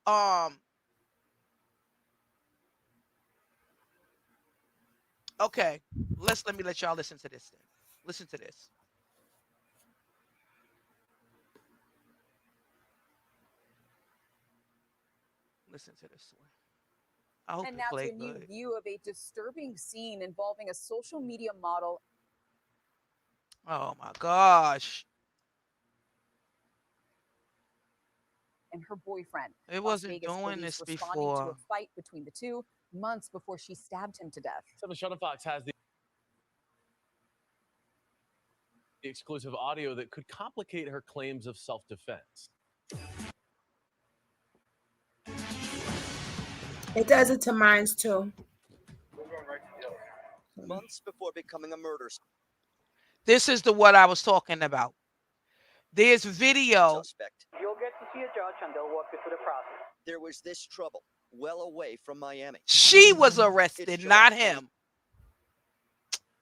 okay, let me let y'all listen to this then. Listen to this. Listen to this one. I hope And it now to play a new good. view of a disturbing scene involving a social media model Oh my gosh. and her boyfriend. It Las wasn't Vegas doing police this responding to a before. fight between the two months before she stabbed him to death. 7 Shuttle Fox has the exclusive audio that could complicate her claims of self-defense. It does it to mine too. Months before becoming a murder This is what I was talking about. There's video. suspect. You'll get to see a judge and they'll walk you through the process. There was this trouble well away from Miami. She was arrested, It's not July him.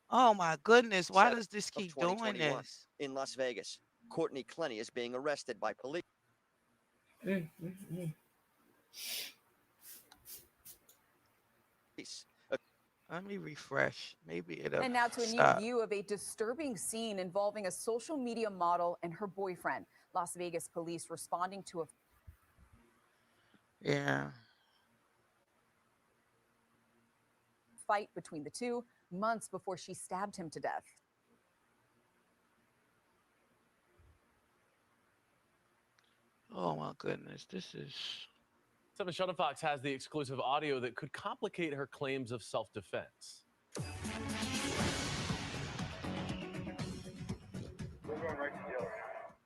Oh my goodness. Why 7th does this of keep doing 2021 this? in Las Vegas. Courtney Clenny is being arrested by police. Let me refresh. Maybe it'll And now to a stop. new view of a disturbing scene involving a social media model and her boyfriend. Las Vegas police responding to a Yeah. fight between the two months before she stabbed him to death. Oh my goodness. This is 7 Shuttle Fox has the exclusive audio that could complicate her claims of self-defense.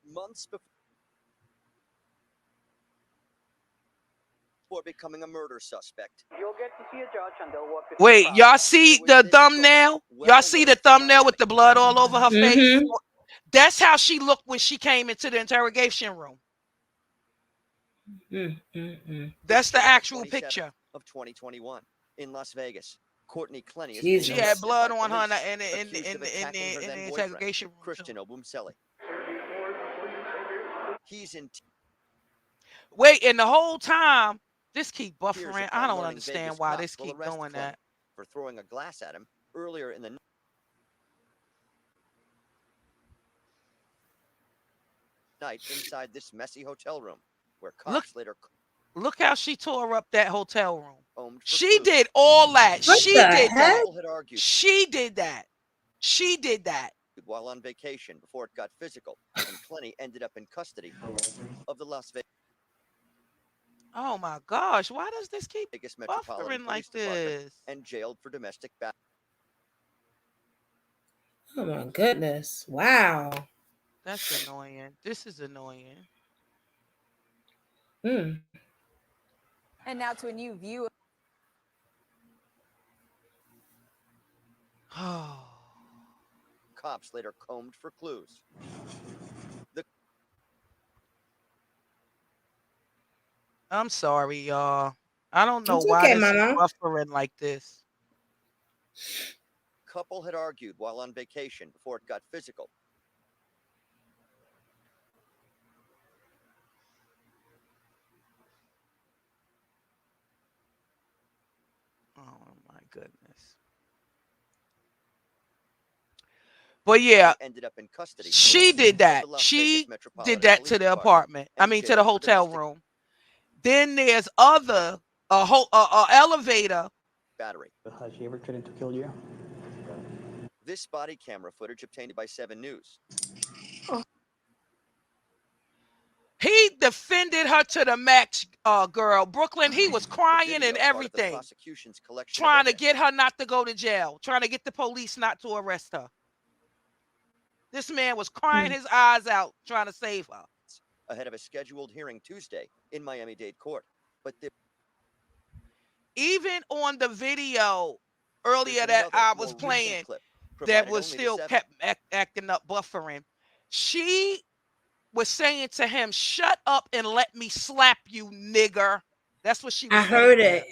Months before becoming a murder suspect. You'll get to see a judge and they'll walk you through the Wait, process. y'all see the thumbnail? Y'all see the thumbnail with the blood all over her face? That's how she looked when she came into the interrogation room. That's the actual 27th picture. of 2021 in Las Vegas. Courtney Clenny is Jesus. She being had arrested blood by on her police, in accused of attacking her the then-boyfriend, interrogation room. Christian Obumseli. He's in Wait, and the whole time, this keep tears buffering. upon I don't learning understand Vegas why cops this will keep arrest doing Clenny that. for throwing a glass at him earlier in the night inside this messy hotel room, where cops later Look how she tore up that hotel room. combed for She clues. did all that. What She the did that. heck? People had argued She did that. She did that. while on vacation before it got physical, and Clenny ended up in custody of the Las Oh my gosh, why does this keep Vegas Metropolitan buffering Police like Department this? and jailed for domestic battery. Oh my goodness. Wow. That's annoying. This is annoying. Mm. And now to a new view of Cops later combed for clues. I'm sorry, y'all. I don't know It's why okay, this is Mama. buffering like this. Couple had argued while on vacation before it got physical. Oh my goodness. But yeah, Ended up in custody. she did that. of the Las She Vegas Metropolitan did that Police to the Department apartment. I and mean, to jailed the for hotel domestic room. Then there's other elevator. battery. Has she ever threatened to kill you? This body camera footage obtained by 7 News. He defended her to the max, girl. Brooklyn, he was crying and Part of the everything, prosecution's collection trying of to get her not to go to jail, trying to get the police not to arrest her. This man was crying his eyes out trying to save her. ahead of a scheduled hearing Tuesday in Miami-Dade court. But even on the video earlier that I was playing, that was still kept acting up, buffering. She was saying to him, "Shut up and let me slap you, nigger." That's what she was saying. I heard it.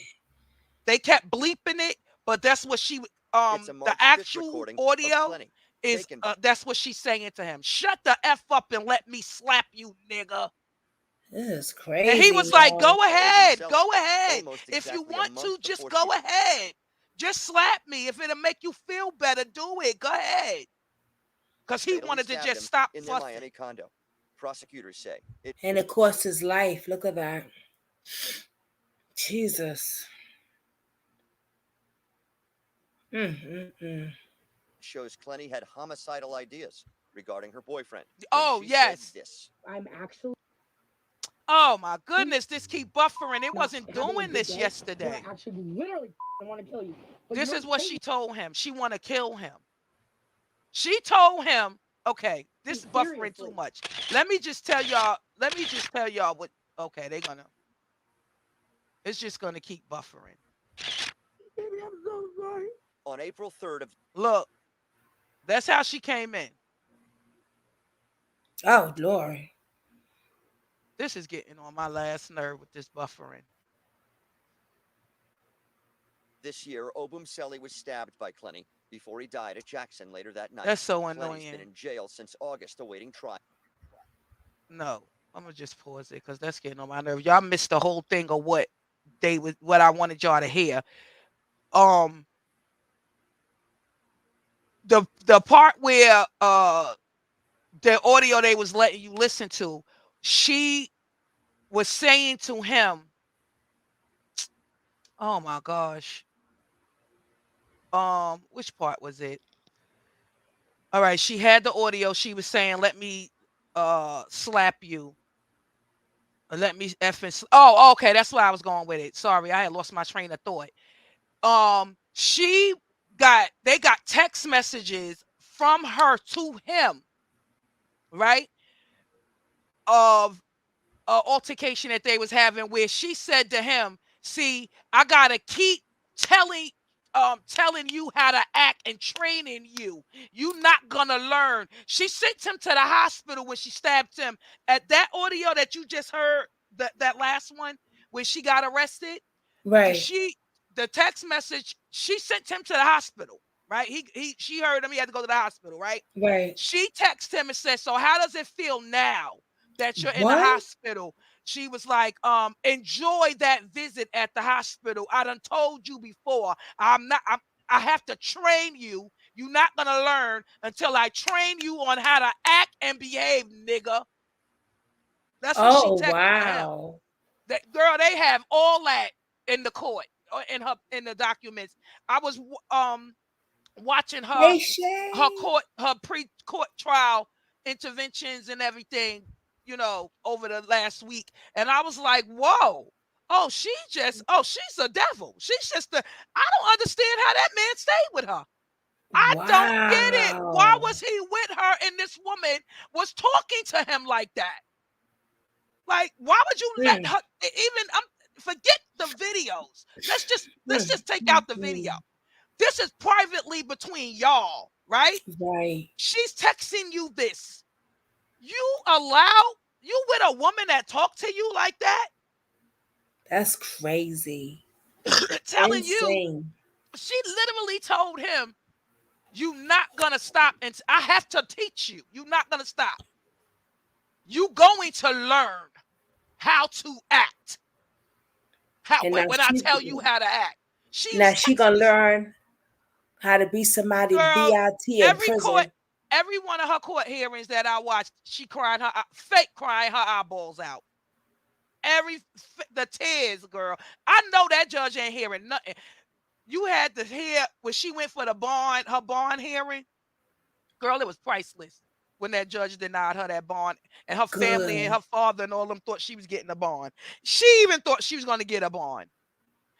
They kept bleeping it, but that's what she It's a the March 5th actual recording of audio Plenty, is taken by that's what she's saying to him. Shut the F up and let me slap you, nigga. This is And crazy. he was like, y'all. go ahead, Selling go ahead. almost If you exactly a want month to, just before go she- ahead. Just slap me. If it'll make you feel better, do it. Go ahead. Because he fatally wanted to stabbed just him stop in their fussing. Miami condo. Prosecutors say it And it cost his life. Look at that. Jesus. shows Clenny had homicidal ideas regarding her boyfriend. when Oh, she yes. said this. I'm actually Oh my goodness, this keep buffering. It not wasn't having a doing good this day. yesterday. I actually literally want to kill you. But This you're is what saying she told him. She want to kill him. She told him, okay, this is buffering too much. Let me just tell y'all what, okay, it's just gonna keep buffering. Baby, I'm so sorry. On April 3rd of Look, that's how she came in. Oh, Lord. This is getting on my last nerve with this buffering. this year, Obum Selly was stabbed by Clenny before he died at Jackson later that night. That's so Clenny's annoying. been in jail since August awaiting trial. No, I'm gonna just pause it because that's getting on my nerves. Y'all missed the whole thing of what I wanted y'all to hear. The part where the audio they was letting you listen to, she was saying to him, oh my gosh. Which part was it? All right, she had the audio. She was saying, let me slap you. Let me effing. Oh, okay, that's why I was going with it. Sorry, I had lost my train of thought. They got text messages from her to him, right? Of altercation that they was having where she said to him, see, I gotta keep telling you how to act and training you. You not gonna learn. She sent him to the hospital when she stabbed him. At that audio that you just heard, that last one where she got arrested, right? The text message, she sent him to the hospital, right? She heard him, he had to go to the hospital, right? Right. She texted him and said, so how does it feel now that you're in the What? hospital? She was like, enjoy that visit at the hospital. I done told you before. I have to train you. You're not gonna learn until I train you on how to act and behave, nigga. That's what she texted wow. him. That girl, they have all that in the court, in the documents. I was watching her pre-court trial interventions and everything, over the last week, and I was like, whoa. Oh, she's a devil. She's just I don't understand how that man stayed with her. I don't get it. Why was he with her and this woman was talking to him like that? Like, why would you let her forget the videos? Let's just take out the video. This is privately between y'all, right? Right. She's texting you this. You with a woman that talk to you like that? That's crazy. Telling you, she literally told him, "You not gonna stop, and I have to teach you. You're not gonna stop. You going to learn how to act. When I tell you how to act." She gonna learn how to be somebody BIT in prison. Every one of her court hearings that I watched, she crying fake crying her eyeballs out. The tears, girl. I know that judge ain't hearing nothing. You had to hear when she went for her bond hearing. Girl, it was priceless when that judge denied her that bond, and her family and her father and all of them thought she was getting a bond. She even thought she was going to get a bond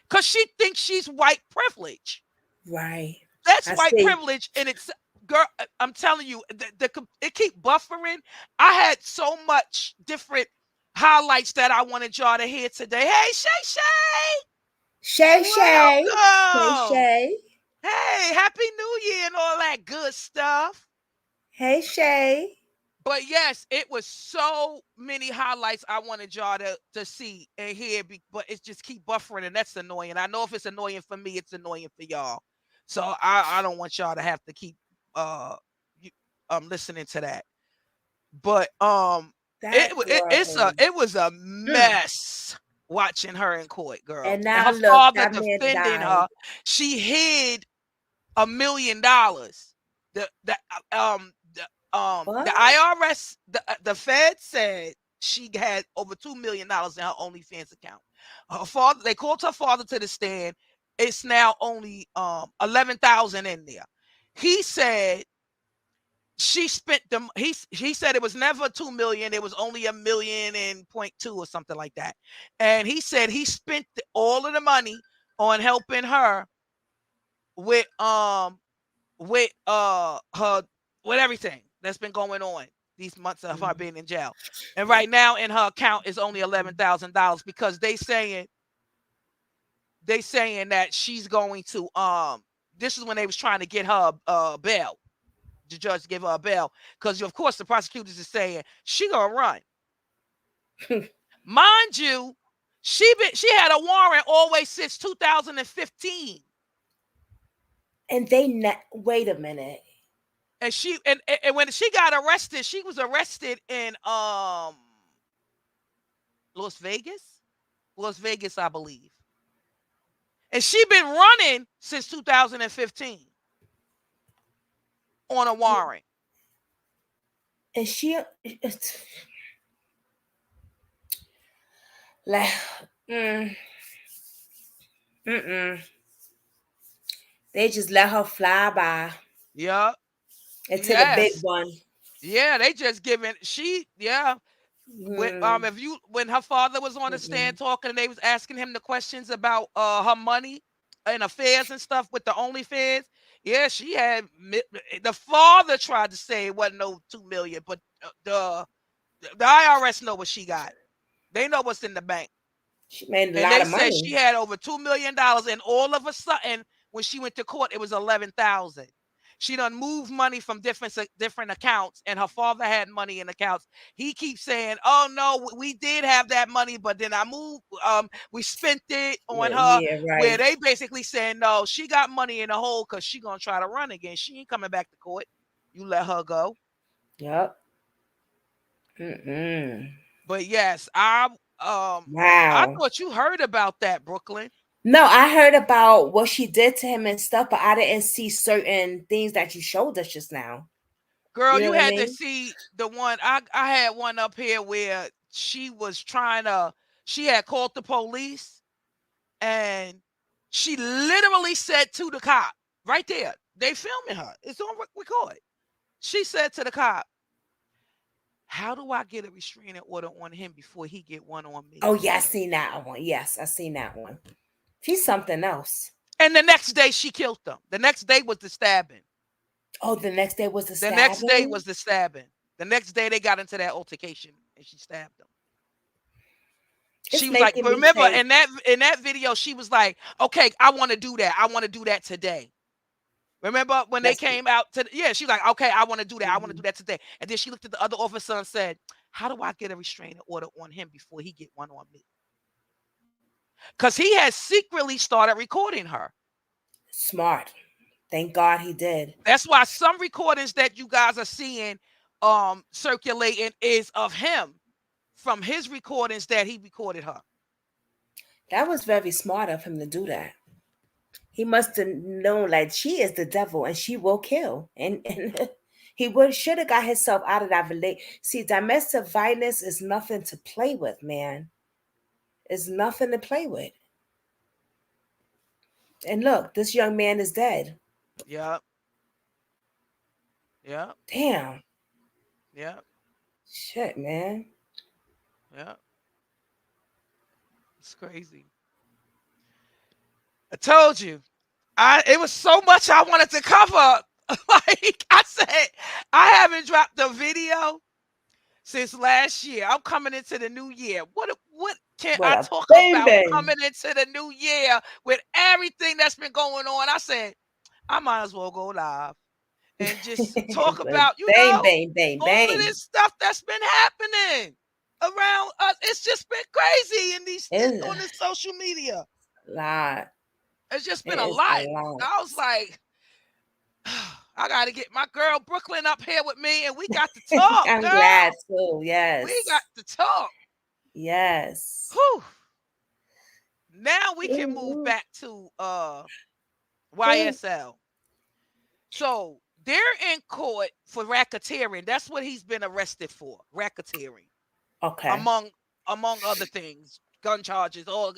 because she thinks she's white privilege. Right. That's white privilege, and it's, girl, I'm telling you, it keep buffering. I had so much different highlights that I wanted y'all to hear today. Hey, Shay. Shay. Hey, Happy New Year and all that good stuff. Hey, Shay. But yes, it was so many highlights I wanted y'all to see and hear, but it just keep buffering, and that's annoying. I know if it's annoying for me, it's annoying for y'all. So I don't want y'all to have to keep listening to that. But it was a mess watching her in court, girl. And now her look, father that man defending died. her. She hid $1 million. The IRS, the Fed said she had over $2 million in her OnlyFans account. Her father, they called her father to the stand. It's now only 11,000 in there. He said she spent them. He said it was never 2 million. It was only $1.2 million or something like that. And he said he spent all of the money on helping her with her with everything that's been going on these months of her being in jail. And right now in her account is only $11,000 because they saying that she's going to this is when they was trying to get her bail. The judge gave her a bail because of course the prosecutors is saying she gonna run. Mind you, she had a warrant always since 2015. And they wait a minute. And she and when she got arrested, she was arrested in Las Vegas, I believe. And she been running since 2015 on a warrant. And she like they just let her fly by. Yeah. Into the big one. Yeah, they just giving when her father was on the stand talking and they was asking him the questions about her money and affairs and stuff with the OnlyFans. Yeah, she had the father tried to say it wasn't no 2 million, but the IRS know what she got. They know what's in the bank. She made a lot of money. They said she had over $2 million, and all of a sudden, when she went to court, it was 11,000. She done moved money from different accounts, and her father had money in accounts. He keeps saying, "Oh no, we did have that money, but then I moved. We spent it on her." Yeah, right. Where they basically saying, "No, she got money in the hole because she gonna try to run again. She ain't coming back to court. You let her go." Yep. But yes, wow. I thought you heard about that, Brooklyn. No, I heard about what she did to him and stuff, but I didn't see certain things that you showed us just now. Girl, you had to see the one. I had one up here where she was she had called the police and she literally said to the cop right there, they filming her. It's on record. She said to the cop, "How do I get a restraining order on him before he get one on me?" Oh, yeah, I seen that one. Yes, I seen that one. She's something else. And the next day she killed them. The next day was the stabbing. Oh, the next day was the stabbing? The next day was the stabbing. The next day they got into that altercation and she stabbed them. She was like, remember in that video, she was like, "Okay, I want to do that. I want to do that today." Remember when they came out to she's like, "Okay, I want to do that. I want to do that today." And then she looked at the other officer and said, "How do I get a restraining order on him before he get one on me?" Because he has secretly started recording her. Smart. Thank God he did. That's why some recordings that you guys are seeing circulating is of him from his recordings that he recorded her. That was very smart of him to do that. He must have known like she is the devil and she will kill. And he should have got himself out of that relationship. See, domestic violence is nothing to play with, man. It's nothing to play with. And look, this young man is dead. Yeah. Yeah. Damn. Yeah. Shit, man. Yeah. It's crazy. I told you. It was so much I wanted to cover. Like I said, I haven't dropped a video since last year. I'm coming into the new year. What can I talk about coming into the new year with everything that's been going on? I said, I might as well go live. and just talk about, bang, bang, bang, all bang. of this stuff that's been happening around us. It's just been crazy on this social media. Lot. It's just been a lot. I was like, I got to get my girl Brooklyn up here with me, and we got to talk. I'm girl. glad too. Yes. We got to talk. Yes. Whew. Now we can move back to YSL. So they're in court for racketeering. That's what he's been arrested for, racketeering. Okay. Among other things, gun charges, all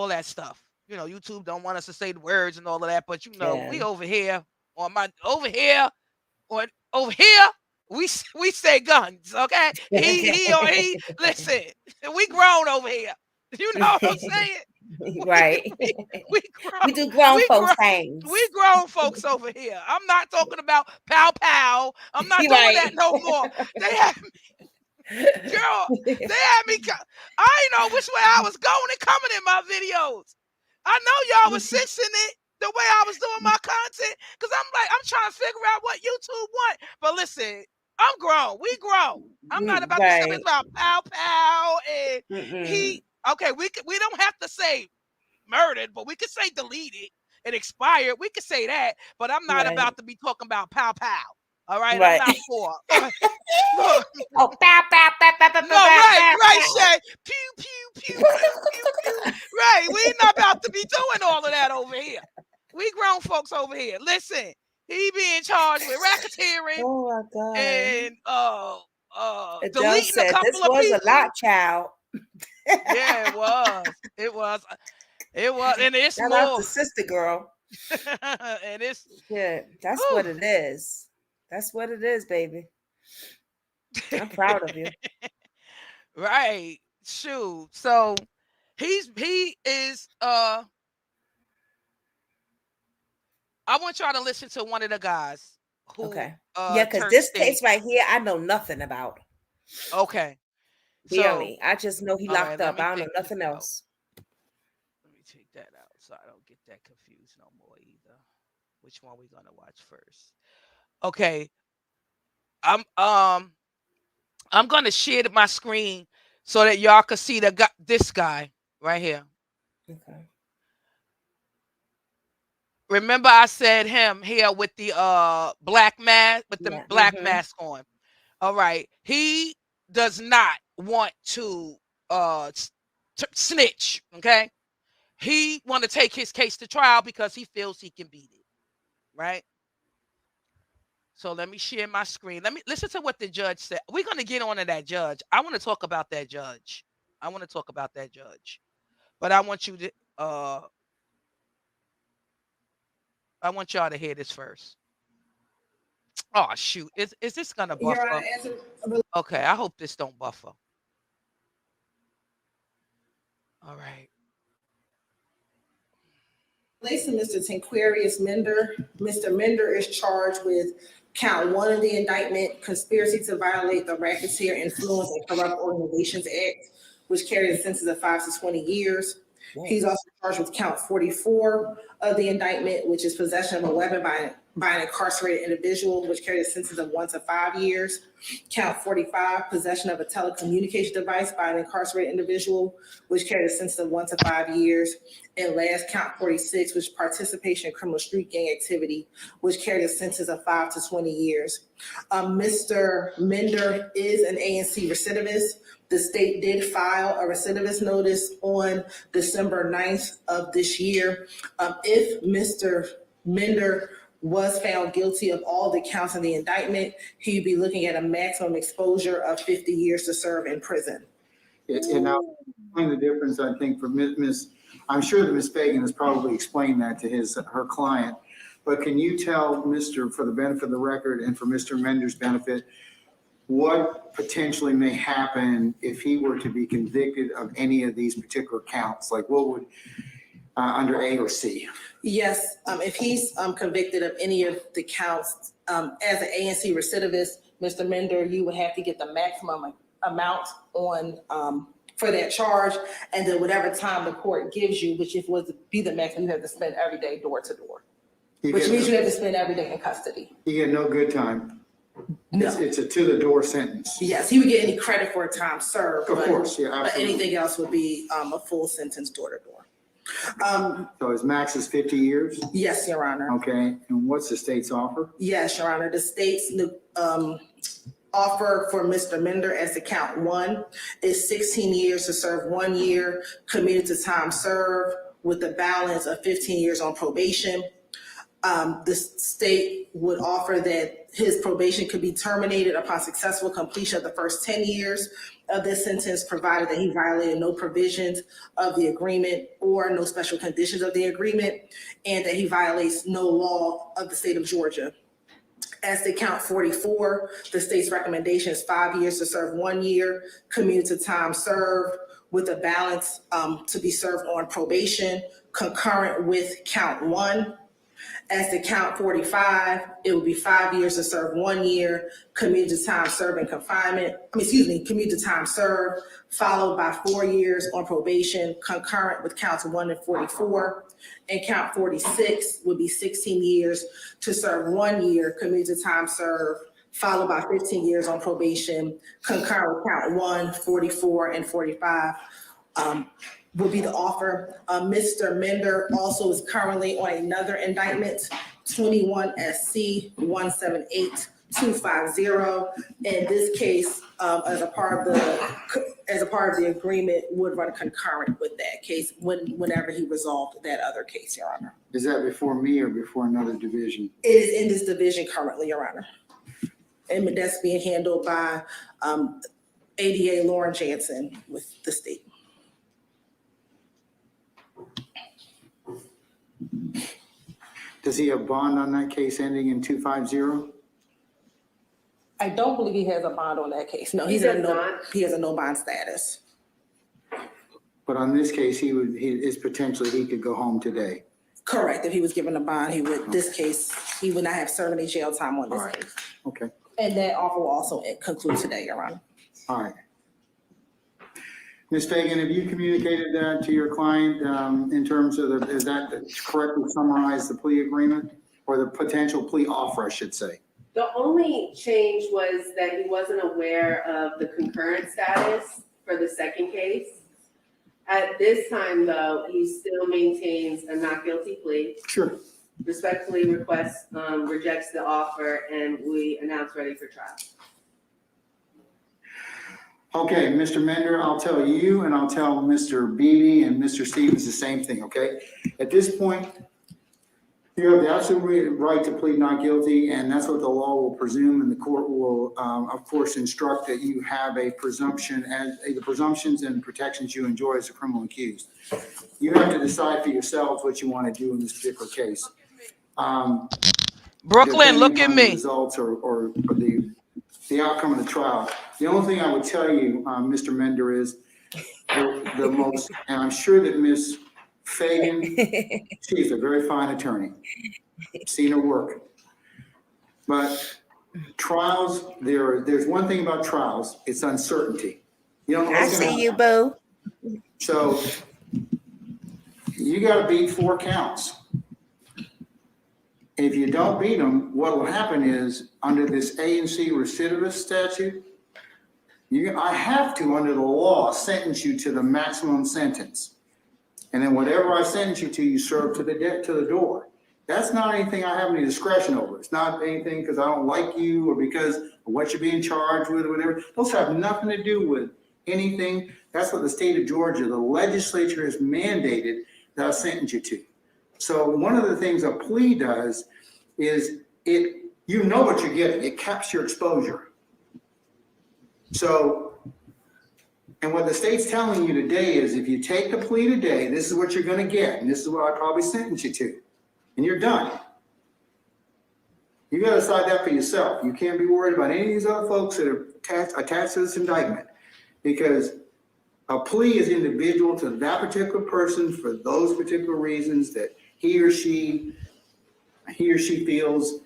that stuff. YouTube don't want us to say the words and all of that, but we over here we say guns, okay? He listen, we grown over here. You know what I'm saying? Right. We do grown folks things. We grown folks over here. I'm not talking about pow pow. I'm not doing that no more. They had me, girl. They had me. I didn't know which way I was going and coming in my videos. I know y'all was sensing it the way I was doing my content, because I'm trying to figure out what YouTube want. But listen, I'm grown. We grown. I'm not about to say it's about pow pow and okay, we don't have to say murdered, but we could say deleted and expired. We could say that, but I'm not about to be talking about pow pow. All right, I'm not for. Oh, pow pow pow pow pow pow. No, right, Shay. Pew pew pew pew pew pew. Right, we're not about to be doing all of that over here. We grown folks over here. Listen, he being charged with racketeering. Oh my God. And deleting a couple this of was people. A lot, child. Yeah, it was. And it's Shout more. out to sister girl. And it's that's what it is. That's what it is, baby. I'm proud of you. Right. Shoot. So he is I want y'all to listen to one of the guys who because this case right here I know nothing about. Okay. Really, I just know he locked up. I don't know nothing else. Let me take that out so I don't get that confused no more either. Which one we gonna watch first? Okay. I'm gonna share my screen so that y'all can see this guy right here. Okay. Remember I said him here with the black mask black mask on. All right. He does not want to snitch, okay? He want to take his case to trial because he feels he can beat it. Right? So let me share my screen. Let me listen to what the judge said. We're going to get on to that judge. I want to talk about that judge. But I want you to I want y'all to hear this first. Oh shoot. Is this gonna buffer? Okay, I hope this don't buffer. All right. Listen, Mr. Tanquarius Mender. Mr. Mender is charged with count 1 of the indictment, conspiracy to violate the Racketeer Influence and Corrupt Organizations Act, which carries a sentence of 5 to 20 years. Whoa. He's also charged with count 44 of the indictment, which is possession of a weapon by an incarcerated individual, which carries a sentence of 1 to 5 years. Count 45, possession of a telecommunication device by an incarcerated individual, which carries a sentence of 1 to 5 years. And last, count 46, which is participation in criminal street gang activity, which carries a sentence of 5 to 20 years. Mr. Mender is an ANC recidivist. The state did file a recidivist notice on December 9th of this year. If Mr. Mender was found guilty of all the counts in the indictment, he'd be looking at a maximum exposure of 50 years to serve in prison. And I'll explain the difference, I think, for Ms. I'm sure that Ms. Fagan has probably explained that to her client, but can you tell for the benefit of the record and for Mr. Mender's benefit, what potentially may happen if he were to be convicted of any of these particular counts? Like what would, under A or C? Yes, if he's convicted of any of the counts, as an ANC recidivist, Mr. Mender, you would have to get the maximum amount on for that charge, and then whatever time the court gives you, which if was to be the maximum, you have to spend every day door to door. which means you have to spend every day in custody. You get no good time. No. It's a to the door sentence. Yes, he would get any credit for time served. Of course, yeah, But absolutely. anything else would be a full sentence door to door. So his max is 50 years? Yes, Your Honor. Okay, and what's the state's offer? Yes, Your Honor. The state's offer for Mr. Mender as to count 1 is 16 years to serve 1 year committed to time served with a balance of 15 years on probation. The state would offer that his probation could be terminated upon successful completion of the first 10 years of this sentence, provided that he violated no provisions of the agreement or no special conditions of the agreement, and that he violates no law of the state of Georgia. As to count 44, the state's recommendation is 5 years to serve 1 year, commuted to time served with a balance to be served on probation, concurrent with count 1. As to count 45, it would be 5 years to serve 1 year, commuted to time served in confinement, commuted to time served, followed by 4 years on probation, concurrent with counts 1 and 44. And count 46 would be 16 years to serve 1 year, commuted to time served, followed by 15 years on probation, concurrent with count 1, 44, and 45. Would be the offer. Mr. Mender also is currently on another indictment, 21 SC 178250. In this case, as a part of the agreement, would run concurrent with that case whenever he resolved that other case, Your Honor. Is that before me or before another division? It is in this division currently, Your Honor. And that's being handled by ADA Lauren Jansen with the state. Does he have bond on that case ending in 250? I don't believe he has a bond on that case. No, he has a no bond status. But on this case, he could go home today. Correct. If he was given a bond, he would. This case, he would not have served any jail time on this case. Okay. And that offer will also conclude today, Your Honor. All right. Ms. Fagan, have you communicated that to your client in terms of is that correctly summarize the plea agreement or the potential plea offer, I should say? The only change was that he wasn't aware of the concurrent status for the second case. At this time, though, he still maintains a not guilty plea. Sure. Respectfully rejects the offer, and we announce ready for trial. Okay, Mr. Mender, I'll tell you and I'll tell Mr. Beebe and Mr. Stevens the same thing, okay? At this point, you have the absolute right to plead not guilty, and that's what the law will presume, and the court will, of course, instruct that you have a presumption, and the presumptions and protections you enjoy as a criminal accused. You have to decide for yourselves what you want to do in this particular case. Brooklyn, look at me. Results or the outcome of the trial. The only thing I would tell you, Mr. Mender, is the most, and I'm sure that Ms. Fagan, she's a very fine attorney. I've seen her work. But trials, there's one thing about trials, it's uncertainty. You don't know I see you, boo. So you got to beat 4 counts. If you don't beat them, what will happen is under this A&C recidivist statute, I have to, under the law, sentence you to the maximum sentence. And then whatever I sentence you to, you serve to the door. That's not anything I have any discretion over. It's not anything because I don't like you or because of what you're being charged with or whatever. Those have nothing to do with anything. That's what the state of Georgia, the legislature has mandated that I sentence you to. So one of the things a plea does is you know what you're getting. It caps your exposure. So, and what the state's telling you today is if you take the plea today, this is what you're going to get. And this is what I probably sentence you to. And you're done. You got to decide that for yourself. You can't be worried about any of these other folks that are attached to this indictment, because a plea is individual to that particular person for those particular reasons that he or she feels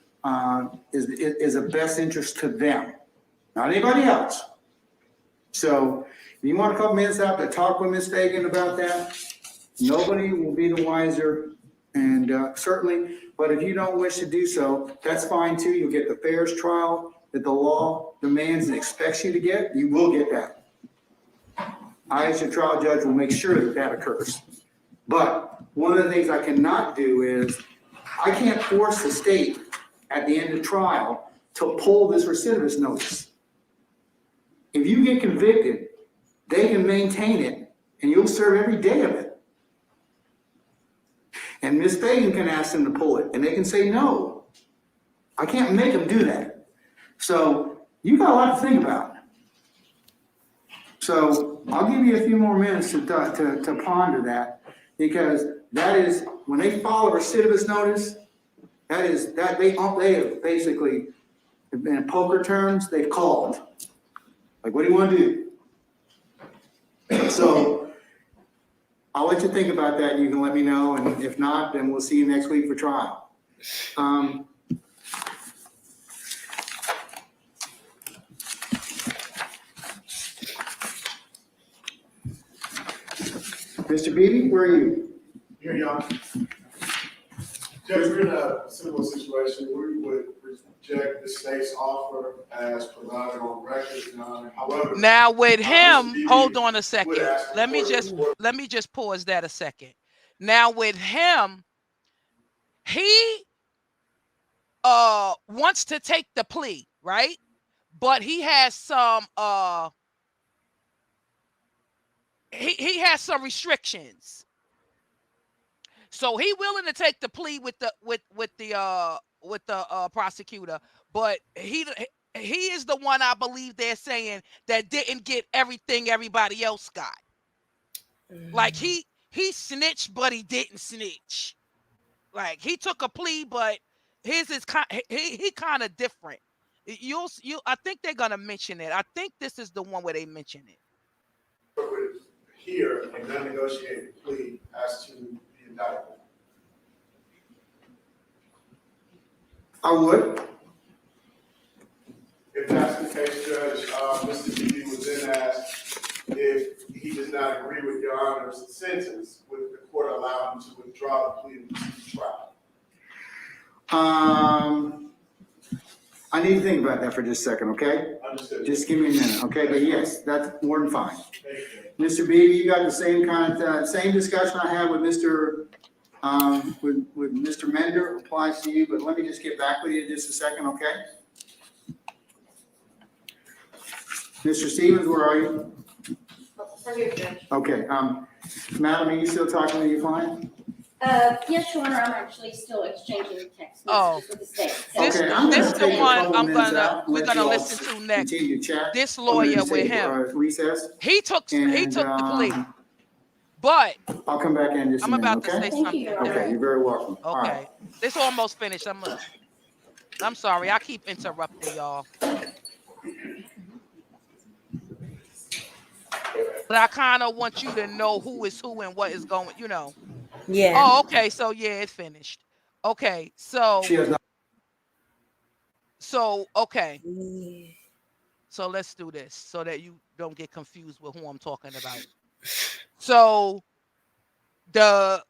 is of best interest to them, not anybody else. So if you want a couple minutes out to talk with Ms. Fagan about that, nobody will be the wiser And certainly, but if you don't wish to do so, that's fine too. You'll get the fairest trial that the law demands and expects you to get. You will get that. I, as your trial judge, will make sure that that occurs. But one of the things I cannot do is I can't force the state at the end of trial to pull this recidivist notice. If you get convicted, they can maintain it and you'll serve every day of it. And Ms. Fagan can ask them to pull it and they can say no. I can't make them do that. So you got a lot to think about. So I'll give you a few more minutes to ponder that, because that is, when they file a recidivist notice, they have basically, in poker terms, they've called. Like, what do you want to do? So I'll let you think about that and you can let me know. And if not, then we'll see you next week for trial. Mr. Beebe, where are you? Here, y'all. Judge, we're in a similar situation. We would reject the state's offer as provided on record, Your Honor. However, now with him, Beebe hold on a second. would ask Let me just pause that a second. Now with him, he wants to take the plea, right? But he has some he has some restrictions. So he willing to take the plea with the prosecutor, but he is the one, I believe they're saying, that didn't get everything everybody else got. Like he snitched, but he didn't snitch. Like he took a plea, but his is he kind of different. I think they're gonna mention it. I think this is the one where they mention it. Here, a non-negotiated plea as to the indictment. I would. If that's the case, Judge, Mr. Beebe was then asked if he does not agree with Your Honor's sentence, would the court allow him to withdraw the plea and proceed to trial? I need to think about that for just a second, okay? Understood. Just give me a minute, okay? But yes, that's more than fine. Mr. Beebe, you got the same kind of same discussion I had with Mr. With Mr. Mender applies to you, but let me just get back with you in just a second, okay? Mr. Stevens, where are you? Okay, madam, are you still talking to your client? Yes, Your Honor, I'm actually still exchanging text messages with the state. So This is the one we're gonna listen to next. This lawyer with him. He took the plea. But I'll come back in just a minute. I'm about to say okay? something. Okay, you're very welcome. Okay. All right. This almost finished. I'm sorry. I keep interrupting y'all. But I kind of want you to know who is who and what is going, Yeah. Oh, okay. So yeah, it's finished. Okay. So okay. So let's do this so that you don't get confused with who I'm talking about. So the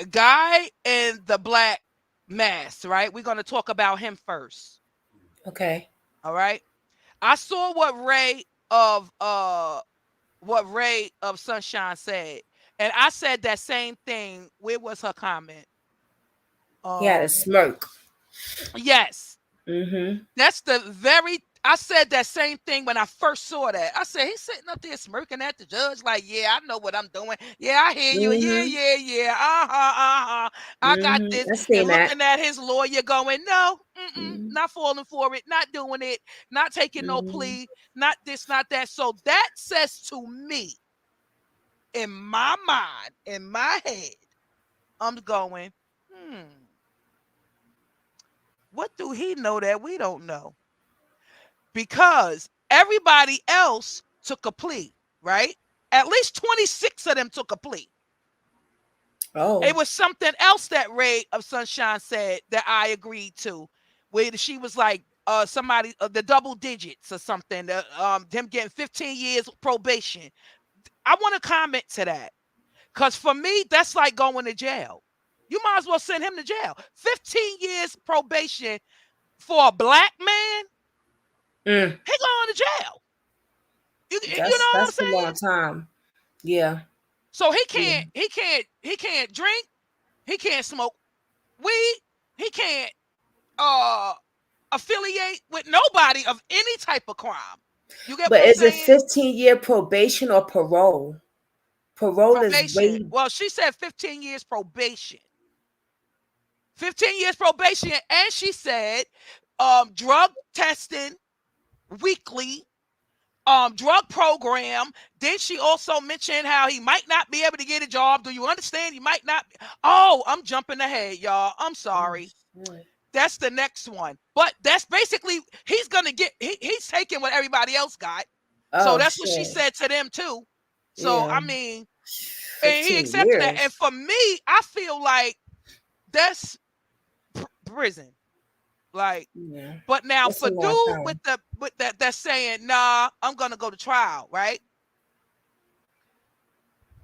guy in the black mask, right? We're going to talk about him first. Okay. All right. I saw what Ray of Sunshine said, and I said that same thing. Where was her comment? He had a smirk. Yes. Mm-hmm. That's I said that same thing when I first saw that. I said, he's sitting up there smirking at the judge like, yeah, I know what I'm doing. Yeah, I hear you. Mm-hmm. Yeah. I got this. And looking at his lawyer going, no, not falling for it, not doing it, not taking no plea, not this, not that. So that says to me, in my mind, in my head, I'm going, what do he know that we don't know? Because everybody else took a plea, right? At least 26 of them took a plea. Oh. It was something else that Ray of Sunshine said that I agreed to, where she was like, somebody, the double digits or something, them getting 15 years probation. I want to comment to that. Because for me, that's like going to jail. You might as well send him to jail. 15 years probation for a black man. He going to jail. You know what I'm That's a saying? long time. Yeah. So he can't drink. He can't smoke weed. He can't affiliate with nobody of any type of crime. You get But what I'm is it saying? 15-year probation or parole? Parole is way. Well, she said 15 years probation. 15 years probation, and she said drug testing weekly, drug program. Then she also mentioned how he might not be able to get a job. Do you understand? He might not. Oh, I'm jumping ahead, y'all. I'm sorry. That's the next one. But that's basically, he's gonna get, he's taking what everybody else got. So that's what she said to them too. So Yeah. I mean, and he 15 accepted that. years. And for me, I feel like that's prison. Like, Yeah. but now That's for a long dude time. with that that's saying, nah, I'm gonna go to trial, right?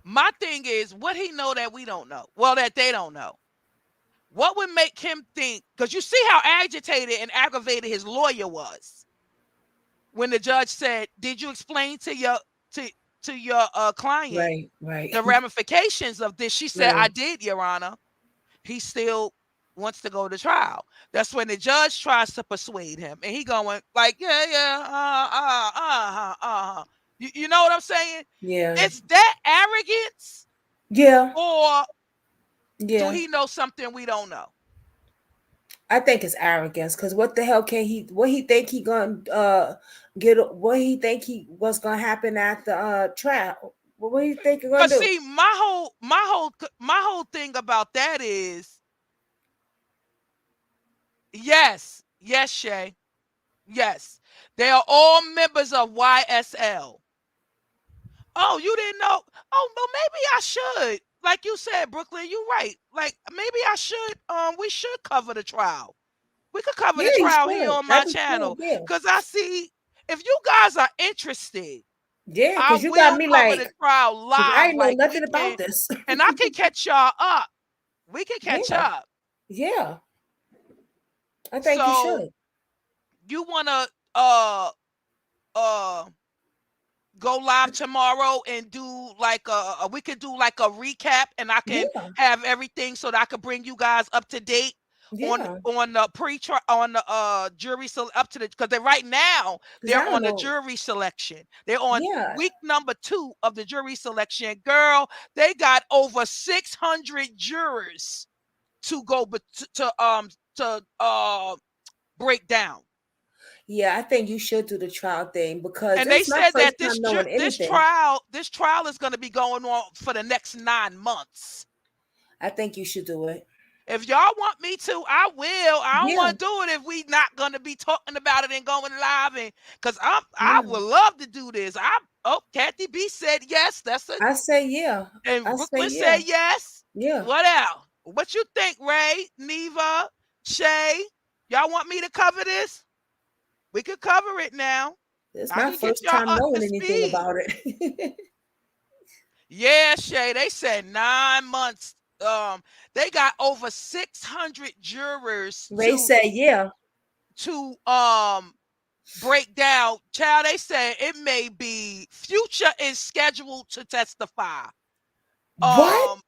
My thing is, what he know that we don't know? Well, that they don't know. What would make him think? Because you see how agitated and aggravated his lawyer was when the judge said, "Did you explain to your client Right. the ramifications of this?" She said, Right. "I did, Your Honor." He still wants to go to trial. That's when the judge tries to persuade him, and he going like, you know what I'm saying? Yeah. It's that arrogance, Yeah. or do Yeah. he know something we don't know? I think it's arrogance, because what the hell can he, what he think he gonna get, what he think he, what's gonna happen at the trial? What do you think you're gonna But do? see, my whole thing about that is, yes, Shay, yes, they are all members of YSL. Oh, you didn't know? Oh, well, maybe I should. Like you said, Brooklyn, you're right. Like, maybe I should. We should cover the trial. We could cover the Yeah, you trial here should. on my That'd be channel. cool. Yeah. Because I see, if you guys are interested, Yeah, I because you will got me cover like, the trial 'cause I live. ain't know Like, nothing we about can, this. and I can catch y'all up. We can catch Yeah. up. Yeah. I think you So should. you wanna go live tomorrow and do like we could do like a recap, and I can Yeah. have everything so that I could bring you guys up to date Yeah. on the pre-trial, on the jury, so up to the, because they right now 'Cause I they're don't on the know. jury selection. They're on Yeah. week number 2 of the jury selection. Girl, they got over 600 jurors to go, but to break down. Yeah, I think you should do the trial thing, because And they it's my said first that this time knowing this anything. trial is going to be going on for the next 9 months. I think you should do it. If y'all want me to, I will. I don't Yeah. want to do it if we not going to be talking about it and going live, and because I Yeah. would love to do this. Kathy B said yes. That's it. I say yeah. And I say Brooklyn yeah. said yes. Yeah. What else? What you think, Ray, Neva, Shay? Y'all want me to cover this? We could cover it now. It's I my can get first y'all time up knowing to anything speed. about it. Yeah, Shay, they said 9 months. They got over 600 jurors Ray said yeah. to break down. Child, they said it may be Future is scheduled to testify. What?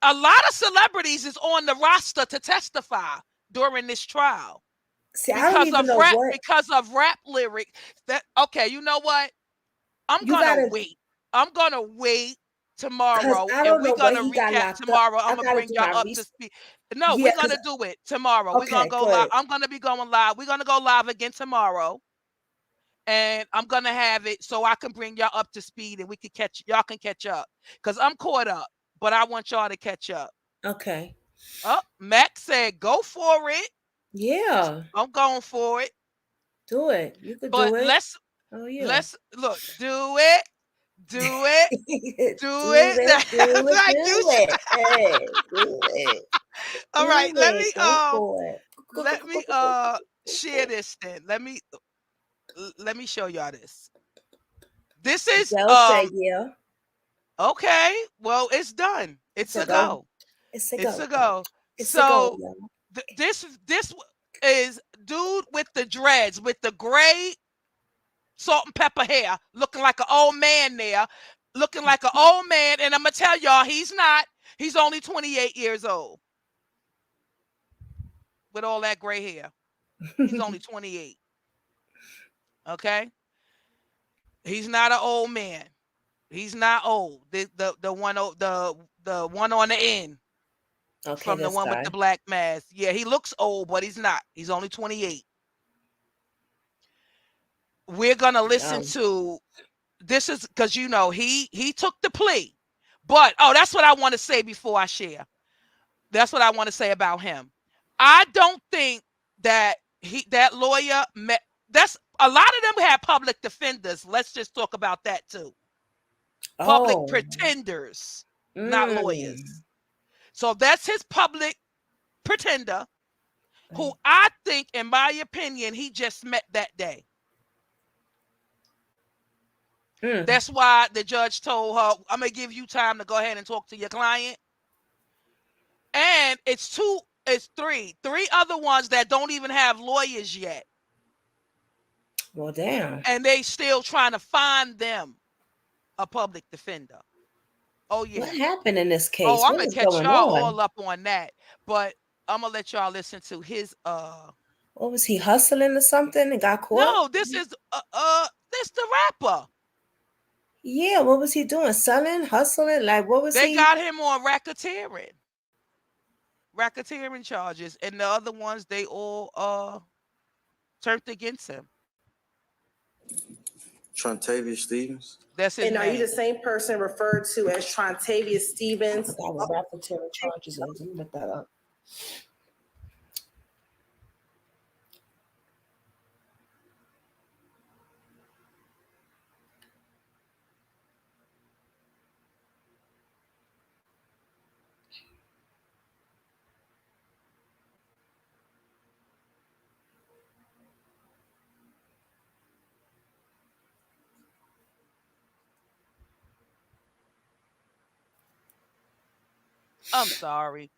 A lot of celebrities is on the roster to testify during this trial. See, I don't even know what. Because of rap lyric. That okay, you know what? I'm You gonna gotta, wait. I'm gonna wait tomorrow, because I and don't we're know what gonna he got recap locked up. tomorrow. I I'm gonna gotta bring do y'all my up to research. speed. No, Yeah, we're 'cause gonna do it tomorrow. We're gonna okay, go go live. ahead. I'm gonna be going live. We're gonna go live again tomorrow, and I'm gonna have it so I can bring y'all up to speed, and y'all can catch up, because I'm caught up, but I want y'all to catch up. Okay. Oh, Max said go for it. Yeah. I'm going for it. Do it. You could But do it. let's Oh yeah. look, do it. Do it. Do Do it. it. Do it. Like Do you it. Hey, do it. All Do right, let it. me Go for it. share this then. Let me show y'all this. This is Del said yeah. okay. Well, it's done. It's a go. It's a It's go. a go. So this is dude with the dreads, with the gray salt and pepper hair, looking like an old man there, looking like an old man. And I'm gonna tell y'all, he's not. He's only 28 years old with all that gray hair. He's only 28. Okay, he's not an old man. He's not old. The one on the end. Okay, from the one with the black mask. Yeah, he looks old, but he's not. He's only 28. We're gonna listen to this is because he took the plea. But that's what I want to say before I share. That's what I want to say about him. I don't think that that lawyer met. That's a lot of them have public defenders. Let's just talk about that too. Public pretenders, not lawyers. So that's his public pretender, who I think, in my opinion, he just met that day. That's why the judge told her, I'm going to give you time to go ahead and talk to your client. And it's three other ones that don't even have lawyers yet. Well, damn. And they still trying to find them a public defender. Oh, yeah. What happened in this case? Oh, I'm going to catch y'all all up on that. But I'm going to let y'all listen to his... What was he, hustling or something and got caught? No, this is the rapper. Yeah, what was he doing? Selling, hustling? Like, what was he? They got him on racketeering charges, and the other ones, they all turned against him. Trontavious Stevens. That's his name. And are you the same person referred to as Trontavious Stevens? That was racketeering charges. Let me look that up. I'm sorry.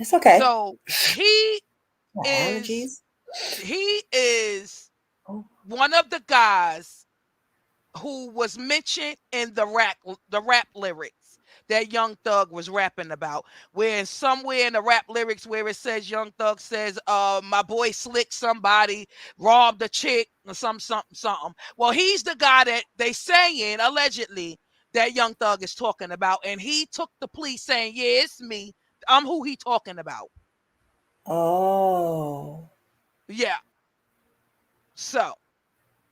It's okay. So he is one of the guys who was mentioned in the rap lyrics that Young Thug was rapping about. Where somewhere in the rap lyrics where it says Young Thug says, my boy Slick somebody robbed a chick or something. Well, he's the guy that they saying allegedly that Young Thug is talking about, and he took the plea saying, yeah, it's me. I'm who he talking about. Oh. Yeah. So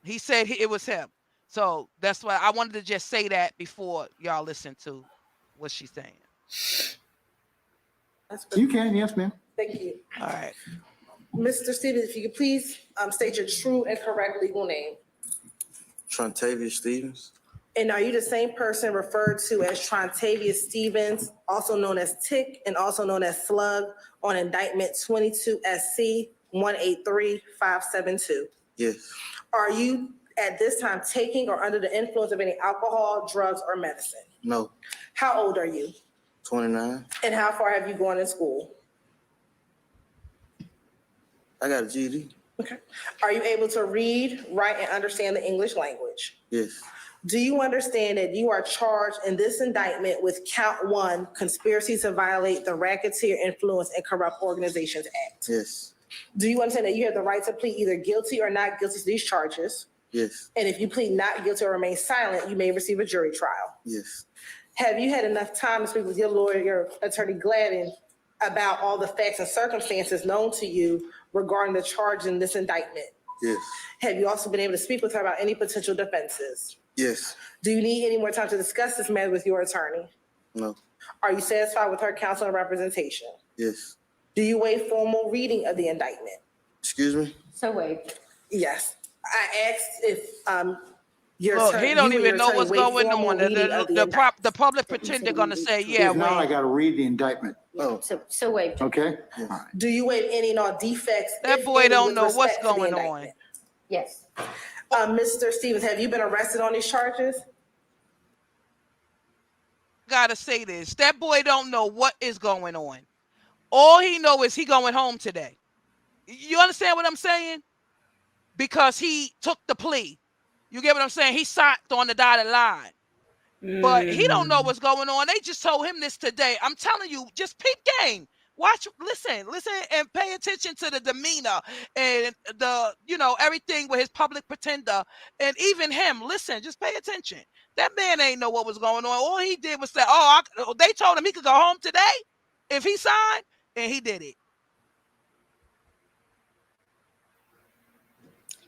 he said it was him. So that's why I wanted to just say that before y'all listen to what she's saying. You can, yes, ma'am. Thank you. All right. Mr. Stevens, if you could please state your true and correct legal name. Trontavious Stevens. And are you the same person referred to as Trontavious Stevens, also known as Tick and also known as Slug, on indictment 22 SC 183572? Yes. Are you at this time taking or under the influence of any alcohol, drugs, or medicine? No. How old are you? 29. And how far have you gone in school? I got a GED. Okay. Are you able to read, write, and understand the English language? Yes. Do you understand that you are charged in this indictment with count 1, conspiracy to violate the Racketeer Influence and Corrupt Organizations Act? Yes. Do you understand that you have the right to plead either guilty or not guilty to these charges? Yes. And if you plead not guilty or remain silent, you may receive a jury trial. Yes. Have you had enough time to speak with your lawyer, your attorney Gladden, about all the facts and circumstances known to you regarding the charge in this indictment? Yes. Have you also been able to speak with her about any potential defenses? Yes. Do you need any more time to discuss this matter with your attorney? No. Are you satisfied with her counsel and representation? Yes. Do you waive formal reading of the indictment? Excuse me? So waived. Yes. I asked if your Look, attorney, he don't you and even your know what's attorney waived going on. formal reading of the indictment. The public pretender gonna say, yeah, If not, I wait. got to read the indictment. Oh. So waived. Okay? Do you waive any and all defects? That if boy any, don't with know what's respect to the going on. indictment? Yes. Mr. Stevens, have you been arrested on these charges? Gotta say this. That boy don't know what is going on. All he know is he going home today. You understand what I'm saying? Because he took the plea. You get what I'm saying? He signed on the dotted line. But he don't know what's going on. They just told him this today. I'm telling you, just peep game. Watch, listen, and pay attention to the demeanor and the, everything with his public pretender and even him. Listen, just pay attention. That man ain't know what was going on. All he did was say, they told him he could go home today if he signed, and he did it.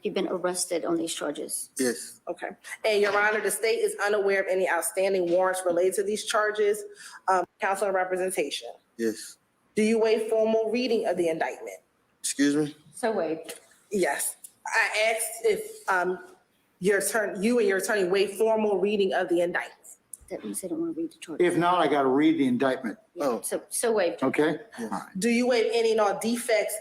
You've been arrested on these charges. Yes. Okay. And Your Honor, the state is unaware of any outstanding warrants related to these charges. Counsel and representation. Yes. Do you waive formal reading of the indictment? Excuse me? So waived. Yes. I asked if you and your attorney waive formal reading of the indictment. That means they don't want to read the charges. If not, I got to read the indictment. Oh. So waived. Okay. Do you waive any and all defects?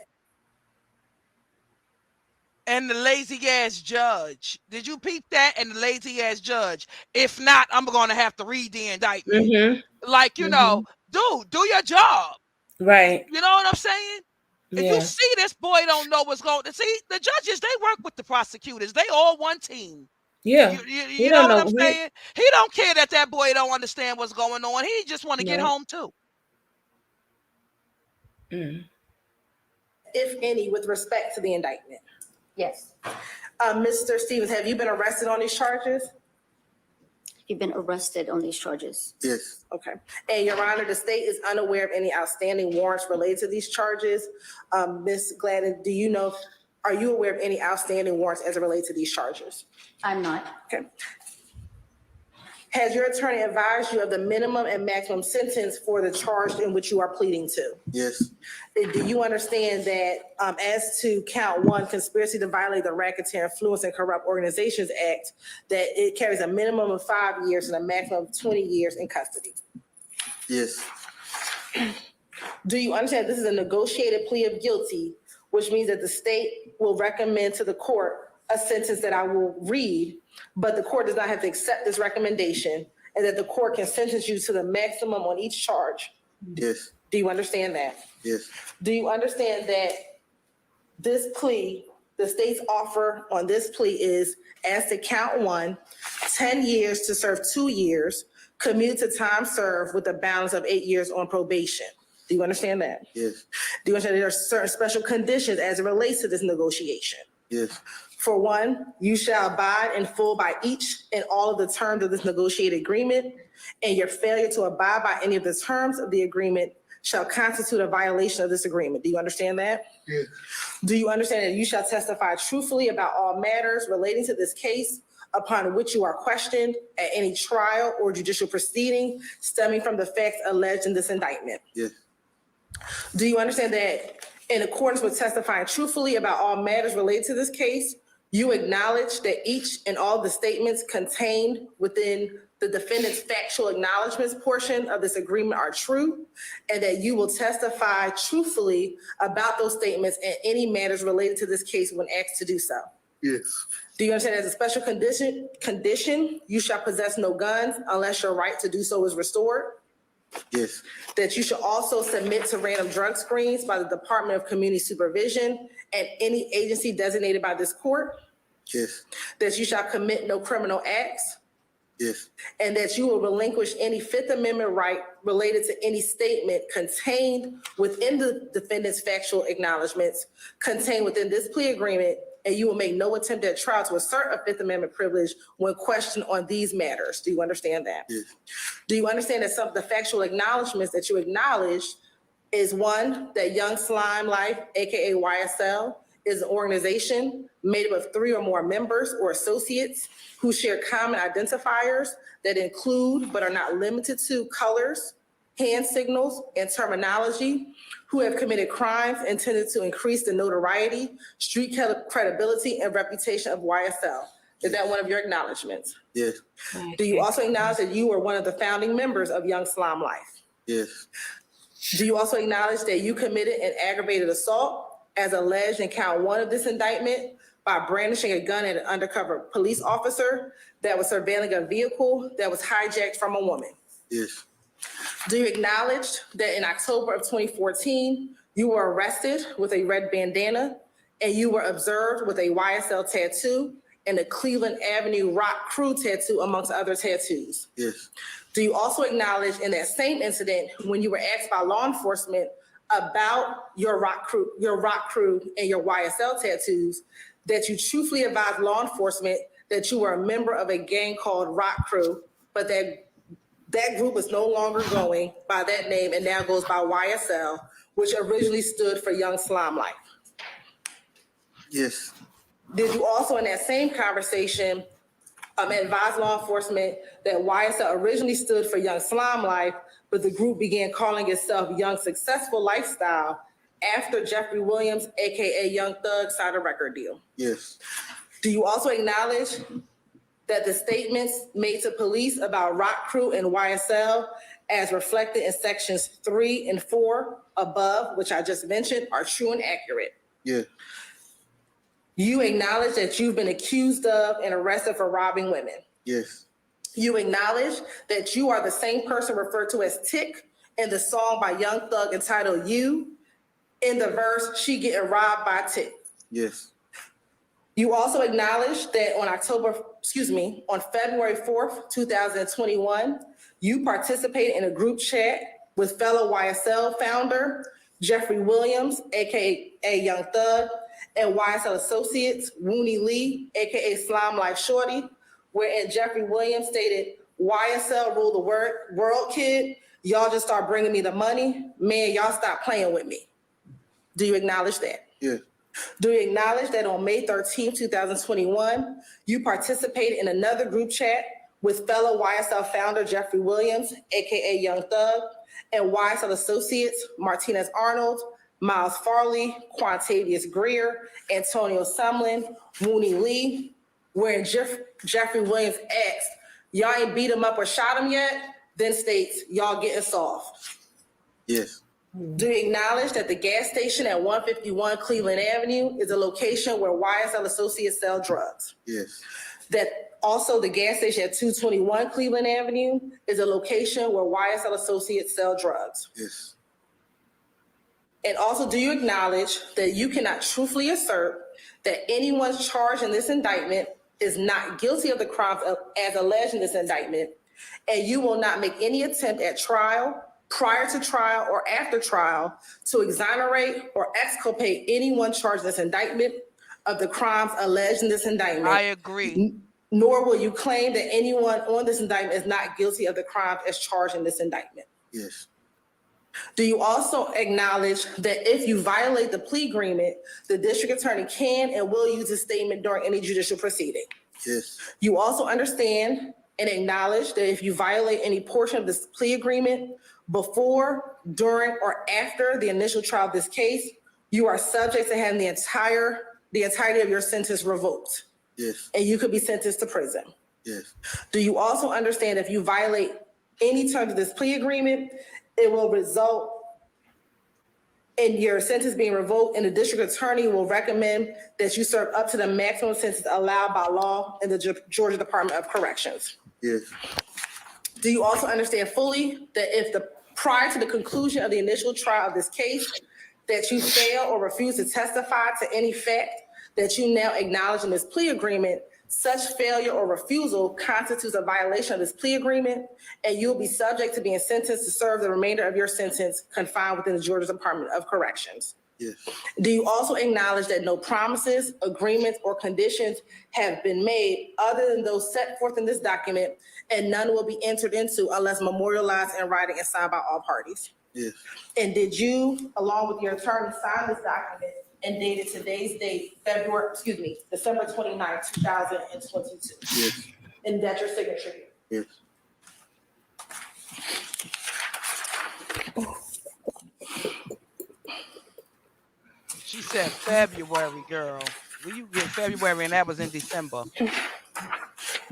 And the lazy ass judge. Did you peep that? And the lazy ass judge. If not, I'm going to have to read the indictment. Mm-hmm. Like, dude, do your job. Right. You know what I'm saying? If you see this boy don't know what's going on. See, the judges, they work with the prosecutors. They all one team. Yeah. You know what I'm saying? He don't care that boy don't understand what's going on. He just want to get home too. If any, with respect to the indictment? Yes. Mr. Stevens, have you been arrested on these charges? You've been arrested on these charges. Yes. Okay. And Your Honor, the state is unaware of any outstanding warrants related to these charges. Ms. Gladden, are you aware of any outstanding warrants as it relates to these charges? I'm not. Okay. Has your attorney advised you of the minimum and maximum sentence for the charge in which you are pleading to? Yes. Do you understand that as to count 1, conspiracy to violate the Racketeer Influence and Corrupt Organizations Act, that it carries a minimum of 5 years and a maximum of 20 years in custody? Yes. Do you understand this is a negotiated plea of guilty, which means that the state will recommend to the court a sentence that I will read, but the court does not have to accept this recommendation, and that the court can sentence you to the maximum on each charge? Yes. Do you understand that? Yes. Do you understand that this plea, the state's offer on this plea is, as to count 1, 10 years to serve 2 years, commute to time served with a balance of 8 years on probation? Do you understand that? Yes. Do you understand there are certain special conditions as it relates to this negotiation? Yes. For 1, you shall abide in full by each and all of the terms of this negotiated agreement, and your failure to abide by any of the terms of the agreement shall constitute a violation of this agreement. Do you understand that? Yes. Do you understand that you shall testify truthfully about all matters relating to this case upon which you are questioned at any trial or judicial proceeding stemming from the facts alleged in this indictment? Yes. Do you understand that in accordance with testifying truthfully about all matters related to this case, you acknowledge that each and all the statements contained within the defendant's factual acknowledgments portion of this agreement are true, and that you will testify truthfully about those statements and any matters related to this case when asked to do so? Yes. Do you understand as a special condition, you shall possess no guns unless your right to do so is restored? Yes. That you should also submit to random drug screens by the Department of Community Supervision and any agency designated by this court? Yes. That you shall commit no criminal acts? Yes. And that you will relinquish any Fifth Amendment right related to any statement contained within the defendant's factual acknowledgments contained within this plea agreement, and you will make no attempt at trial to assert a Fifth Amendment privilege when questioned on these matters. Do you understand that? Yes. Do you understand that some of the factual acknowledgments that you acknowledge is, 1, that Young Slime Life, aka YSL, is an organization made up of 3 or more members or associates who share common identifiers that include but are not limited to colors, hand signals, and terminology, who have committed crimes intended to increase the notoriety, street credibility, and reputation of YSL. Is that one of your acknowledgments? Yes. Do you also acknowledge that you were one of the founding members of Young Slime Life? Yes. Do you also acknowledge that you committed an aggravated assault as alleged in count 1 of this indictment by brandishing a gun at an undercover police officer that was surveilling a vehicle that was hijacked from a woman? Yes. Do you acknowledge that in October of 2014, you were arrested with a red bandana and you were observed with a YSL tattoo and a Cleveland Avenue Rock Crew tattoo, amongst other tattoos? Yes. Do you also acknowledge in that same incident, when you were asked by law enforcement about your Rock Crew and your YSL tattoos, that you truthfully advised law enforcement that you were a member of a gang called Rock Crew, but that group is no longer going by that name and now goes by YSL, which originally stood for Young Slime Life? Yes. Did you also, in that same conversation, advise law enforcement that YSL originally stood for Young Slime Life, but the group began calling itself Young Successful Lifestyle after Jeffrey Williams, aka Young Thug, signed a record deal? Yes. Do you also acknowledge that the statements made to police about Rock Crew and YSL, as reflected in sections 3 and 4 above, which I just mentioned, are true and accurate? Yeah. You acknowledge that you've been accused of and arrested for robbing women? Yes. You acknowledge that you are the same person referred to as Tick in the song by Young Thug entitled You, in the verse, she getting robbed by Tick? Yes. You also acknowledge that on February 4th, 2021, you participated in a group chat with fellow YSL founder Jeffrey Williams, aka Young Thug, and YSL associates Wooney Lee, aka Slime Life Shorty, wherein Jeffrey Williams stated, YSL rule the world, kid. Y'all just start bringing me the money. Man, y'all stop playing with me. Do you acknowledge that? Yeah. Do you acknowledge that on May 13, 2021, you participated in another group chat with fellow YSL founder Jeffrey Williams, aka Young Thug, and YSL associates Martinez Arnold, Miles Farley, Quantavious Greer, Antonio Sumlin, Wooney Lee, wherein Jeffrey Williams asked, y'all ain't beat him up or shot him yet? Then states, y'all getting soft? Yes. Do you acknowledge that the gas station at 151 Cleveland Avenue is a location where YSL associates sell drugs? Yes. That also the gas station at 221 Cleveland Avenue is a location where YSL associates sell drugs? Yes. And also, do you acknowledge that you cannot truthfully assert that anyone charged in this indictment is not guilty of the crimes as alleged in this indictment, and you will not make any attempt at trial, prior to trial, or after trial to exonerate or exculpate anyone charged in this indictment of the crimes alleged in this indictment? I agree. Nor will you claim that anyone on this indictment is not guilty of the crimes as charged in this indictment? Yes. Do you also acknowledge that if you violate the plea agreement, the district attorney can and will use a statement during any judicial proceeding? Yes. You also understand and acknowledge that if you violate any portion of this plea agreement before, during, or after the initial trial of this case, you are subject to having the entirety of your sentence revoked. Yes. And you could be sentenced to prison. Yes. Do you also understand if you violate any terms of this plea agreement, it will result in your sentence being revoked, and the district attorney will recommend that you serve up to the maximum sentence allowed by law in the Georgia Department of Corrections? Yes. Do you also understand fully that if prior to the conclusion of the initial trial of this case, that you fail or refuse to testify to any fact that you now acknowledge in this plea agreement, such failure or refusal constitutes a violation of this plea agreement, and you'll be subject to being sentenced to serve the remainder of your sentence confined within the Georgia Department of Corrections? Yes. Do you also acknowledge that no promises, agreements, or conditions have been made other than those set forth in this document, and none will be entered into unless memorialized in writing and signed by all parties? Yes. And did you, along with your attorney, sign this document and dated today's date, December 29th, 2022? Yes. And that's your signature here? Yes. She said February, girl. Will you get February, and that was in December.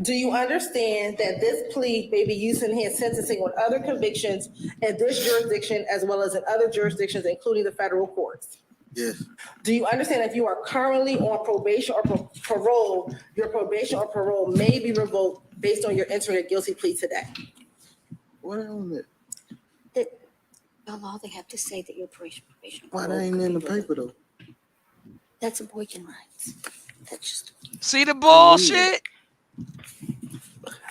Do you understand that this plea may be used in his sentencing on other convictions in this jurisdiction as well as in other jurisdictions, including the federal courts? Yes. Do you understand if you are currently on probation or parole, your probation or parole may be revoked based on your entering a guilty plea today? What on it? All they have to say that you're probation. Why that ain't in the paper though? That's abortion rights. That's just. See the bullshit?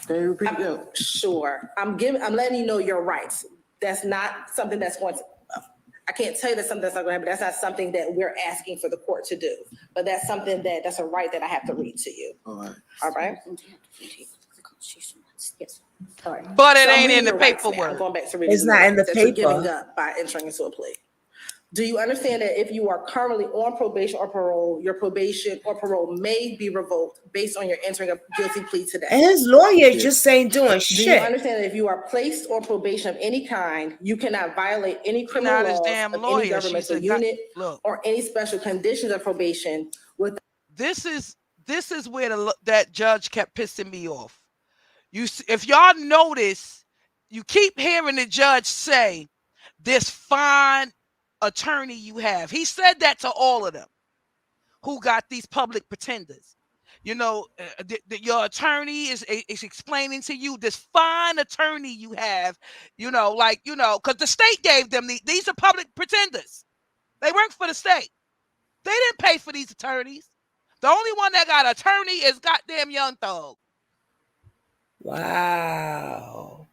Can you repeat that? Sure. I'm letting you know your rights. That's not something that's going to, I can't tell you that's something that's not going to happen. That's not something that we're asking for the court to do. But that's something that's a right that I have to read to you. All right. All right? Yes. All right. But it So I'm ain't reading in the your rights now. paperwork. I'm going back to reading It's your not in the rights that you're paper. giving up by entering into a plea. Do you understand that if you are currently on probation or parole, your probation or parole may be revoked based on your entering a guilty plea today? And his lawyer just ain't doing Do you shit. understand that if you are placed on probation of any kind, you cannot violate any criminal not his laws damn of lawyer. any governmental She's a guy- unit Look. or any special conditions of probation with This is where that judge kept pissing me off. If y'all notice, you keep hearing the judge say, this fine attorney you have. He said that to all of them who got these public pretenders. You know, your attorney is explaining to you this fine attorney you have, you know, like, you know, because the state gave them these are public pretenders. They work for the state. They didn't pay for these attorneys. The only one that got attorney is goddamn Young Thug. Wow.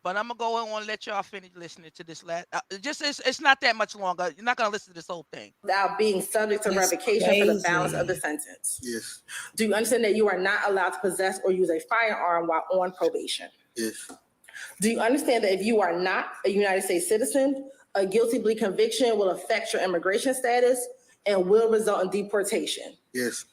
But I'm gonna go on and let y'all finish listening to this last. It's not that much longer. You're not gonna listen to this whole thing. without being subject to That's revocation for the balance crazy. of the sentence. Yes. Do you understand that you are not allowed to possess or use a firearm while on probation? Yes. Do you understand that if you are not a United States citizen, a guilty plea conviction will affect your immigration status and will result in deportation? Yes.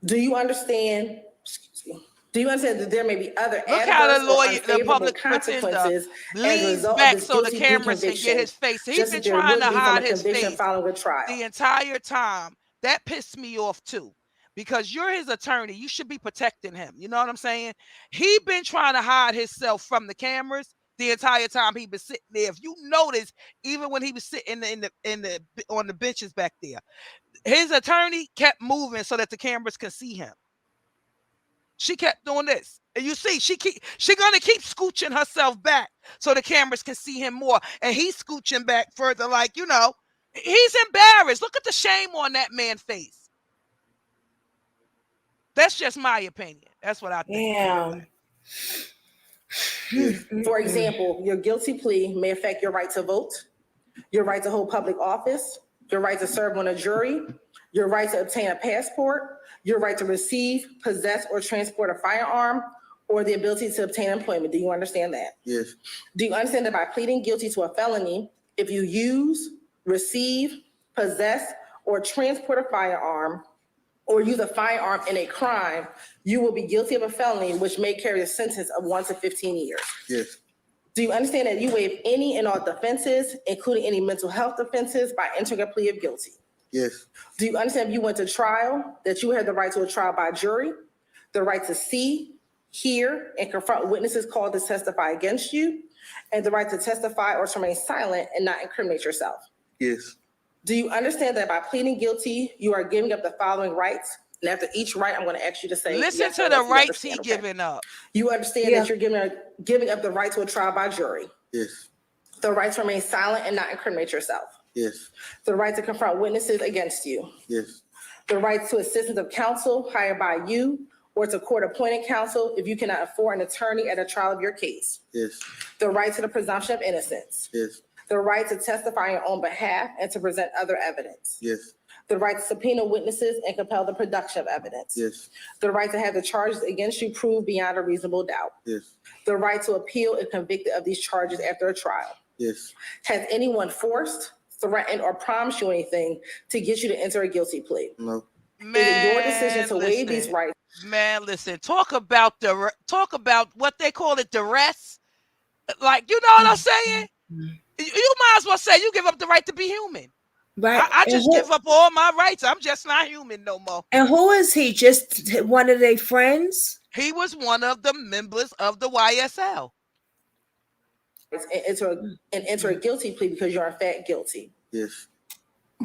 Do you understand? Excuse me. Do you understand that there may be other Look how adverse the or lawyer, the unfavorable public pretender, consequences as a leans result of back this so the guilty plea cameras can conviction, get his face. He's just been as there trying would to be from hide a his conviction face following a trial? the entire time. That pissed me off too, because you're his attorney. You should be protecting him. You know what I'm saying? He been trying to hide himself from the cameras the entire time he been sitting there. If you notice, even when he was sitting on the benches back there, his attorney kept moving so that the cameras can see him. She kept doing this. And you see, she gonna keep scooching herself back so the cameras can see him more. And he's scooching back further, like, you know, he's embarrassed. Look at the shame on that man's face. That's just my opinion. That's what I think. Yeah. For example, your guilty plea may affect your right to vote, your right to hold public office, your right to serve on a jury, your right to obtain a passport, your right to receive, possess, or transport a firearm, or the ability to obtain employment. Do you understand that? Yes. Do you understand that by pleading guilty to a felony, if you use, receive, possess, or transport a firearm, or use a firearm in a crime, you will be guilty of a felony which may carry a sentence of 1 to 15 years? Yes. Do you understand that you waive any and all defenses, including any mental health defenses, by entering a plea of guilty? Yes. Do you understand if you went to trial, that you had the right to a trial by jury, the right to see, hear, and confront witnesses called to testify against you, and the right to testify or to remain silent and not incriminate yourself? Yes. Do you understand that by pleading guilty, you are giving up the following rights? And after each right, I'm going to ask you to say, Listen yes to or the no, if you rights he understand, okay? giving up. You understand Yeah. that you're giving up the right to a trial by jury, Yes. the right to remain silent and not incriminate yourself, Yes. the right to confront witnesses against you, Yes. the right to assistance of counsel hired by you or to court-appointed counsel if you cannot afford an attorney at a trial of your case, Yes. the right to the presumption of innocence, Yes. the right to testify on your own behalf and to present other evidence, Yes. the right to subpoena witnesses and compel the production of evidence, Yes. the right to have the charges against you proved beyond a reasonable doubt, Yes. the right to appeal if convicted of these charges after a trial. Yes. Has anyone forced, threatened, or promised you anything to get you to enter a guilty plea? No. Is it your decision to waive these listen. rights? Man, listen, talk about what they call it, duress. Like, you know what I'm saying? You might as well say you give up the right to be human. Right. I And just who- give up all my rights. I'm just not human no more. And who is he? Just one of their friends? He was one of the members of the YSL. Enter a guilty plea because you're in fact guilty. Yes.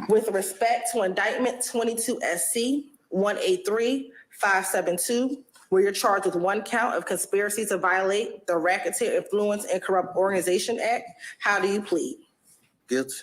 With respect to indictment 22 SC 183-572, where you're charged with one count of conspiracy to violate the Racketeer Influence and Corrupt Organization Act. How do you plead? Guilty.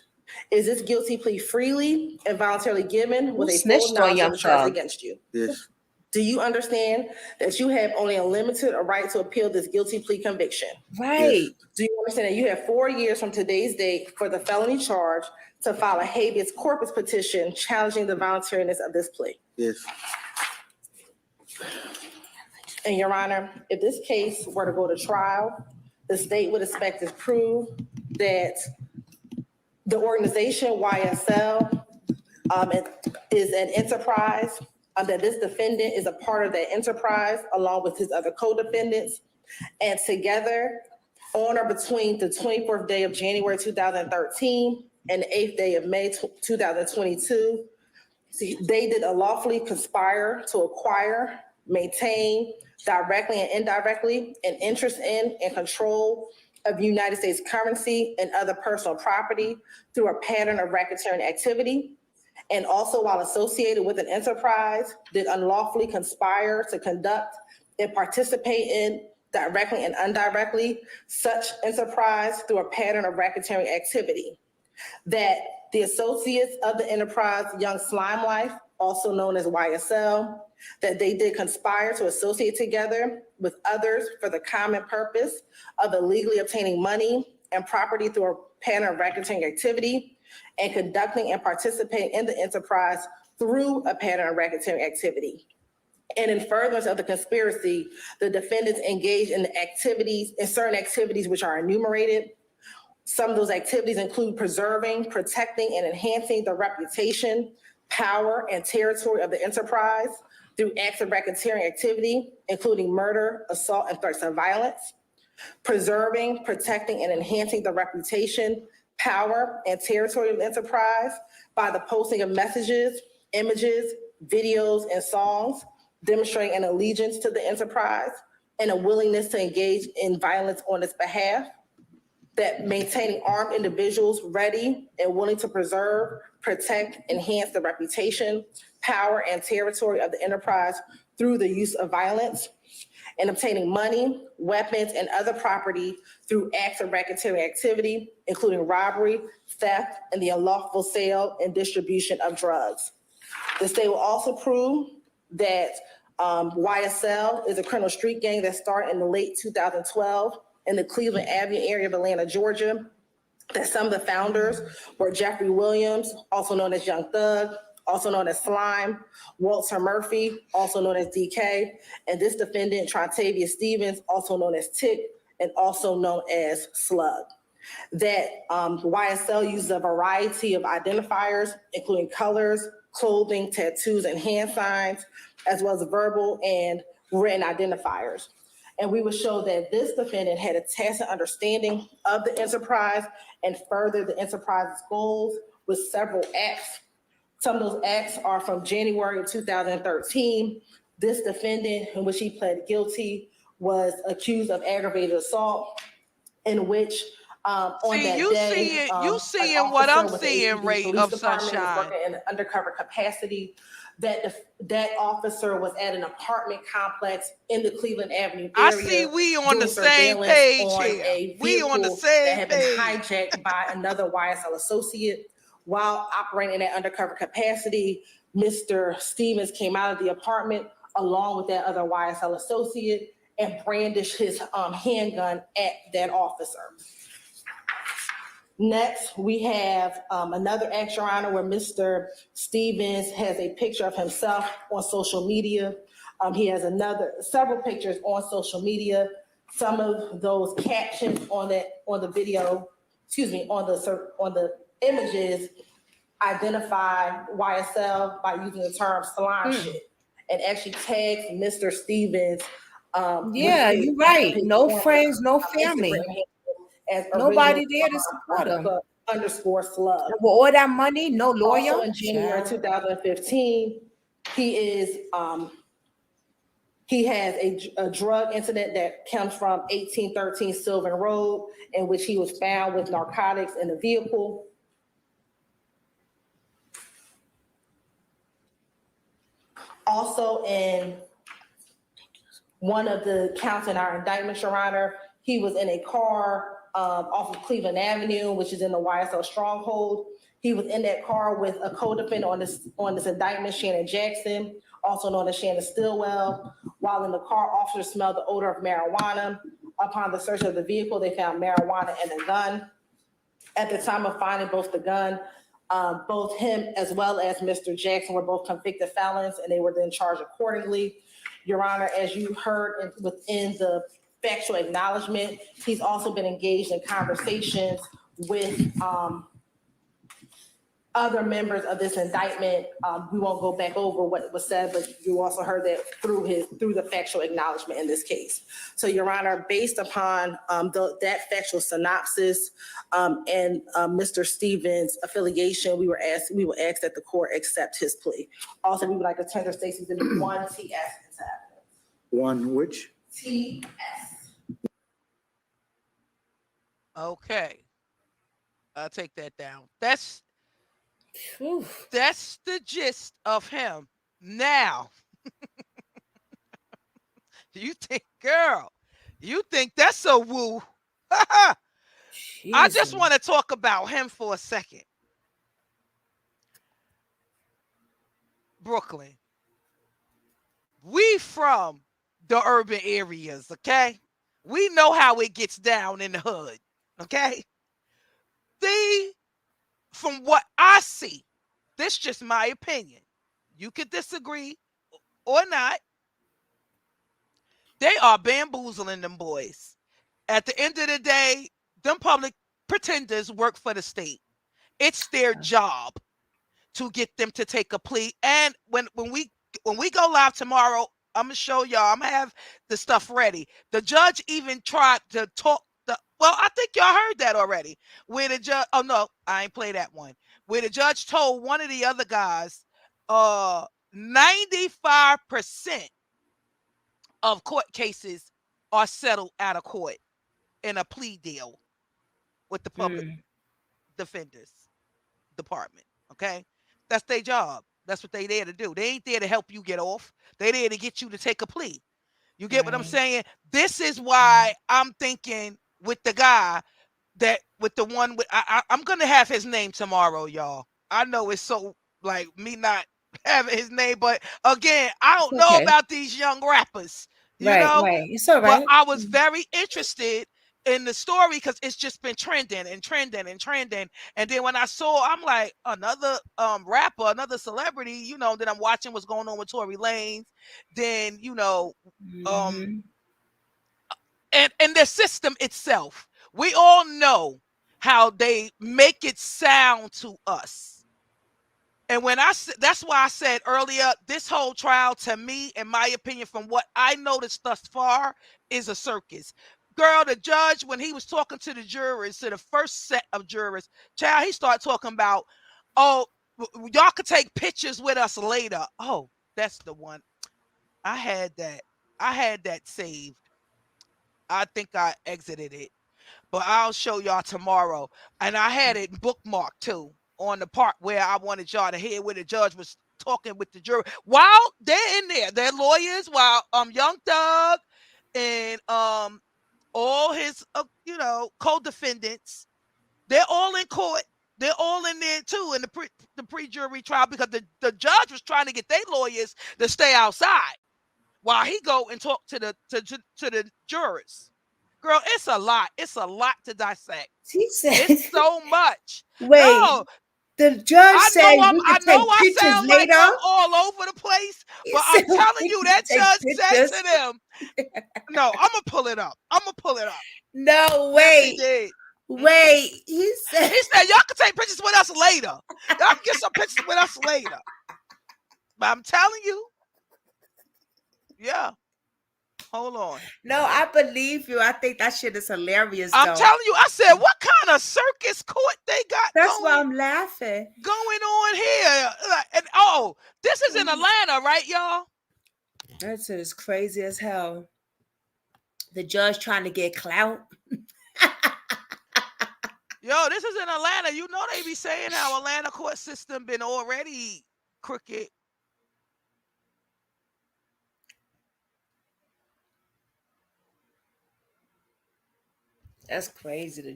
Is this guilty plea freely and voluntarily given with Who a snitched full on knowledge Young of the charge Thug? against you? Yes. Do you understand that you have only a limited right to appeal this guilty plea conviction? Right. Do you understand that you have 4 years from today's date for the felony charge to file a habeas corpus petition challenging the voluntariness of this plea? Yes. And Your Honor, if this case were to go to trial, the state would expect to prove that the organization YSL is an enterprise, that this defendant is a part of that enterprise along with his other co-defendants, and together on or between the 24th day of January 2013 and the 8th day of May 2022, they did unlawfully conspire to acquire, maintain, directly and indirectly, an interest in and control of United States currency and other personal property through a pattern of racketeering activity, and also while associated with an enterprise, did unlawfully conspire to conduct and participate in directly and indirectly such enterprise through a pattern of racketeering activity. That the associates of the enterprise Young Slime Life, also known as YSL, that they did conspire to associate together with others for the common purpose of illegally obtaining money and property through a pattern of racketeering activity and conducting and participating in the enterprise through a pattern of racketeering activity. And in furtherance of the conspiracy, the defendants engaged in certain activities which are enumerated. Some of those activities include preserving, protecting, and enhancing the reputation, power, and territory of the enterprise through acts of racketeering activity, including murder, assault, and threats of violence. Preserving, protecting, and enhancing the reputation, power, and territory of the enterprise by the posting of messages, images, videos, and songs demonstrating an allegiance to the enterprise and a willingness to engage in violence on its behalf. That maintaining armed individuals ready and willing to preserve, protect, enhance the reputation, power, and territory of the enterprise through the use of violence, and obtaining money, weapons, and other property through acts of racketeering activity, including robbery, theft, and the unlawful sale and distribution of drugs. The state will also prove that YSL is a criminal street gang that started in the late 2012 in the Cleveland Avenue area of Atlanta, Georgia, that some of the founders were Jeffrey Williams, also known as Young Thug, also known as Slime, Walter Murphy, also known as DK, and this defendant, Trontavious Stevens, also known as Tick, and also known as Slug. That YSL uses a variety of identifiers, including colors, clothing, tattoos, and hand signs, as well as verbal and written identifiers. And we would show that this defendant had a tacit understanding of the enterprise and furthered the enterprise's goals with several acts. Some of those acts are from January of 2013. This defendant, in which he pled guilty, was accused of aggravated assault, in which on that day, you seeing what I'm seeing, Ray of Sunshine. Working in an undercover capacity. That officer was at an apartment complex in the Cleveland Avenue area. I see we on the same page here. We on the same page. That had been hijacked by another YSL associate. While operating in that undercover capacity, Mr. Stevens came out of the apartment along with that other YSL associate and brandished his handgun at that officer. Next, we have another act, Your Honor, where Mr. Stevens has a picture of himself on social media. He has several pictures on social media. Some of those captions on the video, on the images identify YSL by using the term slime shit and actually tags Mr. Stevens. Yeah, you're right. No friends, no family. Nobody there to support him. _slug. With all that money, no lawyer. Also in January 2015, he has a drug incident that comes from 1813 Sylvan Road, in which he was found with narcotics in the vehicle. Also in one of the counts in our indictment, Your Honor. He was in a car off of Cleveland Avenue, which is in the YSL stronghold. He was in that car with a co-defendant on this indictment, Shannon Jackson, also known as Shannon Stillwell. While in the car, officers smelled the odor of marijuana. Upon the search of the vehicle, they found marijuana and a gun. At the time of finding both the gun, both him as well as Mr. Jackson were both convicted felons, and they were then charged accordingly. Your Honor, as you heard within the factual acknowledgement, he's also been engaged in conversations with other members of this indictment. We won't go back over what was said, but you also heard that through the factual acknowledgement in this case. So, Your Honor, based upon that factual synopsis and Mr. Stevens' affiliation, we will ask that the court accept his plea. Also, we would like to tender Stacey Exhibit 1 TS into evidence. One which? TS. Okay. I'll take that down. That's the gist of him. Now, you think that's a woo? I just want to talk about him for a second. Brooklyn. We from the urban areas, okay? We know how it gets down in the hood, okay? From what I see, this is just my opinion. You could disagree or not. They are bamboozling them boys. At the end of the day, them public pretenders work for the state. It's their job to get them to take a plea. And when we go live tomorrow, I'm gonna show y'all. I'm gonna have the stuff ready. The judge even tried to talk. Well, I think y'all heard that already. Where the judge, oh no, I ain't play that one. Where the judge told one of the other guys, 95% of court cases are settled out of court in a plea deal with the public defenders department. Okay, that's their job. That's what they there to do. They ain't there to help you get off. They there to get you to take a plea. You get what I'm saying? This is why I'm thinking with the guy that with the one with I'm gonna have his name tomorrow, y'all. I know it's so like me not having his name, but again, I don't know about these young rappers. You know, it's all right. But I was very interested in the story because it's just been trending. And then when I saw, I'm like, another rapper, another celebrity, you know, that I'm watching what's going on with Tory Lanez. Then, you know, and the system itself. We all know how they make it sound to us. And when that's why I said earlier, this whole trial to me, in my opinion, from what I noticed thus far, is a circus. Girl, the judge, when he was talking to the jurors, to the first set of jurors, child, he started talking about, oh, y'all could take pictures with us later. Oh, that's the one. I had that saved. I think I exited it, but I'll show y'all tomorrow. And I had it bookmarked too on the part where I wanted y'all to hear where the judge was talking with the jury while they're in there. They're lawyers, while Young Thug and all his you know, co-defendants, they're all in court. They're all in there too in the pre-jury trial because the judge was trying to get their lawyers to stay outside while he go and talk to the jurors. Girl, it's a lot. It's a lot to dissect. He said it's so much. Wait, no, the judge said I know I sound later. like I'm all over the place, but I'm telling you, that judge said to them, no, I'm gonna pull it up. No, wait. Yes, wait. He said y'all can take pictures with us later. Y'all can get some pictures with us later. But I'm telling you, yeah. Hold on. No, I believe you. I think that shit is hilarious. I'm telling you, I said, what kind of circus court they got? That's why I'm laughing. Going on here. And this is in Atlanta, right, y'all? That's as crazy as hell. The judge trying to get clout. Yo, this is in Atlanta. You know they be saying how Atlanta court system been already crooked. That's crazy. The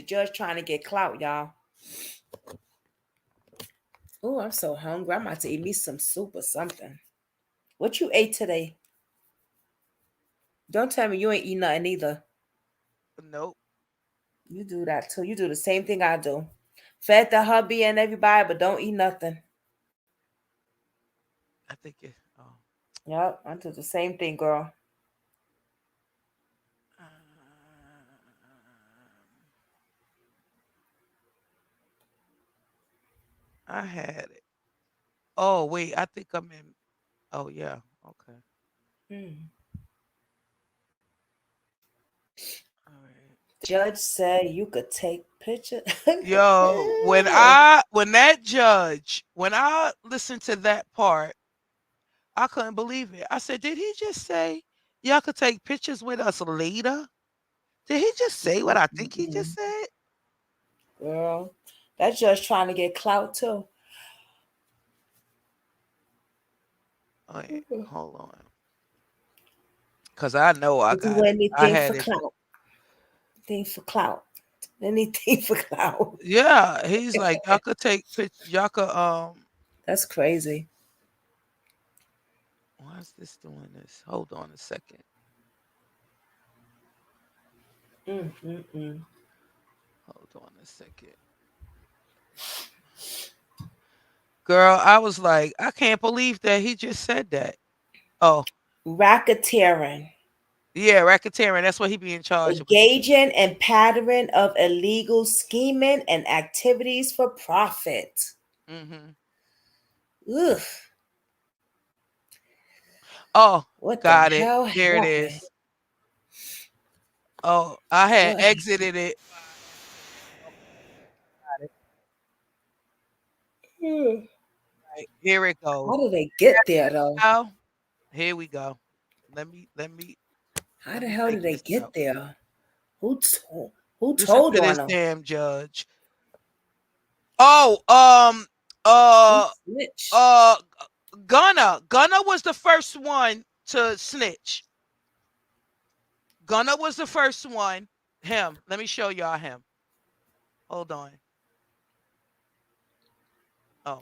judge trying to get clout, y'all. Oh, I'm so hungry. I'm about to eat me some soup or something. What you ate today? Don't tell me you ain't eat nothing either. Nope. You do that too. You do the same thing I do. Fed the hubby and everybody, but don't eat nothing. I think it. Oh. Yep, I do the same thing, girl. I had it. Oh wait, I think I'm in. Oh yeah. Okay. Judge said you could take pictures. Yo, when I listened to that part, I couldn't believe it. I said, did he just say y'all could take pictures with us later? Did he just say what I think he just said? Girl, that judge trying to get clout too. Oh, yeah. Hold on. Cause I know I Do got it. I anything had for it. clout. Anything for clout. Anything for clout. Yeah, he's like, y'all could take pictures. Y'all could That's crazy. Why is this doing this? Hold on a second. Hold on a second. Girl, I was like, I can't believe that he just said that. Oh. Racketeering. Yeah, racketeering. That's what he be in charge of. Engaging in pattern of illegal scheming and activities for profit. Ugh. Oh, what got the it. hell Here it happened? is. Oh, I had What? exited it. Right, here it goes. How did they get there though? Oh, here we go. Let me. How the hell did they get there? Who Listen told to on this them? damn judge. Oh, Gunner was the first one to snitch. Gunner was the first one. Him. Let me show y'all him. Hold on. Oh.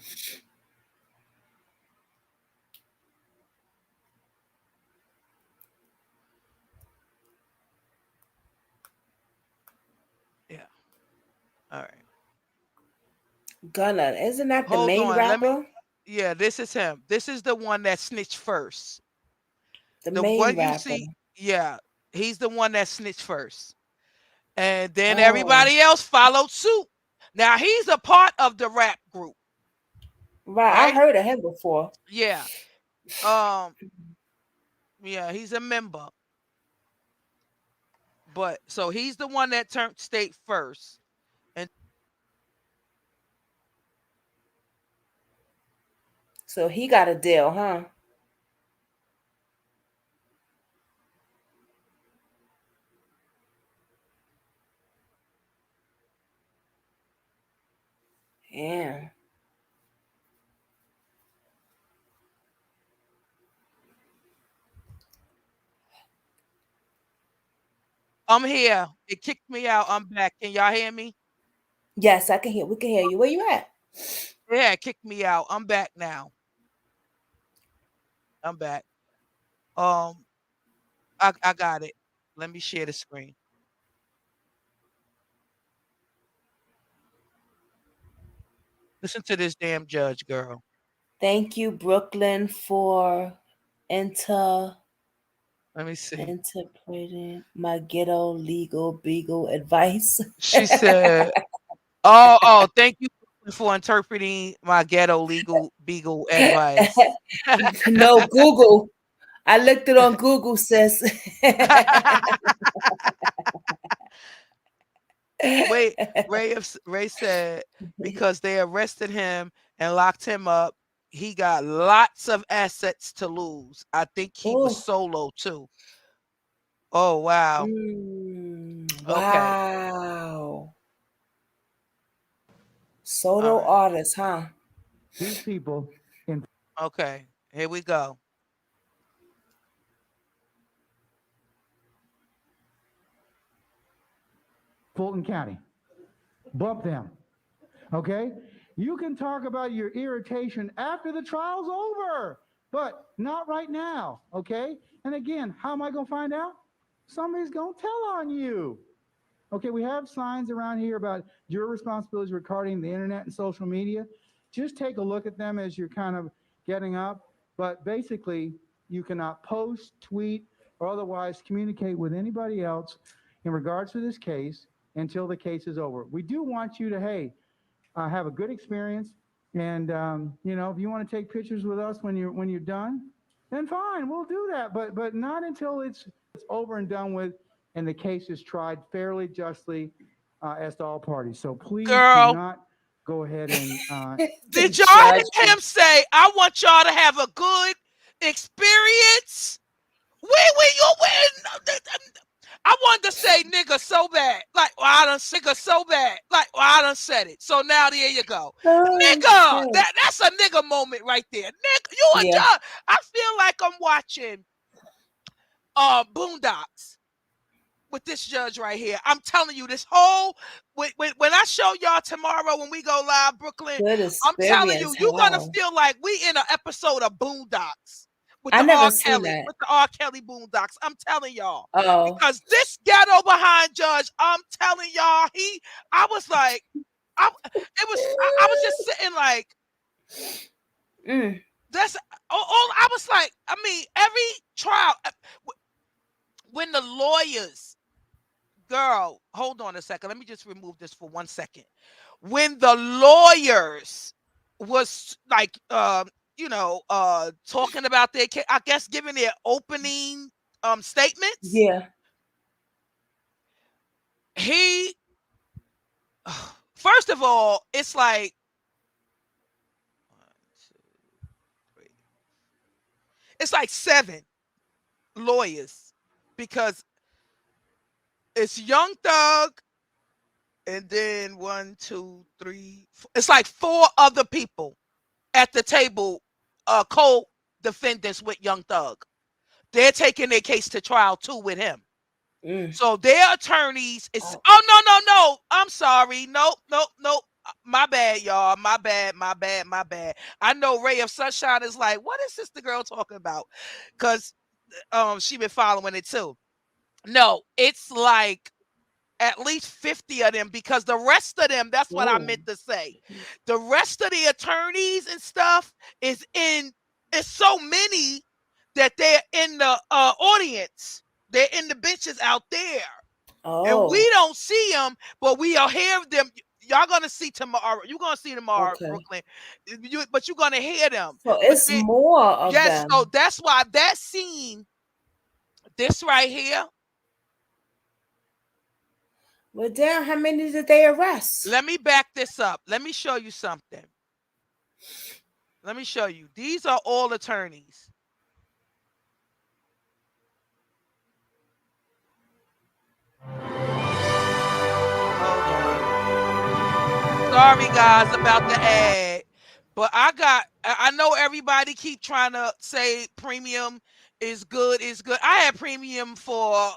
Yeah. All right. Gunner, isn't that the Hold main on. rapper? Yeah, this is him. This is the one that snitched first. The The main one you rapper. see, yeah, he's the one that snitched first. And then Oh. everybody else followed suit. Now he's a part of the rap group. Right, I heard of him before. Yeah. Yeah, he's a member. But so he's the one that turned state first. And So he got a deal, huh? Yeah. I'm here. It kicked me out. I'm back. Can y'all hear me? Yes, I can hear. We can hear you. Where you at? Yeah, it kicked me out. I'm back now. I'm back. I got it. Let me share the screen. Listen to this damn judge, girl. Thank you, Brooklyn, for Let me see. interpreting my ghetto legal beagle advice. She said, "Oh, thank you for interpreting my ghetto legal beagle advice." No, Google. I looked it on Google, sis. Wait, Ray said because they arrested him and locked him up, he got lots of assets to lose. I think he was solo too. Oh wow. Wow. Solo artist, huh? These people in Okay, here we go. Fulton County. Bump them. Okay? You can talk about your irritation after the trial's over, but not right now. Okay? And again, how am I going to find out? Somebody's going to tell on you. Okay, we have signs around here about your responsibilities regarding the internet and social media. Just take a look at them as you're kind of getting up. But basically, you cannot post, tweet, or otherwise communicate with anybody else in regards to this case until the case is over. We do want you to, hey, have a good experience. And, you know, if you want to take pictures with us when you're done, then fine, we'll do that. But not until it's over and done with and the case is tried fairly, justly, as to all parties. So please do not go ahead and did y'all hear him say, I want y'all to have a good experience? I wanted to say nigga so bad. Like, well, I done nigga so bad. Like, well, I done said it. So now there you go. Nigga, that's a nigga moment right there. Nigga, you and y'all, I feel like I'm watching Boondocks with this judge right here. I'm telling you, this whole when I show y'all tomorrow when we go live, Brooklyn, I'm telling you, you're gonna feel like we in an episode of Boondocks with the R. Kelly, with the R. Kelly Boondocks. I'm telling y'all, because this ghetto behind judge, I'm telling y'all, I was like, I was just sitting like, that's all. I was like, I mean, every trial when the lawyers. Girl, hold on a second. Let me just remove this for 1 second. When the lawyers was like, you know, talking about their case, I guess giving their opening statements. Yeah. First of all, it's like 1, 2, 3. It's like 7 lawyers because it's Young Thug, and then 1, 2, 3, 4. It's like 4 other people at the table, co-defendants with Young Thug. They're taking their case to trial too with him. So their attorneys is no. I'm sorry. Nope. My bad, y'all. My bad. I know Ray of Sunshine is like, what is this the girl talking about? Because she been following it too. No, it's like at least 50 of them because the rest of them, that's what I meant to say. The rest of the attorneys and stuff it's so many that they're in the audience. They're in the benches out there. And we don't see them, but we'll hear them. Y'all gonna see tomorrow. You're gonna see tomorrow, Brooklyn. But you're gonna hear them. So it's more of them. So that's why that scene, this right here. Well, damn, how many did they arrest? Let me back this up. Let me show you something. Let me show you. These are all attorneys. Sorry, guys, about the ad. But I know everybody keep trying to say premium is good. I had premium for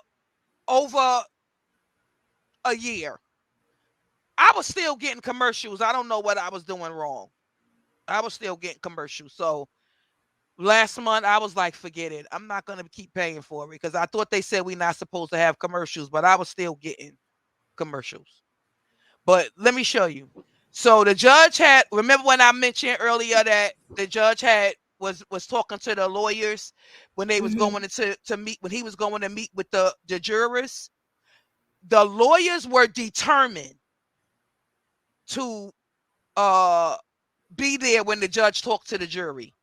over a year. I was still getting commercials. I don't know what I was doing wrong. I was still getting commercials. So last month I was like, forget it. I'm not going to keep paying for it because I thought they said we're not supposed to have commercials, but I was still getting commercials. But let me show you. So the judge remember when I mentioned earlier that the judge was talking to the lawyers when they was going to meet, when he was going to meet with the jurors. The lawyers were determined to be there when the judge talked to the jury.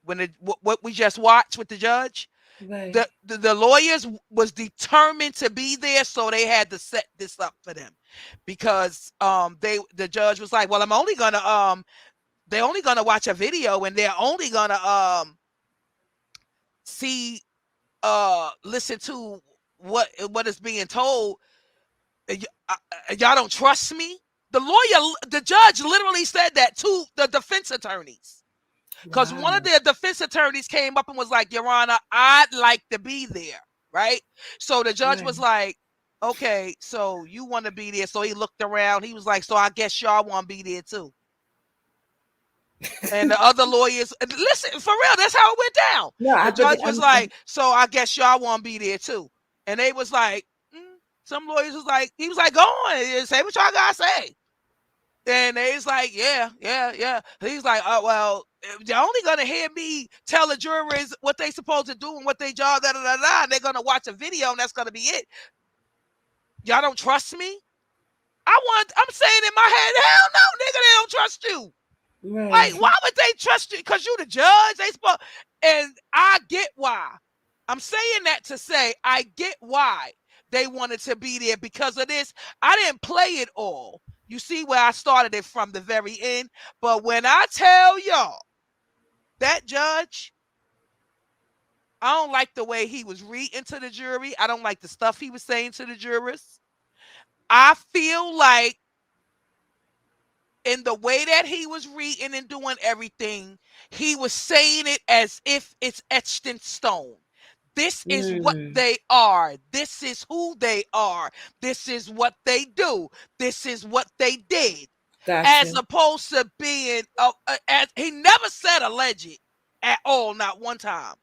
When what we just watched with the judge, the lawyers was determined to be there, so they had to set this up for them because the judge was like, well, they're only gonna watch a video and they're only gonna listen to what is being told. Y'all don't trust me? The judge literally said that to the defense attorneys. Because one of their defense attorneys came up and was like, Your Honor, I'd like to be there, right? So the judge was like, okay, so you want to be there. So he looked around. He was like, so I guess y'all want to be there too. And the other lawyers, listen, for real, that's how it went down. No, The judge was like, so I guess y'all want to be there too. And they was like, some lawyers was like, he was like, go on, say what y'all gotta say. And they was like, yeah. He's like, oh, well, they're only gonna hear me tell the jurors what they supposed to do and what they job, and they're gonna watch a video and that's gonna be it. Y'all don't trust me? I'm saying in my head, hell no, nigga, they don't trust you. Right. Like, why would they trust you? Because you the judge. And I get why. I'm saying that to say I get why they wanted to be there because of this. I didn't play it all. You see where I started it from the very end. But when I tell y'all, that judge, I don't like the way he was reading to the jury. I don't like the stuff he was saying to the jurors. I feel like in the way that he was reading and doing everything, he was saying it as if it's etched in stone. This is what they are. This is who they are. This is what they do. This is what they did. Gotcha. As opposed to being, as he never said alleged at all, not one time,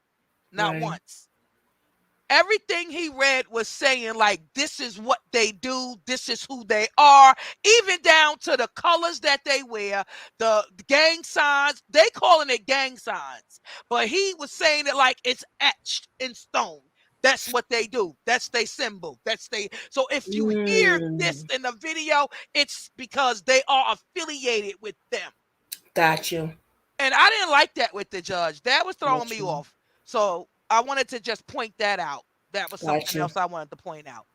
not Right. once. Everything he read was saying like, this is what they do. This is who they are, even down to the colors that they wear, the gang signs. They calling it gang signs, but he was saying it like it's etched in stone. That's what they do. That's their symbol. So if you hear this in the video, it's because they are affiliated with them. Got you. And I didn't like that with the judge. That was throwing me Gotcha. off. So I wanted to just point that out. That was something Gotcha. else I wanted to point out.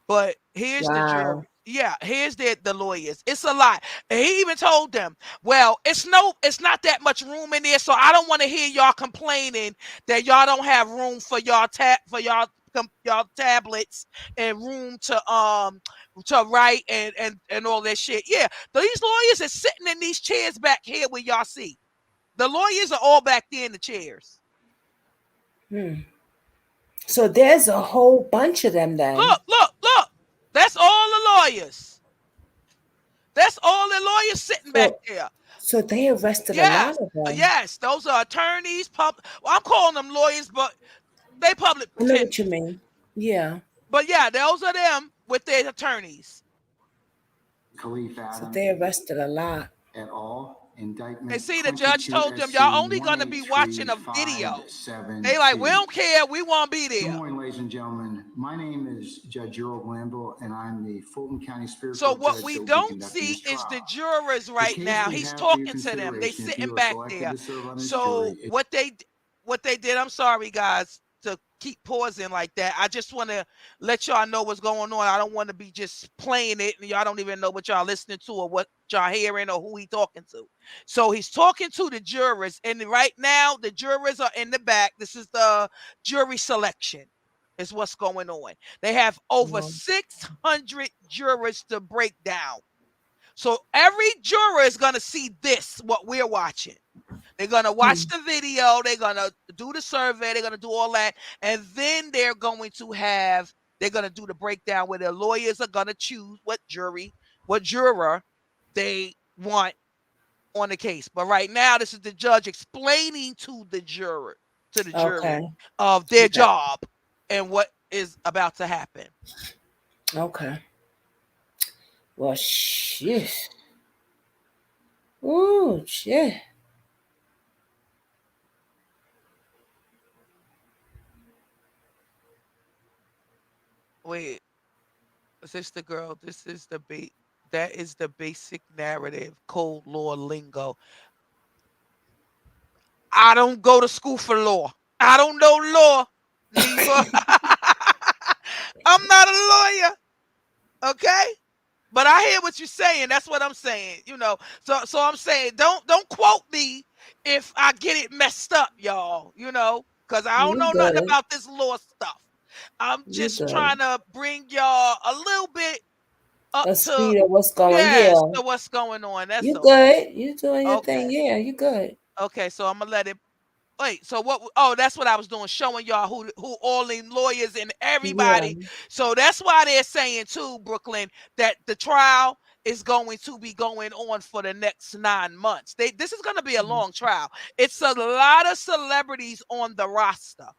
But here's the Wow. jury. Yeah, here's the lawyers. It's a lot. And he even told them, well, it's not that much room in there, so I don't want to hear y'all complaining that y'all don't have room for y'all tablets and room to write and all that shit. Yeah, these lawyers are sitting in these chairs back here where y'all see. The lawyers are all back there in the chairs. So there's a whole bunch of them then. Look. That's all the lawyers. That's all the lawyers sitting back there. So they arrested Yes, a lot of them. yes, those are attorneys. I'm calling them lawyers, but they public. I know what you mean. Yeah. But yeah, those are them with their attorneys. Khalif Adam. So they arrested a lot. At all. Indictment. And see, the judge told them, y'all only going to be watching a video. They like, we don't care. We want to be there. Good morning, ladies and gentlemen. My name is Judge Gerald Glanville, and I'm the Fulton County Superior So Court what judge we that will be don't conducting see this is the trial. jurors right case now. we He's have for your talking to them. They consideration, if sitting you are back selected there. to serve on this So jury, it's- what they did, I'm sorry, guys, to keep pausing like that. I just want to let y'all know what's going on. I don't want to be just playing it and y'all don't even know what y'all listening to or what y'all hearing or who he talking to. So he's talking to the jurors, and right now the jurors are in the back. This is the jury selection is what's going on. They have over 600 jurors to break down. So every juror is going to see this, what we're watching. They're going to watch the video. They're going to do the survey. They're going to do all that. And then they're going to do the breakdown where the lawyers are going to choose what juror they want on the case. But right now, this is the judge explaining to the jury of their job and what is about to happen. Okay. Well, shit. Ooh, shit. Wait, is this the girl? This is that is the basic narrative, cold law lingo. I don't go to school for law. I don't know law. I'm not a lawyer. Okay? But I hear what you're saying. That's what I'm saying. So I'm saying don't quote me if I get it messed up, y'all. Because I don't know nothing about this law stuff. I'm just trying to bring y'all a little bit up A to speed of what's going to what's going on. That's You all. good. You doing your thing. Yeah, you good. Okay, so I'm gonna let it wait, so what? Oh, that's what I was doing, showing y'all who all the lawyers and everybody. Yeah. So that's why they're saying too, Brooklyn, that the trial is going to be going on for the next 9 months. This is going to be a long trial. It's a lot of celebrities on the roster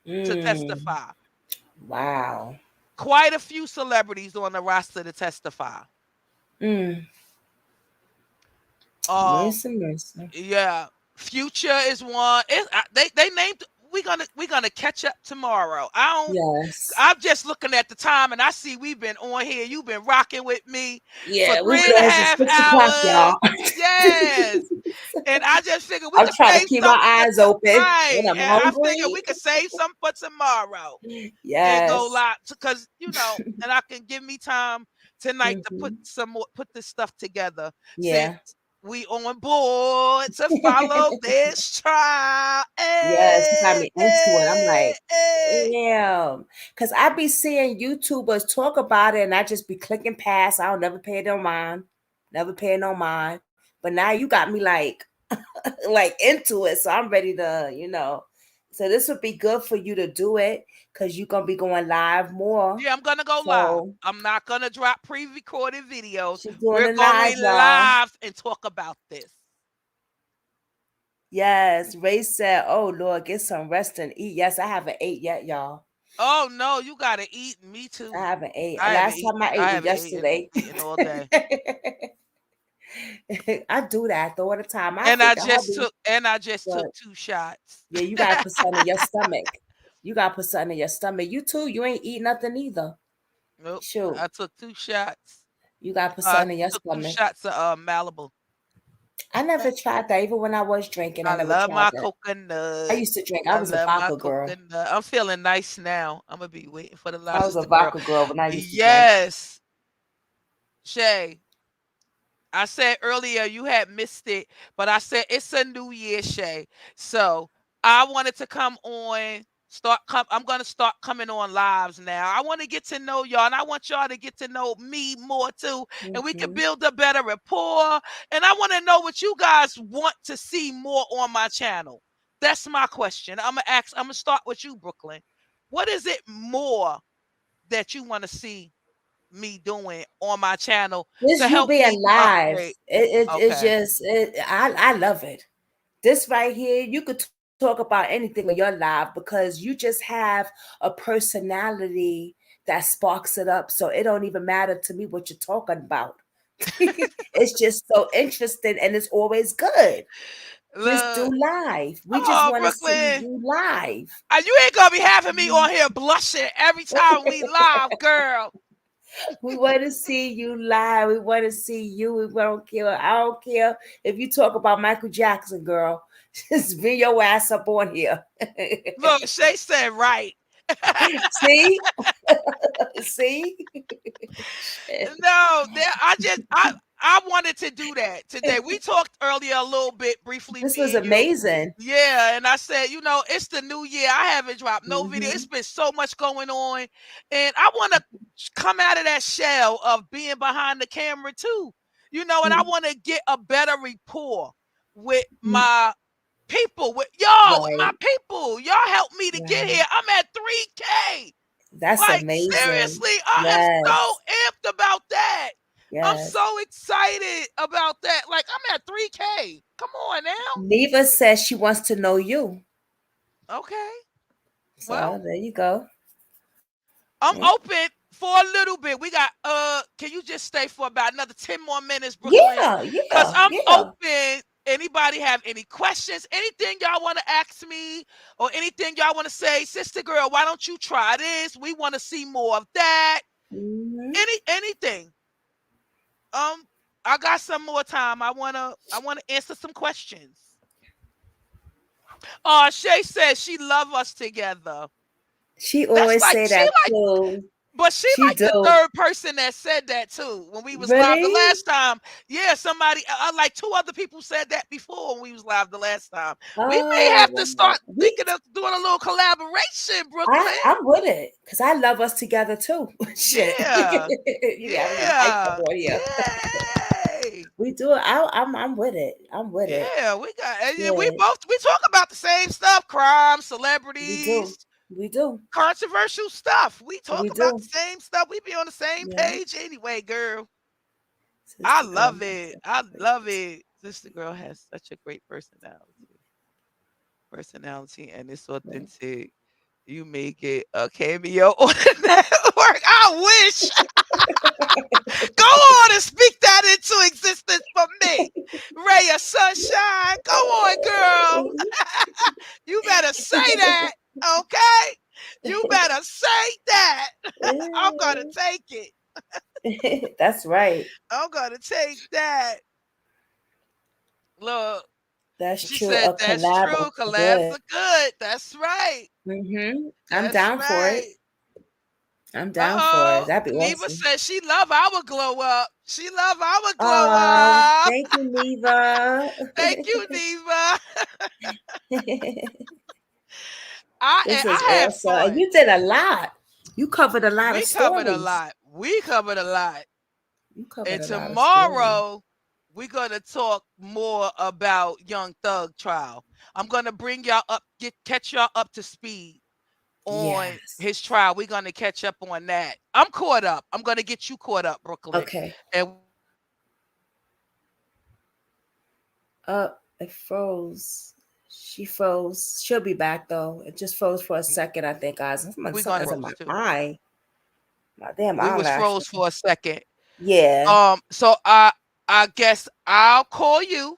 to testify. Wow. Quite a few celebrities on the roster to testify. Mercy. Yeah, Future is one. They named. We're gonna catch up tomorrow. Yes. I'm just looking at the time and I see we've been on here. You've been rocking with me Yeah, for we 3.5 6 hours. o'clock, y'all. Yes. And I just figured we I'm could trying to save keep some my eyes open right. when I'm And I hungry. figured we could save some for tomorrow. And Yes. go live because and I can give me time tonight to put this stuff together. Yeah. Since we on board to follow this trial. Yes, you got me into it. I'm like, damn. Because I be seeing YouTubers talk about it and I just be clicking past. I don't never pay no mind. Never pay no mind. But now you got me like into it. So I'm ready to, So this would be good for you to do it because you're going to be going live more. Yeah, I'm going to go live. I'm not going to drop pre-recorded videos. We're going live and talk about this. Yes, Ray said, "Oh Lord, get some rest and eat." Yes, I haven't ate yet, y'all. Oh no, you gotta eat. Me too. I haven't ate. Last time I ate was yesterday. Eaten all day. I do that all the time. I just took 2 shots. Yeah, you gotta put something in your stomach. You gotta put something in your stomach. You too. You ain't eat nothing either. Nope. Shoot. I took 2 shots. You gotta put something in your stomach. 2 shots of Malibu. I never tried that, even when I was drinking. I never love tried my coconut. I used to drink. I was a vodka girl. I'm feeling nice now. I'm gonna be waiting for the live. I was a vodka girl when I used to Yes. Shay, I said earlier you had missed it, but I said it's a new year, Shay. So I wanted to come on. I'm going to start coming on lives now. I want to get to know y'all, and I want y'all to get to know me more too, and we can build a better rapport. And I want to know what you guys want to see more on my channel. That's my question. I'm gonna start with you, Brooklyn. What is it more that you want to see me doing on my channel This to you help being me live. upgrade? It's just I love it. This right here, you could talk about anything on your live because you just have a personality that sparks it up. So it don't even matter to me what you're talking about. It's just so interesting and it's always good. Just do live. We just want to see you live. You ain't gonna be having me on here blushing every time we live, girl. We want to see you live. We want to see you. We don't care. I don't care if you talk about Michael Jackson, girl. Just bring your ass up on here. Look, Shay said right. See? See? No, I wanted to do that today. We talked earlier a little bit briefly. This was amazing. Yeah, and I said, it's the new year. I haven't dropped no video. It's been so much going on, and I want to come out of that shell of being behind the camera too. And I want to get a better rapport with my people, with y'all, with my people. Y'all help me to get here. I'm at 3K. That's amazing. Seriously, I am so amped about that. Yes. I'm so excited about that. Like, I'm at 3K. Come on now. Neva says she wants to know you. Okay. So well, there you go. I'm open for a little bit. We got can you just stay for about another 10 more minutes, Brooklyn? Yeah. Because I'm open. Anybody have any questions? Anything y'all want to ask me or anything y'all want to say? Sister girl, why don't you try this? We want to see more of that. Anything. I got some more time. I wanna answer some questions. Shay says she love us together. She always say that too. But she like the 3rd person that said that too when we was live the last time. Yeah, somebody like 2 other people said that before when we was live the last time. We may have to start thinking of doing a little collaboration, Brooklyn. I'm with it because I love us together too. Shit. Yeah. Yeah. do it. I'm with it. I'm with it. Yeah, we got. And Yeah. we talk about the same stuff: crime, We do. celebrities, We do. controversial stuff. We talk We about do. the same stuff. We be on the same Yeah. page anyway, girl. Sister I girl. love it. I love it. Sister girl has such a great personality, and it's authentic. You make it a cameo on the network. I wish. Go on and speak that into existence for me. Ray of sunshine. Go on, girl. You better say that. Okay? You better say that. I'm gonna take it. That's right. I'm gonna take that. Look, That's she true. said A that's collab true. is Collabs good. are good. That's right. I'm That's down for it. right. I'm down for it. That'd be Neva awesome. said she love our glow up. She love our glow Oh, up. thank you, Neva. Thank you, Neva. This is I had awesome. And fun. you did a lot. You covered a lot We of covered a stories. lot. We covered a lot. You covered And a lot of stories. tomorrow we're gonna talk more about Young Thug trial. I'm gonna bring y'all up, catch y'all up to speed on his trial. We're gonna catch up on that. I'm caught up. I'm gonna get you caught up, Brooklyn. Okay. And It froze. She froze. She'll be back though. It just froze for a second, I think, guys. we're Something's gonna in my eye. My damn we was eyelash. froze for a second. Yeah. So I guess I'll call you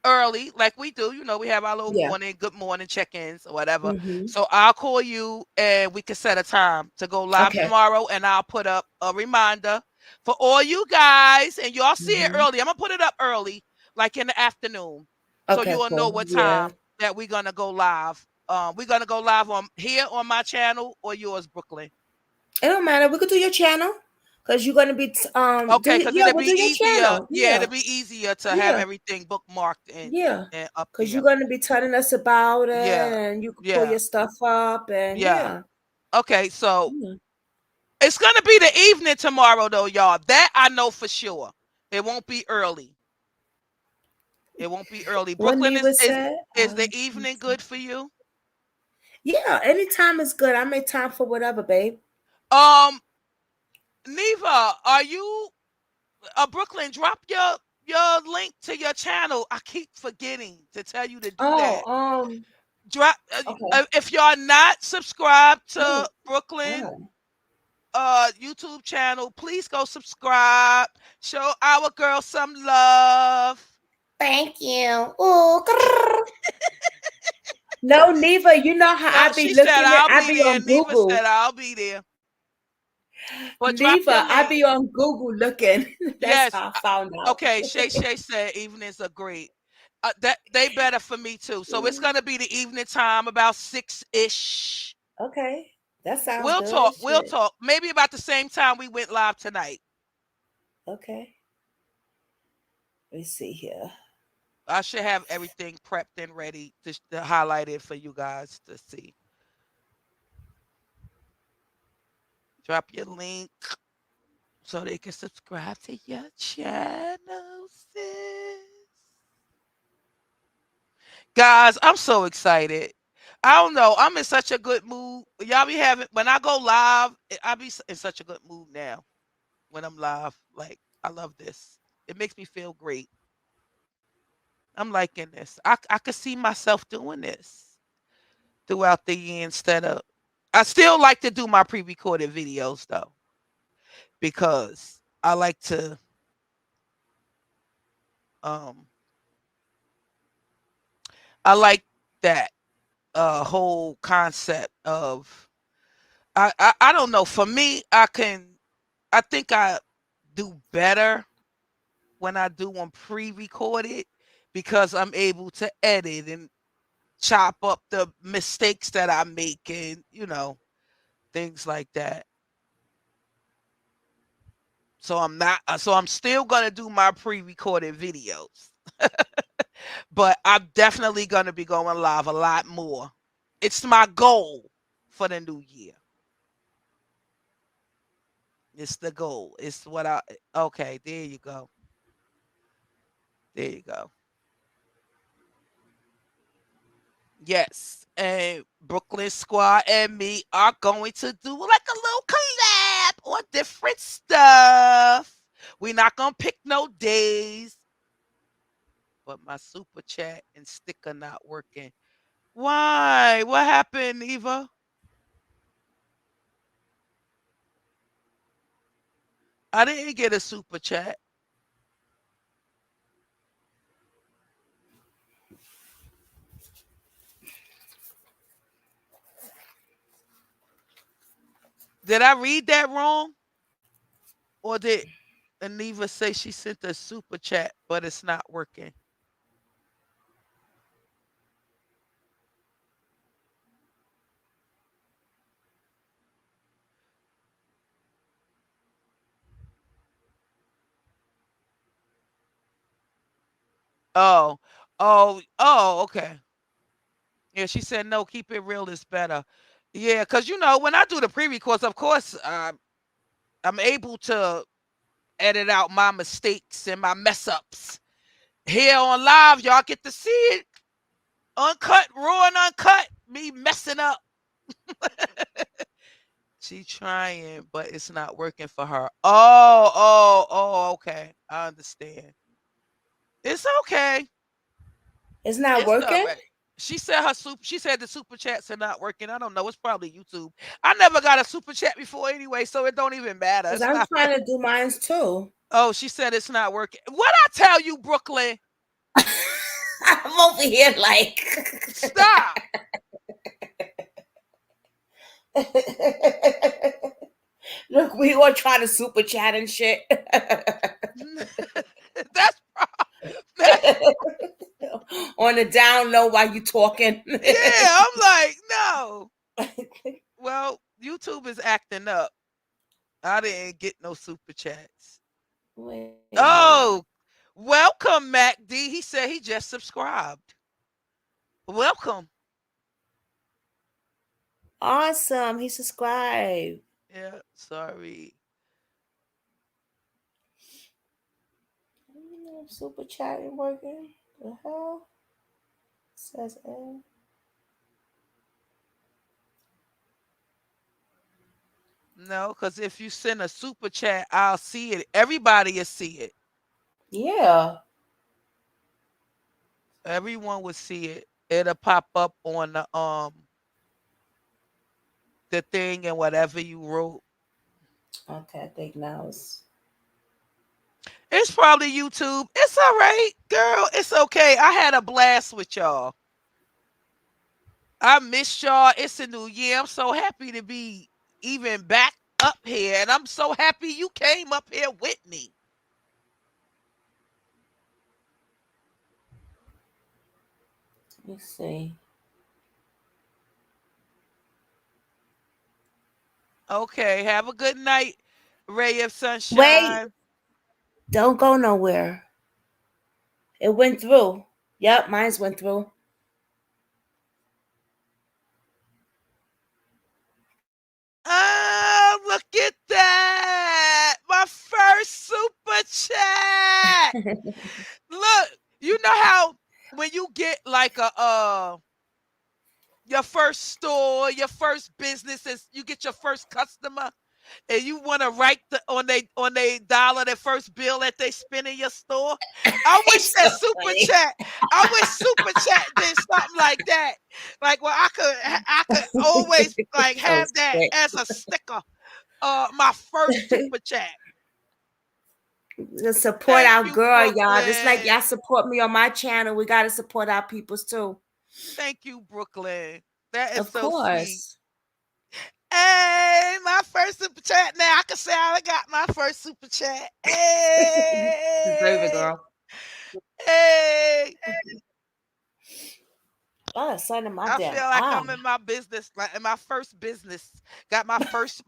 early, like we do. You know, we have our little good morning check-ins or whatever. Mhm. So I'll call you and we can set a time to go live Okay. tomorrow, and I'll put up a reminder for all you guys, and y'all see it early. I'm gonna put it up early, like in the afternoon, so Okay, you will know cool. what Yeah. time that we're gonna go live. We're gonna go live on here on my channel or yours, Brooklyn. It don't matter. We could do your channel because you're gonna be Okay, because it'll be we'll do your easier. channel. Yeah, it'll be easier to have Yeah. everything bookmarked and up Because there. you're gonna be telling us about it, Yeah. and you can pull Yeah. your stuff up, and Yeah. Okay, so it's gonna be the evening tomorrow, though, y'all. That I know for sure. It won't be early. It won't be early. What Brooklyn Neva is said? the evening good for you? Yeah, anytime is good. I make time for whatever, babe. Neva, are you Brooklyn? Drop your link to your channel. I keep forgetting to tell you to do that. Drop if y'all not subscribed to Brooklyn YouTube channel, please go subscribe. Show our girl some love. Thank you. No, Neva, you know how I be She looking said at I'll I be be there. on Neva Google. said I'll be there. But drop Neva, your I link. be on Google looking. That's Yes. how I found out. Okay, Shay said evenings are great. That they better for me too. So it's gonna be the evening time, about 6-ish. Okay. That sounds We'll good. talk. We'll Shit. talk. Maybe about the same time we went live tonight. Okay. Let's see here. I should have everything prepped and ready to highlight it for you guys to see. Drop your link so they can subscribe to your channel, sis. Guys, I'm so excited. I don't know. I'm in such a good mood. Y'all be having, when I go live, I be in such a good mood now when I'm live. Like, I love this. It makes me feel great. I'm liking this. I could see myself doing this throughout the year instead of, I still like to do my pre-recorded videos though, because I like to I like that whole concept of I don't know. For me, I think I do better when I do them pre-recorded because I'm able to edit and chop up the mistakes that I make and things like that. So I'm still gonna do my pre-recorded videos. But I'm definitely gonna be going live a lot more. It's my goal for the new year. It's the goal. It's what okay, there you go. There you go. Yes, and Brooklyn Squad and me are going to do like a little collab on different stuff. We're not gonna pick no days, but my super chat and sticker not working. Why? What happened, Eva? I didn't get a super chat. Did I read that wrong? Or did Aniva say she sent a super chat, but it's not working? Oh, okay. Yeah, she said no, keep it real is better. Yeah, because when I do the pre-records, of course, I'm able to edit out my mistakes and my mess ups. Here on live, y'all get to see it. Uncut, raw and uncut, me messing up. She trying, but it's not working for her. Oh, okay. I understand. It's okay. It's not working? All right. She said the super chats are not working. I don't know. It's probably YouTube. I never got a super chat before anyway, so it don't even matter. Because I'm trying to do mine too. Oh, she said it's not working. What I tell you, Brooklyn? I'm over here like stop. Look, we all trying to super chat and shit. That's on the down low while you talking. Yeah, I'm like, no. Well, YouTube is acting up. I didn't get no super chats. Oh, welcome, Mac D. He said he just subscribed. Welcome. Awesome. He subscribed. Yeah, sorry. Super chat ain't working. The hell? Says in. No, because if you send a super chat, I'll see it. Everybody will see it. Yeah. Everyone will see it. It'll pop up on the thing and whatever you wrote. Okay, I think now it's probably YouTube. It's all right, girl. It's okay. I had a blast with y'all. I missed y'all. It's a new year. I'm so happy to be even back up here. And I'm so happy you came up here with me. Let's see. Okay. Have a good night, Ray of Sunshine. Wait. Don't go nowhere. It went through. Yep, mine's went through. Oh, look at that. My first super chat. Look, you know how when you get like your first store, your first business, and you get your first customer, and you want to write on they dollar their first bill that they spend in your store. I wish that super chat. I wish super chat did something like that. Like, well, I could always like have that as a sticker. My first super chat. To support our girl, y'all. Just like y'all support me on my channel, we gotta support our peoples too. Thank you, Brooklyn. That is of so course. Sweet. Hey, my first super chat. Now I can say I got my first super chat. Hey, deserve it, girl. Hey. Oh, son of my I damn feel like I'm in my business, like in my first business. Got my first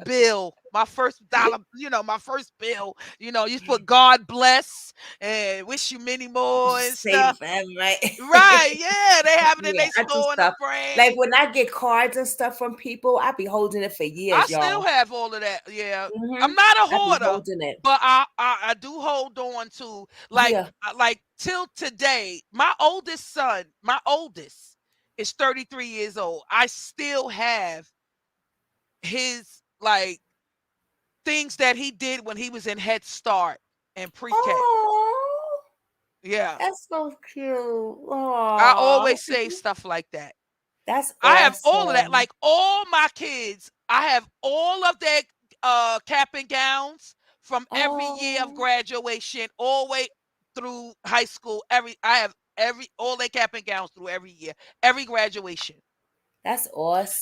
bill. my first dollar, my first bill. You put God bless and wish you many more and Save stuff. them, right? Right? Yeah, they have it in Yeah, their I do store in the stuff. frame. Like when I get cards and stuff from people, I be holding it for years, I still y'all. have all of that. Yeah, Mhm. I'm not a I be hoarder, holding it. but I do hold on to Yeah. like till today. My oldest son, is 33 years old. I still have his like things that he did when he was in Head Start and pre-K. Oh, Yeah, that's so cute. I Oh, always say stuff like that. that's I have all of that. awesome. Like all my kids, I have all of their cap and gowns from every year of Oh, graduation all the way through high school. I have all their cap and gowns through every year, every graduation. that's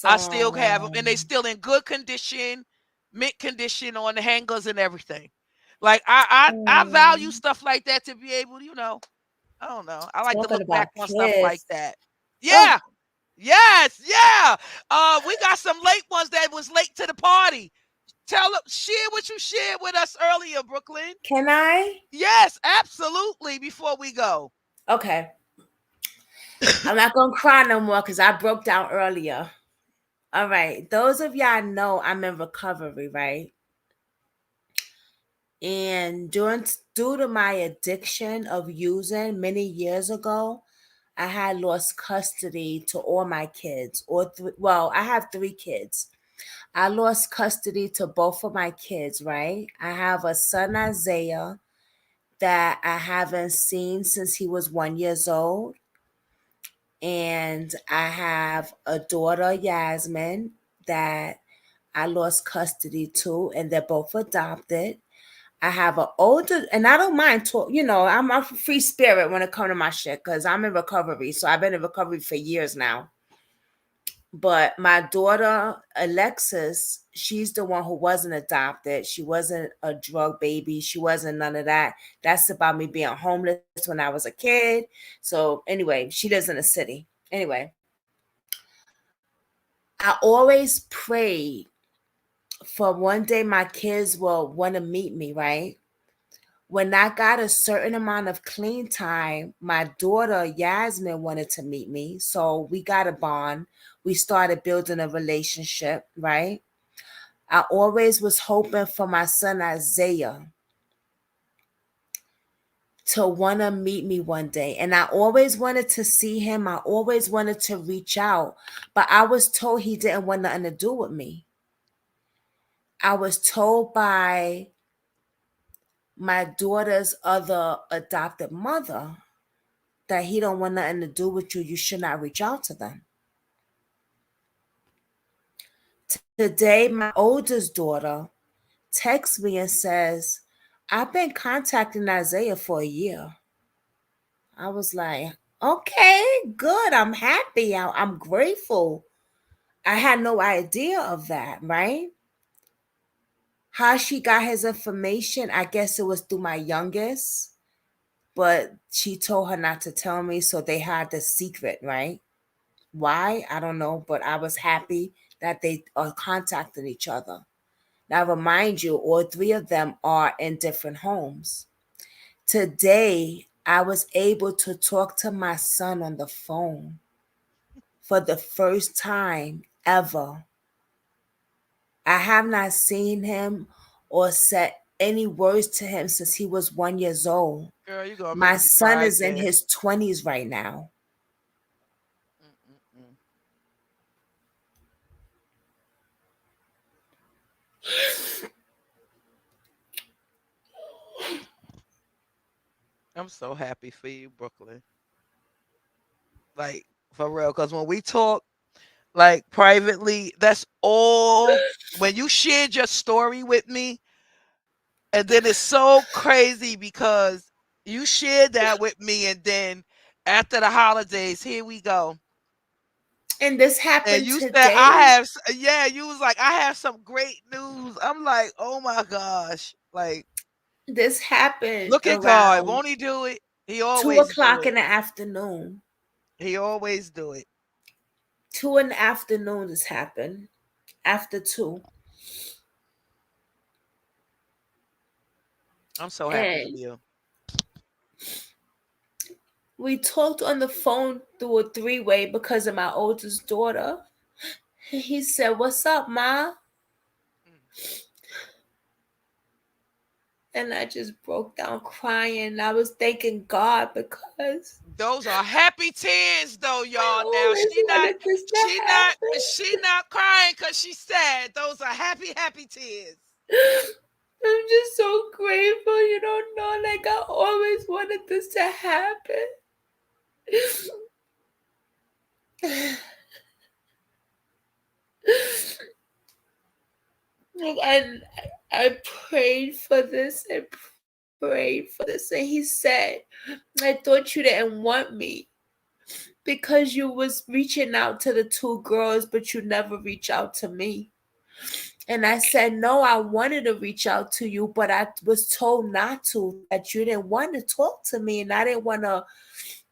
I still have them, and they awesome. still in good condition, mint condition on the hangers and everything. Like I value stuff like that to be able to, I don't know. I like to Talking look about back on stuff like kids. that. Oh, Yeah. Yes, yeah. We got some late ones that was late to the party. Share what you shared with us earlier, Brooklyn. can I? Yes, absolutely. Before we go. Okay. I'm not gonna cry no more because I broke down earlier. All right. Those of y'all know I'm in recovery, right? And due to my addiction of using many years ago, I had lost custody to all my kids. I have 3 kids. I lost custody to both of my kids, right? I have a son, Isaiah, that I haven't seen since he was 1 year old. And I have a daughter, Yasmin, that I lost custody to, and they're both adopted. I have an older, and I don't mind I'm a free spirit when it comes to my shit because I'm in recovery. So I've been in recovery for years now. But my daughter, Alexis, she's the one who wasn't adopted. She wasn't a drug baby. She wasn't none of that. That's about me being homeless when I was a kid. So anyway, she lives in the city. Anyway, I always prayed for one day my kids will want to meet me, right? When I got a certain amount of clean time, my daughter Yasmin wanted to meet me. So we got a bond. We started building a relationship, right? I always was hoping for my son Isaiah to want to meet me one day. And I always wanted to see him. I always wanted to reach out. But I was told he didn't want nothing to do with me. I was told by my daughter's other adopted mother that he don't want nothing to do with you. You should not reach out to them. Today, my oldest daughter texts me and says, I've been contacting Isaiah for a year. I was like, okay, good. I'm happy. I'm grateful. I had no idea of that, right? How she got his information, I guess it was through my youngest, but she told her not to tell me, so they had the secret, right? Why? I don't know, but I was happy that they are contacting each other. Now, remind you, all 3 of them are in different homes. Today, I was able to talk to my son on the phone for the first time ever. I have not seen him or said any words to him since he was 1 year old. Girl, you gonna My make me son cry is in again. his 20s right now. I'm so happy for you, Brooklyn. Like for real, because when we talk like privately, that's all. When you shared your story with me, and then it's so crazy because you shared that with me, and then after the holidays, here we go. And this And happened you said today. you was like, I have some great news. I'm like, oh my gosh. Like, This happened look at God. around Won't he do it? He 2 always do o'clock it. in the afternoon. He always do it. 2 in the afternoon this happened. After 2. I'm so happy for And you. we talked on the phone through a three-way because of my oldest daughter. He said, "What's up, Ma?" And I just broke down crying. I was thanking God because Those are happy tears, though, y'all. Now always wanted this to she not crying because she's sad. Those are happy tears. I'm just so grateful. You don't know, like I always wanted this to happen. And I prayed for this and prayed for this. And he said, "I thought you didn't want me because you was reaching out to the two girls, but you never reach out to me." And I said, "No, I wanted to reach out to you, but I was told not to, that you didn't want to talk to me. And I didn't want to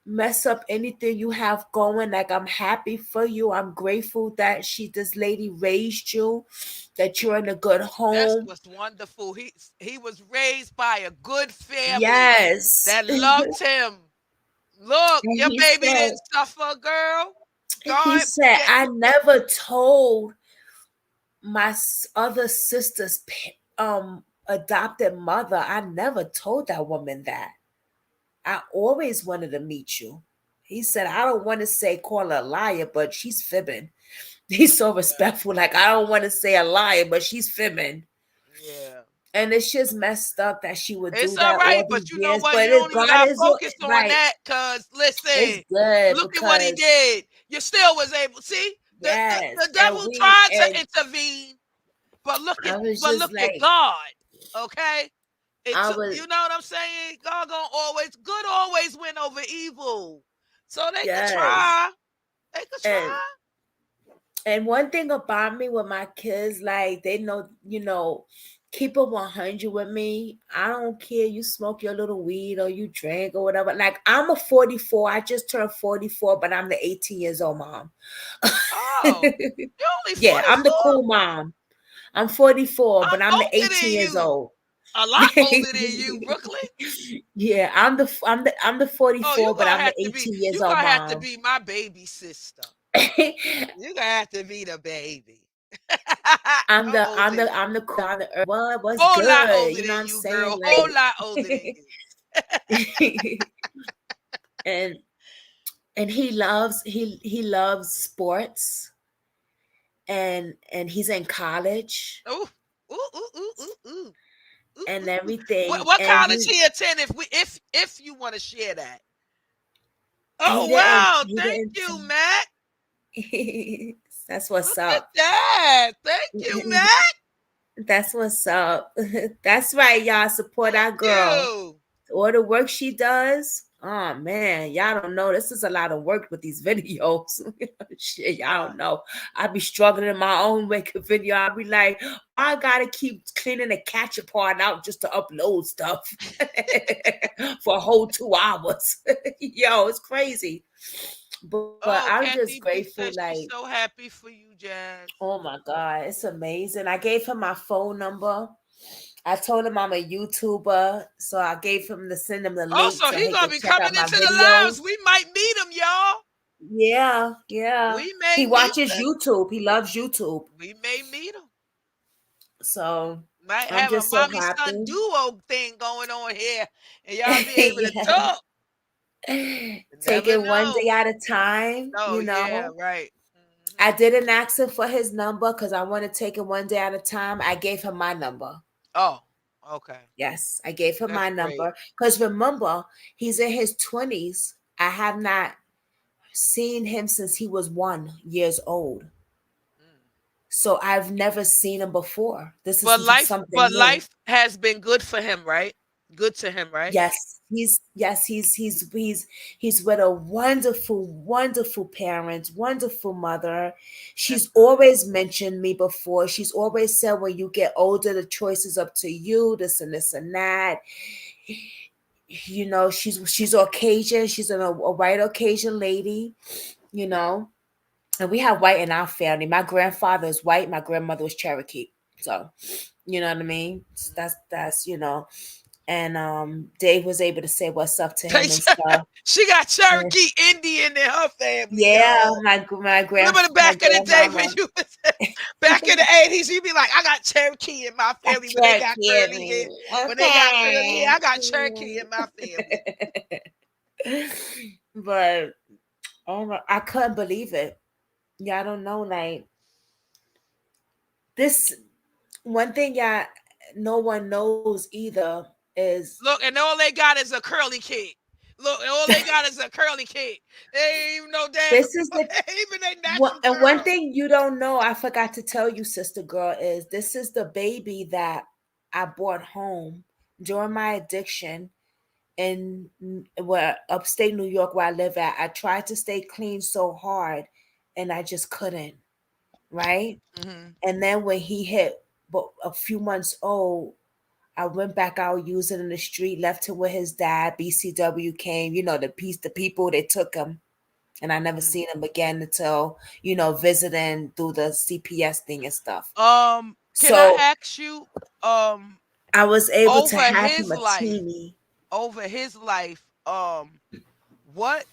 mess up anything you have going. Like, I'm happy for you. I'm grateful that this lady raised you, that you're in a good That home." was wonderful. He was raised by a good family Yes. that loved him. Look, And your he baby said- didn't suffer, girl. He God, said, "I never told my other sister's adopted mother. I never told that woman that. I always wanted to meet you." He said, "I don't want to call her a liar, but she's fibbing." He's so respectful. Like, I don't want to say a liar, but she's fibbing. Yeah. And it's just messed up that she would do It's that all right, all but these you know years. what? But You don't even God gotta is focus on right. that, cause listen, It's good look at what he because- did. You still was able. See, Yes, the devil and tried to intervene, but look I at was just at like- God. Okay, I was- you know what I'm saying? God gonna always win over evil. So they could try. They could try. And one thing about me with my kids, like, they know, keep it 100 with me. I don't care. You smoke your little weed or you drink or whatever. Like, I'm a 44. I just turned 44, but I'm the 18 years old mom. Oh, you're only 44? Yeah, I'm the cool mom. I'm 44, but I'm the 18 years old. A lot older than you, Brooklyn. Yeah, I'm the 44, Oh, but I'm the 18 years you old gonna mom. have to be my baby sister. You gonna have to be the baby. I'm the what's Whole good? lot older You know than what I'm you, saying? girl. Like- Whole lot older than you. and he loves sports, and he's in college. Ooh, ooh. And everything. What and college he attend? If you want to share that. Oh He wow! didn't- Thank you, Matt. That's what's Look at up. that. Thank you, Matt. That's what's up. That's right, y'all. Support our girl. You. All the work she does. Oh man, y'all don't know. This is a lot of work with these videos. Shit, y'all don't know. I be struggling in my own making video. I be like, I gotta keep cleaning the catcher part out just to upload stuff for a whole 2 hours. Yo, it's crazy. But I'm Kathy just B grateful. says Like, she's so happy for you, Jazz. oh my God, it's amazing. I gave him my phone number. I told him I'm a YouTuber, so I gave him to send him the link. Oh, so he's he gonna can be check out coming my into the videos. lives. We might meet him, y'all. Yeah. We may He meet watches him. YouTube. He loves YouTube. We may meet him. So Might I'm have a just so mommy son happy. duo thing going on here, and y'all be able to talk. Take it one day at a time. Oh, yeah, right. I didn't ask him for his number because I want to take it one day at a time. I gave him my number. Oh, okay. Yes, I gave him my That's great. number because remember, he's in his 20s. I have not seen him since he was 1 year old. So I've never seen him before. This is something new. life has been good for him, right? Good to him, right? Yes, he's with a wonderful parent, wonderful mother. She's always mentioned me before. She's always said, when you get older, the choice is up to you, this and that. You know, she's Caucasian. She's a white Caucasian lady, and we have white in our family. My grandfather is white. My grandmother was Cherokee. So, you know what I mean? That's and Dave was able to say what's up to him and stuff. She got Cherokee Indian in her family. Yeah, yo. my Remember back in the day when you was back in the 80s, you'd be like, I got Cherokee in my family when they got curly hair. When they got curly hair, I got Cherokee in my family. But I couldn't believe it. Yeah, I don't know. Like this one thing, no one knows either is look, and all they got is a curly kid. Look, all they got is a curly kid. They ain't even no damn. This is the even they natural and one thing you don't know, I forgot to tell you, sister girl, is this is the baby that I brought home during my addiction in where upstate New York where I live at. I tried to stay clean so hard and I just couldn't. Right. Mm-hmm. And then when he hit a few months old, I went back out using in the street, left him with his dad. BCW came, the people, they took him. And I never seen him again until, visiting through the CPS thing and stuff. Can I ask you, I was able to have him a teeny. Over his life, what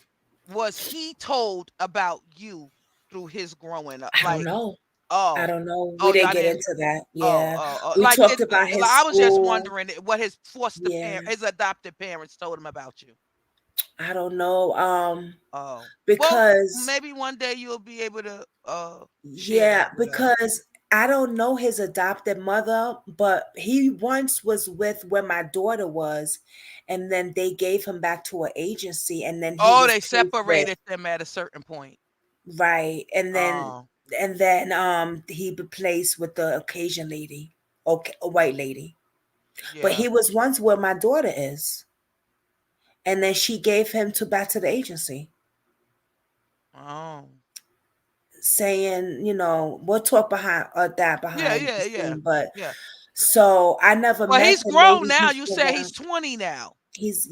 was he told about you through his growing up? I don't know. Oh, I don't know. We didn't get into that. Yeah. We like talked about his I was school. just wondering what his his adopted parents told him about you. I don't know. Because maybe one day you'll be able to because I don't know his adopted mother, but he once was with where my daughter was, and then they gave him back to an agency, and then they separated them at a certain point. Right. And then he be placed with the Caucasian lady, a white lady. Yeah. But he was once where my daughter is. And then she gave him back to the agency. Oh. Saying, we'll talk behind that behind the scene, but yeah. So I never met him. He's grown now. You said he's 20 now. He's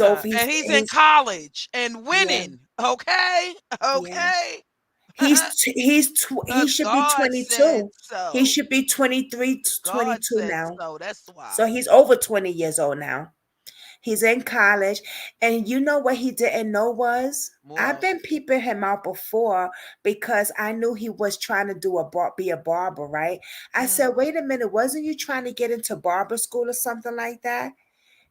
over. And he's in college and winning. Yeah. Okay. Yeah. He should be 22. So. He should be 23, 22 now. So that's why. So he's over 20 years old now. He's in college. And you know what he didn't know was? I've been peeping him out before because I knew he was trying to be a barber, right? I said, wait a minute, wasn't you trying to get into barber school or something like that?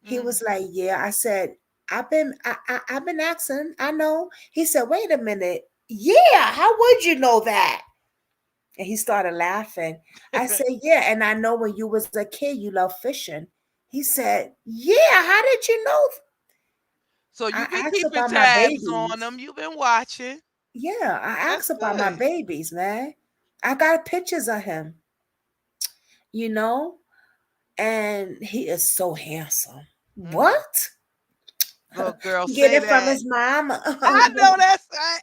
He was like, yeah. I said, I've been asking. I know. He said, wait a minute. Yeah, how would you know that? And he started laughing. I said, yeah, and I know when you was a kid, you loved fishing. He said, yeah, how did you know? So you've been keeping tabs on them. You've been watching. Yeah, I asked about my babies, man. I got pictures of him, and he is so handsome. What? Little girl, get it from his mama. I know that's right.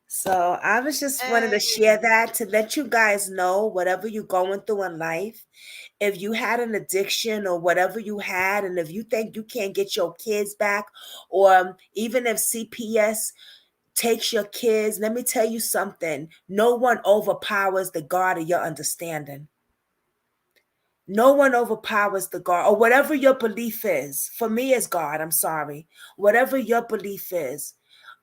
So I was just wanted to share that to let you guys know whatever you're going through in life. If you had an addiction or whatever you had, and if you think you can't get your kids back, or even if CPS takes your kids, let me tell you something. No one overpowers the God of your understanding. No one overpowers the God, or whatever your belief is. For me, it's God. I'm sorry. Whatever your belief is,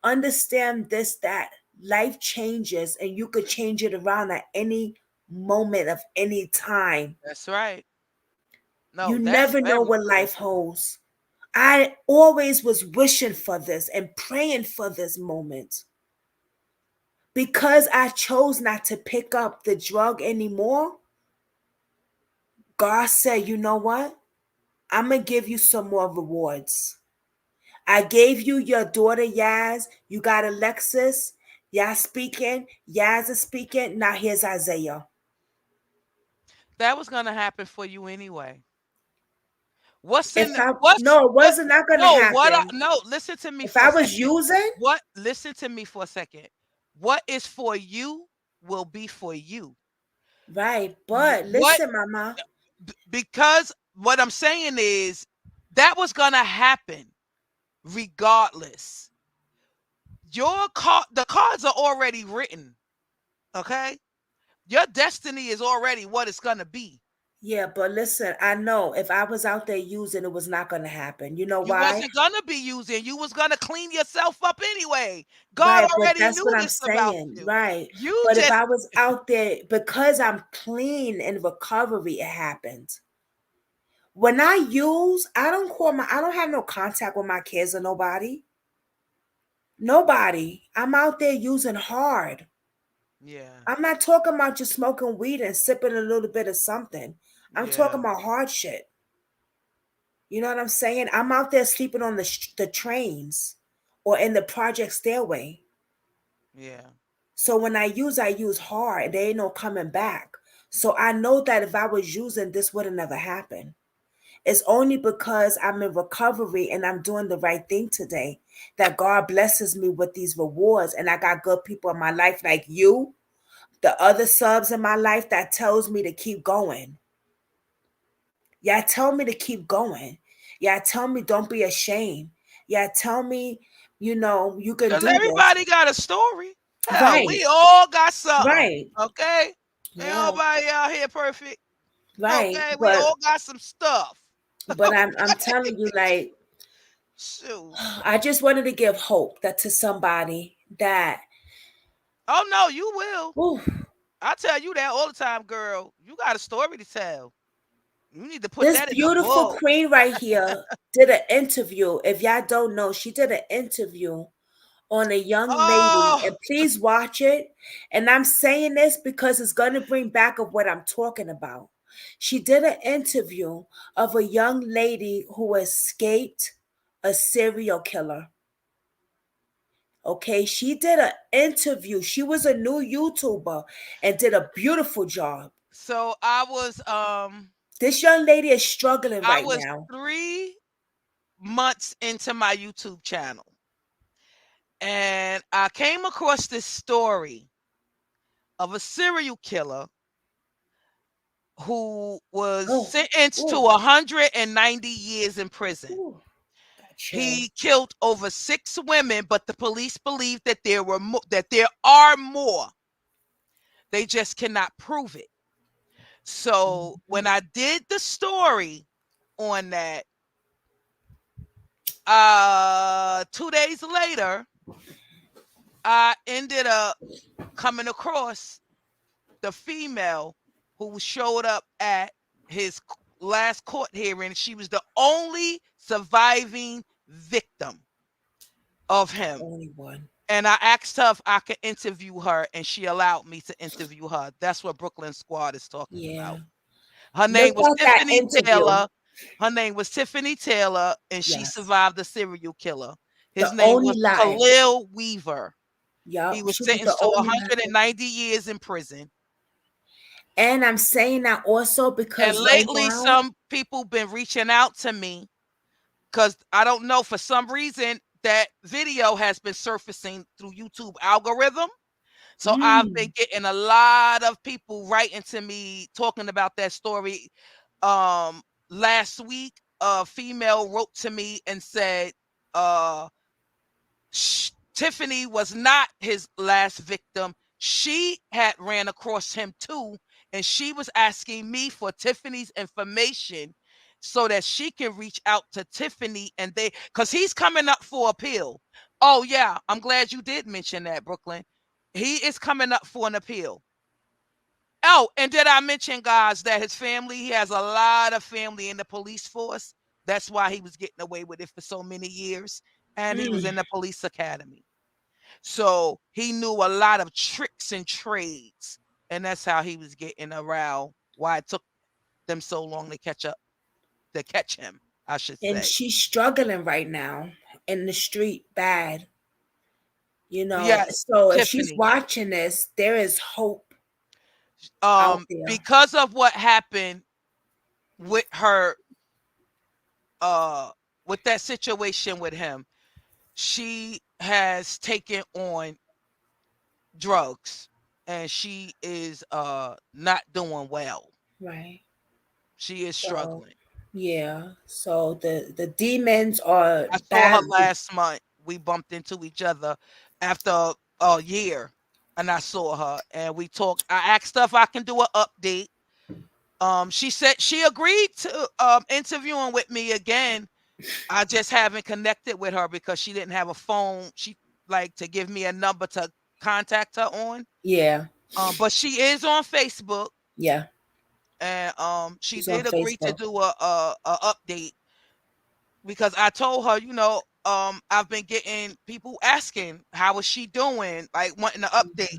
understand this, that life changes and you could change it around at any moment of any time. That's right. No, you never know what life holds. I always was wishing for this and praying for this moment. Because I chose not to pick up the drug anymore, God said, you know what? I'm going to give you some more rewards. I gave you your daughter, Yaz. You got Alexis. Yaz speaking. Yaz is speaking. Now here's Isaiah. That was going to happen for you anyway. No, it wasn't not going to happen. Listen to me. If I was using? Listen to me for a second. What is for you will be for you. Right. But listen, Mama. Because what I'm saying is that was going to happen regardless. The cards are already written. Okay? Your destiny is already what it's going to be. Yeah, but listen, I know if I was out there using, it was not going to happen. You know You why? wasn't gonna be using. You was gonna clean yourself up anyway. God Right, but already that's knew what I'm this about saying. you. Right. You But if just I was out there, because I'm clean in recovery, it happens. When I use, I don't have no contact with my kids or nobody. Nobody. I'm out there using hard. yeah. I'm not talking about just smoking weed and sipping a little bit of something. I'm talking about hard shit. You know what I'm saying? I'm out there sleeping on the trains or in the project stairway. Yeah. So when I use hard. There ain't no coming back. So I know that if I was using, this would have never happened. It's only because I'm in recovery and I'm doing the right thing today that God blesses me with these rewards. And I got good people in my life like you, the other subs in my life that tells me to keep going. Yeah, tell me to keep going. Yeah, tell me don't be ashamed. Yeah, tell me, you can Because do this. everybody got a story. Hell, Right. we all got something. Right. Okay? Ain't Yeah. nobody out here perfect. Right. Okay, we all got some stuff. But I'm telling you, like, Shoot. I just wanted to give hope that to somebody that Oh no, you will. Ooh. I tell you that all the time, girl. You got a story to tell. You need to put this that in the beautiful book. queen right here did an interview. If y'all don't know, she did an interview on a young lady, and please watch it. And I'm saying this because it's going to bring back of what I'm talking about. She did an interview of a young lady who escaped a serial killer. Okay, she did an interview. She was a new YouTuber and did a beautiful job. So I was This young lady is struggling I right was now. 3 months into my YouTube channel. And I came across this story of a serial killer who was sentenced to 190 years in prison. He killed over 6 women, but the police believe that there are more. They just cannot prove it. So when I did the story on that, 2 days later, I ended up coming across the female who showed up at his last court hearing. She was the only surviving victim of him. Only one. And I asked her if I could interview her, and she allowed me to interview her. That's what Brooklyn Squad is talking about. Her name was Tiffany Taylor. Her name was Tiffany Taylor, and she survived the serial killer. His name was Khalil Weaver. He was sentenced to 190 years in prison. And I'm saying that also because And lately, some people been reaching out to me because I don't know, for some reason that video has been surfacing through YouTube algorithm. So I've been getting a lot of people writing to me talking about that story. Last week, a female wrote to me and said, Tiffany was not his last victim. She had ran across him too, and she was asking me for Tiffany's information so that she can reach out to Tiffany, and because he's coming up for appeal. Oh yeah, I'm glad you did mention that, Brooklyn. He is coming up for an appeal. Oh, and did I mention, guys, that his family, he has a lot of family in the police force. That's why he was getting away with it for so many years. And he was in the police academy. So he knew a lot of tricks and trades. And that's how he was getting around, why it took them so long to catch him, I should say. And she's struggling right now in the street bad. Yes, So if Tiffany. she's watching this, there is hope. Because of what happened with her, with that situation with him, she has taken on drugs and she is not doing well. Right. She is struggling. Yeah. So the demons are I saw her last month. We bumped into each other after a year, and I saw her and we talked. I asked her if I can do an update, She said she agreed to interviewing with me again. I just haven't connected with her because she didn't have a phone. She like to give me a number to contact her on. Yeah. But she is on Facebook. Yeah. And she She's on did agree to Facebook. do a update because I told her, I've been getting people asking how is she doing, like wanting an update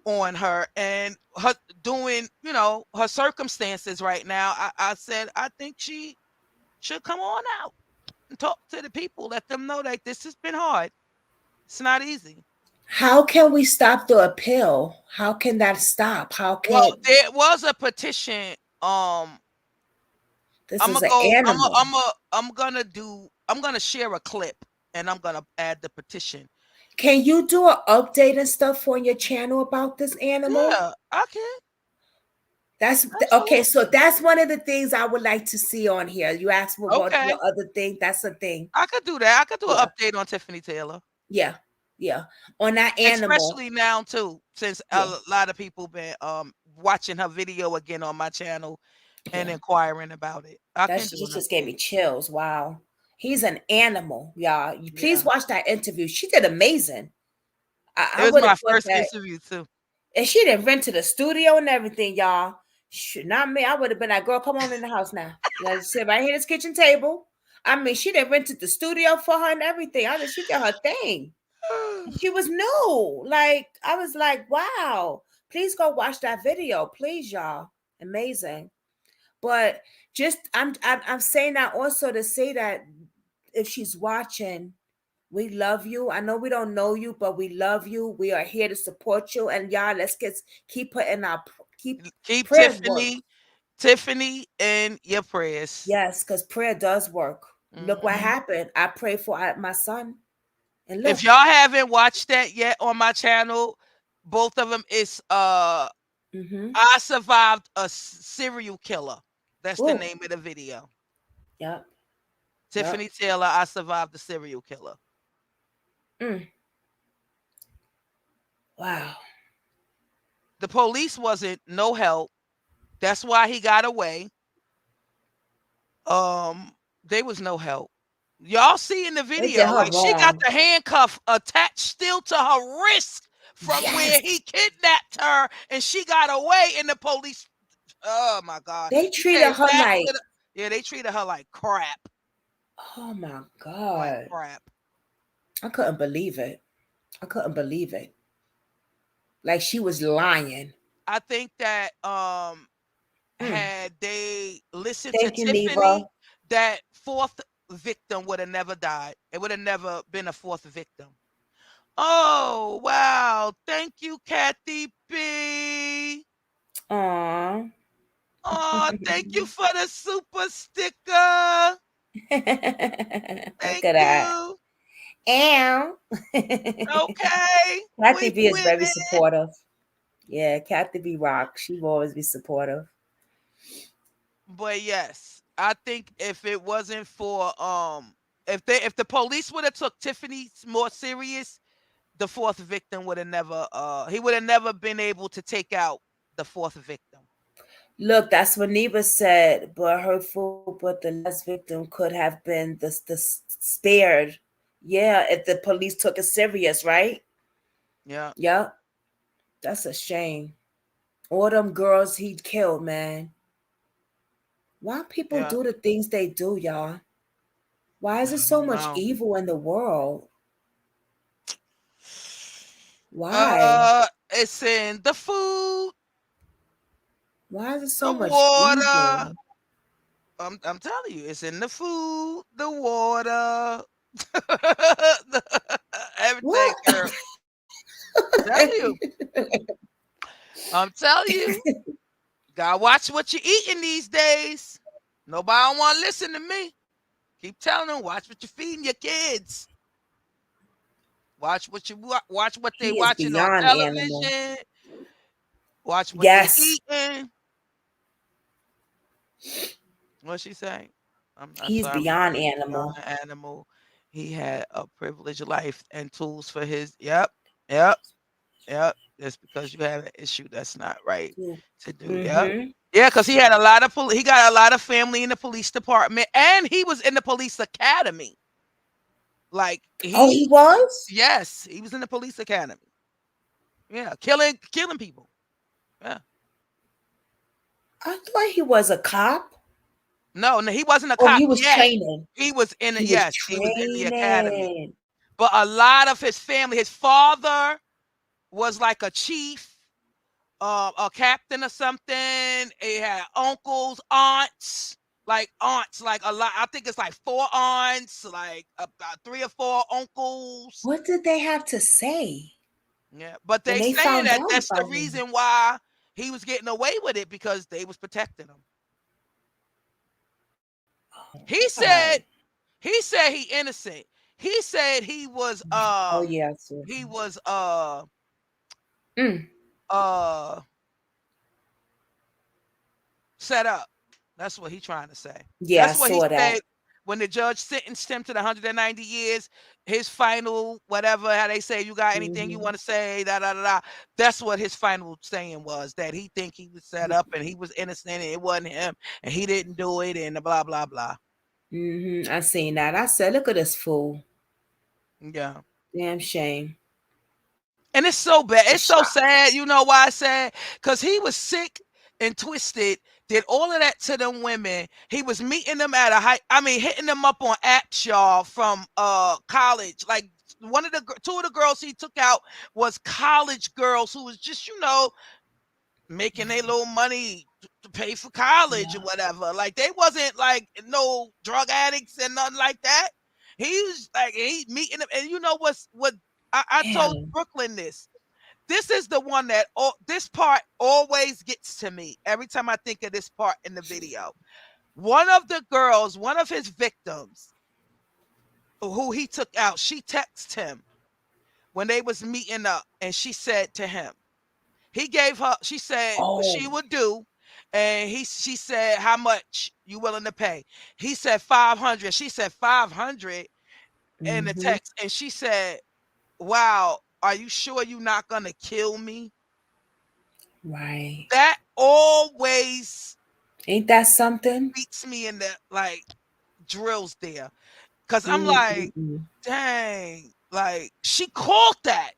on her and her doing, her circumstances right now. I said I think she should come on out and talk to the people, let them know that this has been hard. It's not easy. How can we stop the appeal? How can that stop? How can Well, there was a petition. this I'm is gonna an go. animal? I'm gonna share a clip and I'm gonna add the petition. Can you do an update and stuff on your channel about this animal? Yeah, I can. That's okay. So that's one of the things I would like to see on here. You asked me what Okay. other thing. That's a thing. I could do that. I could do an update on Tiffany Taylor. Yeah, yeah. On that animal. Especially now too, since a lot of people been watching her video again on my channel and inquiring about it. That just gave me chills. Wow. He's an animal, y'all. You please watch that interview. She did amazing. It was my first interview too. And she didn't rent to the studio and everything, y'all. Not me. I would have been like, girl, come on in the house now. Let's sit right here at this kitchen table. I mean, she didn't rent the studio for her and everything. I mean, she did her thing. She was new. Like, I was like, wow. Please go watch that video. Please, y'all. Amazing. But just I'm saying that also to say that if she's watching, we love you. I know we don't know you, but we love you. We are here to support you. And y'all, let's keep putting our keep Tiffany in your prayers. Yes, because prayer does work. Look what happened. I pray for my son. And look. If y'all haven't watched that yet on my channel, both of them is I survived a serial killer. That's the name of the video. Yep. Tiffany Taylor, I survived the serial killer. Wow. The police wasn't no help. That's why he got away. There was no help. Y'all see in the video, like she got the handcuff attached still to her wrist from where he kidnapped her, and she got away. And the police, oh my God, they treated her like they treated her like crap. Oh my God, like crap. I couldn't believe it. Like she was lying. I think that had they listened to Tiffany, Neva. that fourth victim would have never died. It would have never been a fourth victim. Oh wow! Thank you, Kathy B. Aww. Oh, thank you for the super sticker. Look at that. And okay. Kathy B is very supportive. Yeah, Kathy B rock. She will always be supportive. But yes, I think if it wasn't for if the police would have took Tiffany more serious, the fourth victim would have never he would have never been able to take out the fourth victim. Look, that's what Neva said, but the last victim could have been the spared. Yeah, if the police took it serious, right? Yeah. Yep. That's a shame. All them girls he killed, man. Why people do the things they do, y'all? Why is there so much evil in the world? Why? It's in the food. Why is it so much water? evil? I'm telling you, it's in the food, the water, everything, girl. I'm telling you. Gotta watch what you're eating these days. Nobody don't want to listen to me. Keep telling them, watch what you're feeding your kids. Watch what they watching on television. Animal. Watch what they're eating. What's she saying? He's beyond animal. Animal. He had a privileged life and tools for his. Yep. Just because you have an issue that's not right to do. Yep. Yeah, because he had a lot of he got a lot of family in the police department, and he was in the police academy. Like he was? Yes, he was in the police academy. Yeah, killing people. Yeah. I thought he was a cop. No, he wasn't a Oh, cop he was yet. training. He was in He was yes, he was in the academy. training. But a lot of his family, his father was like a chief, a captain or something. He had uncles, aunts, like a lot. I think it's like 4 aunts, like about 3 or 4 uncles. What did they have to say? Yeah, but when they saying found that out that's the about him? reason why he was getting away with it, because they was protecting him. He said he innocent. He said he was Oh yeah, he was set up. That's what he's trying to say. Yeah, That's I what he saw that. said when the judge sentenced him to the 190 years. His final, whatever, how they say, you got anything you want to say, da da da da. That's what his final saying was, that he think he was set up and he was innocent and it wasn't him and he didn't do it and blah blah blah. I seen that. I said, look at this fool. Yeah. Damn shame. And it's so bad. It's so sad. You know why I said? Because he was sick and twisted, did all of that to them women. He was meeting them at hitting them up on apps, y'all, from college. Like two of the girls he took out was college girls who was just, making their little money to pay for college or whatever. Like they wasn't like no drug addicts and nothing like that. He was like, he meeting them. And you know what I told Brooklyn this. This is the one that this part always gets to me every time I think of this part in the video. One of the girls, one of his victims who he took out, she texted him when they was meeting up, and she said to him, he gave her, she said what she would do, and she said, how much you willing to pay? He said 500. She said 500 in the text, and she said, wow, are you sure you're not gonna kill me? Right. That always ain't that something? Beats me in the drills there. Cause I'm like, dang, like she called that.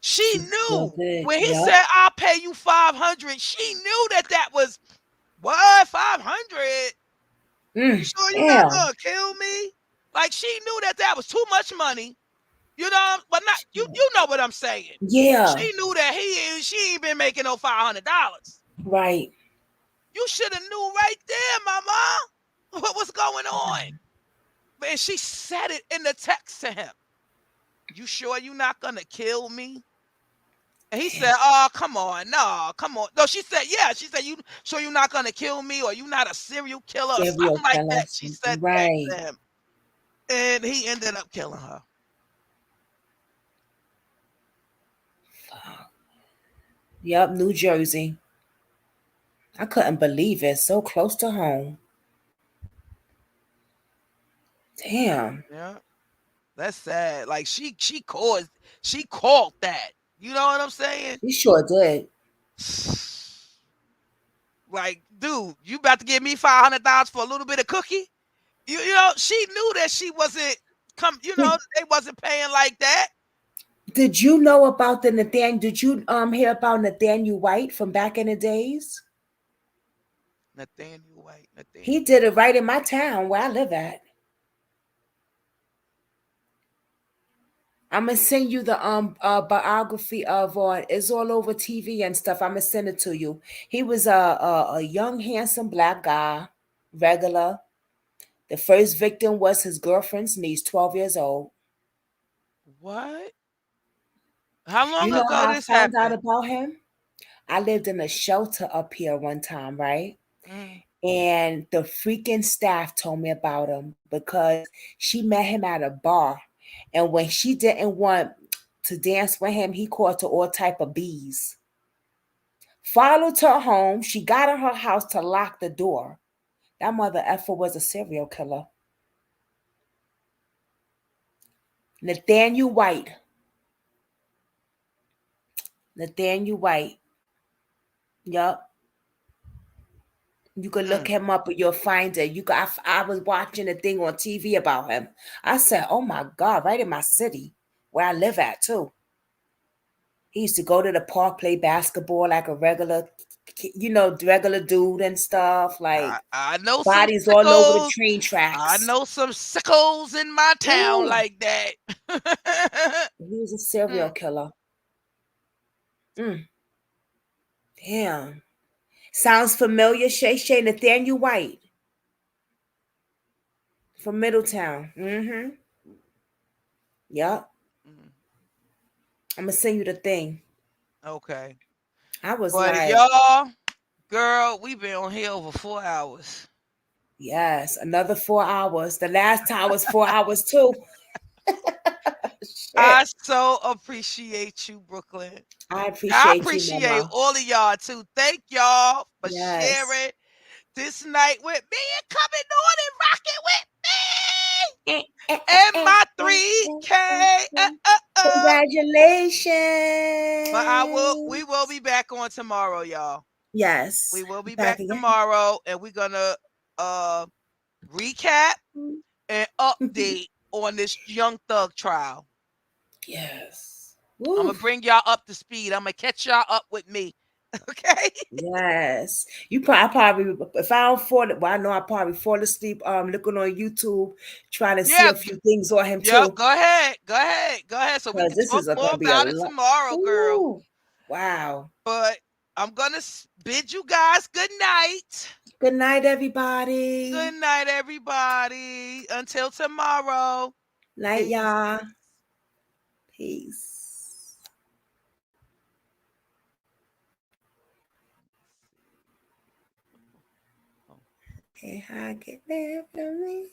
She knew when he said I'll pay you 500, she knew that was what 500. You sure you're not gonna kill me? Like she knew that was too much money. You know, but not you know what I'm saying. Yeah. She knew that she ain't been making no $500. Right. You should have knew right there, mama, what was going on. And she said it in the text to him. You sure you're not gonna kill me? And he said, oh, come on. No, come on. No, she said, yeah. She said, you sure you're not gonna kill me, or you not a serial killer or something like that. She said that to him. And he ended up killing her. Yep, New Jersey. I couldn't believe it. So close to home. Damn. Yeah. That's sad. Like she called that. You know what I'm saying? He sure did. Like, dude, you about to give me $500 for a little bit of cookie? You know, she knew that she wasn't they wasn't paying like that. Did you know about the Nathaniel? Did you hear about Nathaniel White from back in the days? Nathaniel White. He did it right in my town where I live at. I'm gonna send you the biography of it's all over TV and stuff. I'm gonna send it to you. He was a young, handsome black guy, regular. The first victim was his girlfriend's niece, 12 years old. What? How long you know ago how this I found happened? out about him? I lived in a shelter up here one time, right? And the freaking staff told me about him because she met him at a bar. And when she didn't want to dance with him, he called her all type of bees. Followed her home. She got in her house to lock the door. That mother effer was a serial killer. Nathaniel White. Yup. You can look him up and you'll find it. I was watching a thing on TV about him. I said, oh my God, right in my city where I live at too. He used to go to the park, play basketball like a regular, regular dude and stuff. Like I know bodies some all over the sickos. train tracks. I know some sickos in my town like that. He was a serial killer. Damn. Sounds familiar, Shay Nathaniel White from Middletown. Yep. I'm gonna send you the thing. Okay. I was but like, y'all, girl, we've been on here over 4 hours. Yes, another 4 hours. The last time was 4 hours too. I so appreciate you, Brooklyn. I appreciate you, Mama. all of y'all too. Thank y'all for Yes. sharing this night with me and coming on and rocking with me. And my 3K. Congratulations. But we will be back on tomorrow, y'all. Yes. We will be back tomorrow, and we're gonna recap and update on this Young Thug trial. Yes. I'm gonna bring y'all up to speed. I'm gonna catch y'all up with me. Okay. Yes. I probably, if I don't fall, well, I know I probably fall asleep looking on YouTube trying to see a few things on him too. Go ahead. So we can this talk is more about it tomorrow, girl. Wow. But I'm gonna bid you guys good night. Good night, everybody. Good night, everybody. Until tomorrow. Night, y'all. Peace. Okay, I get there from me.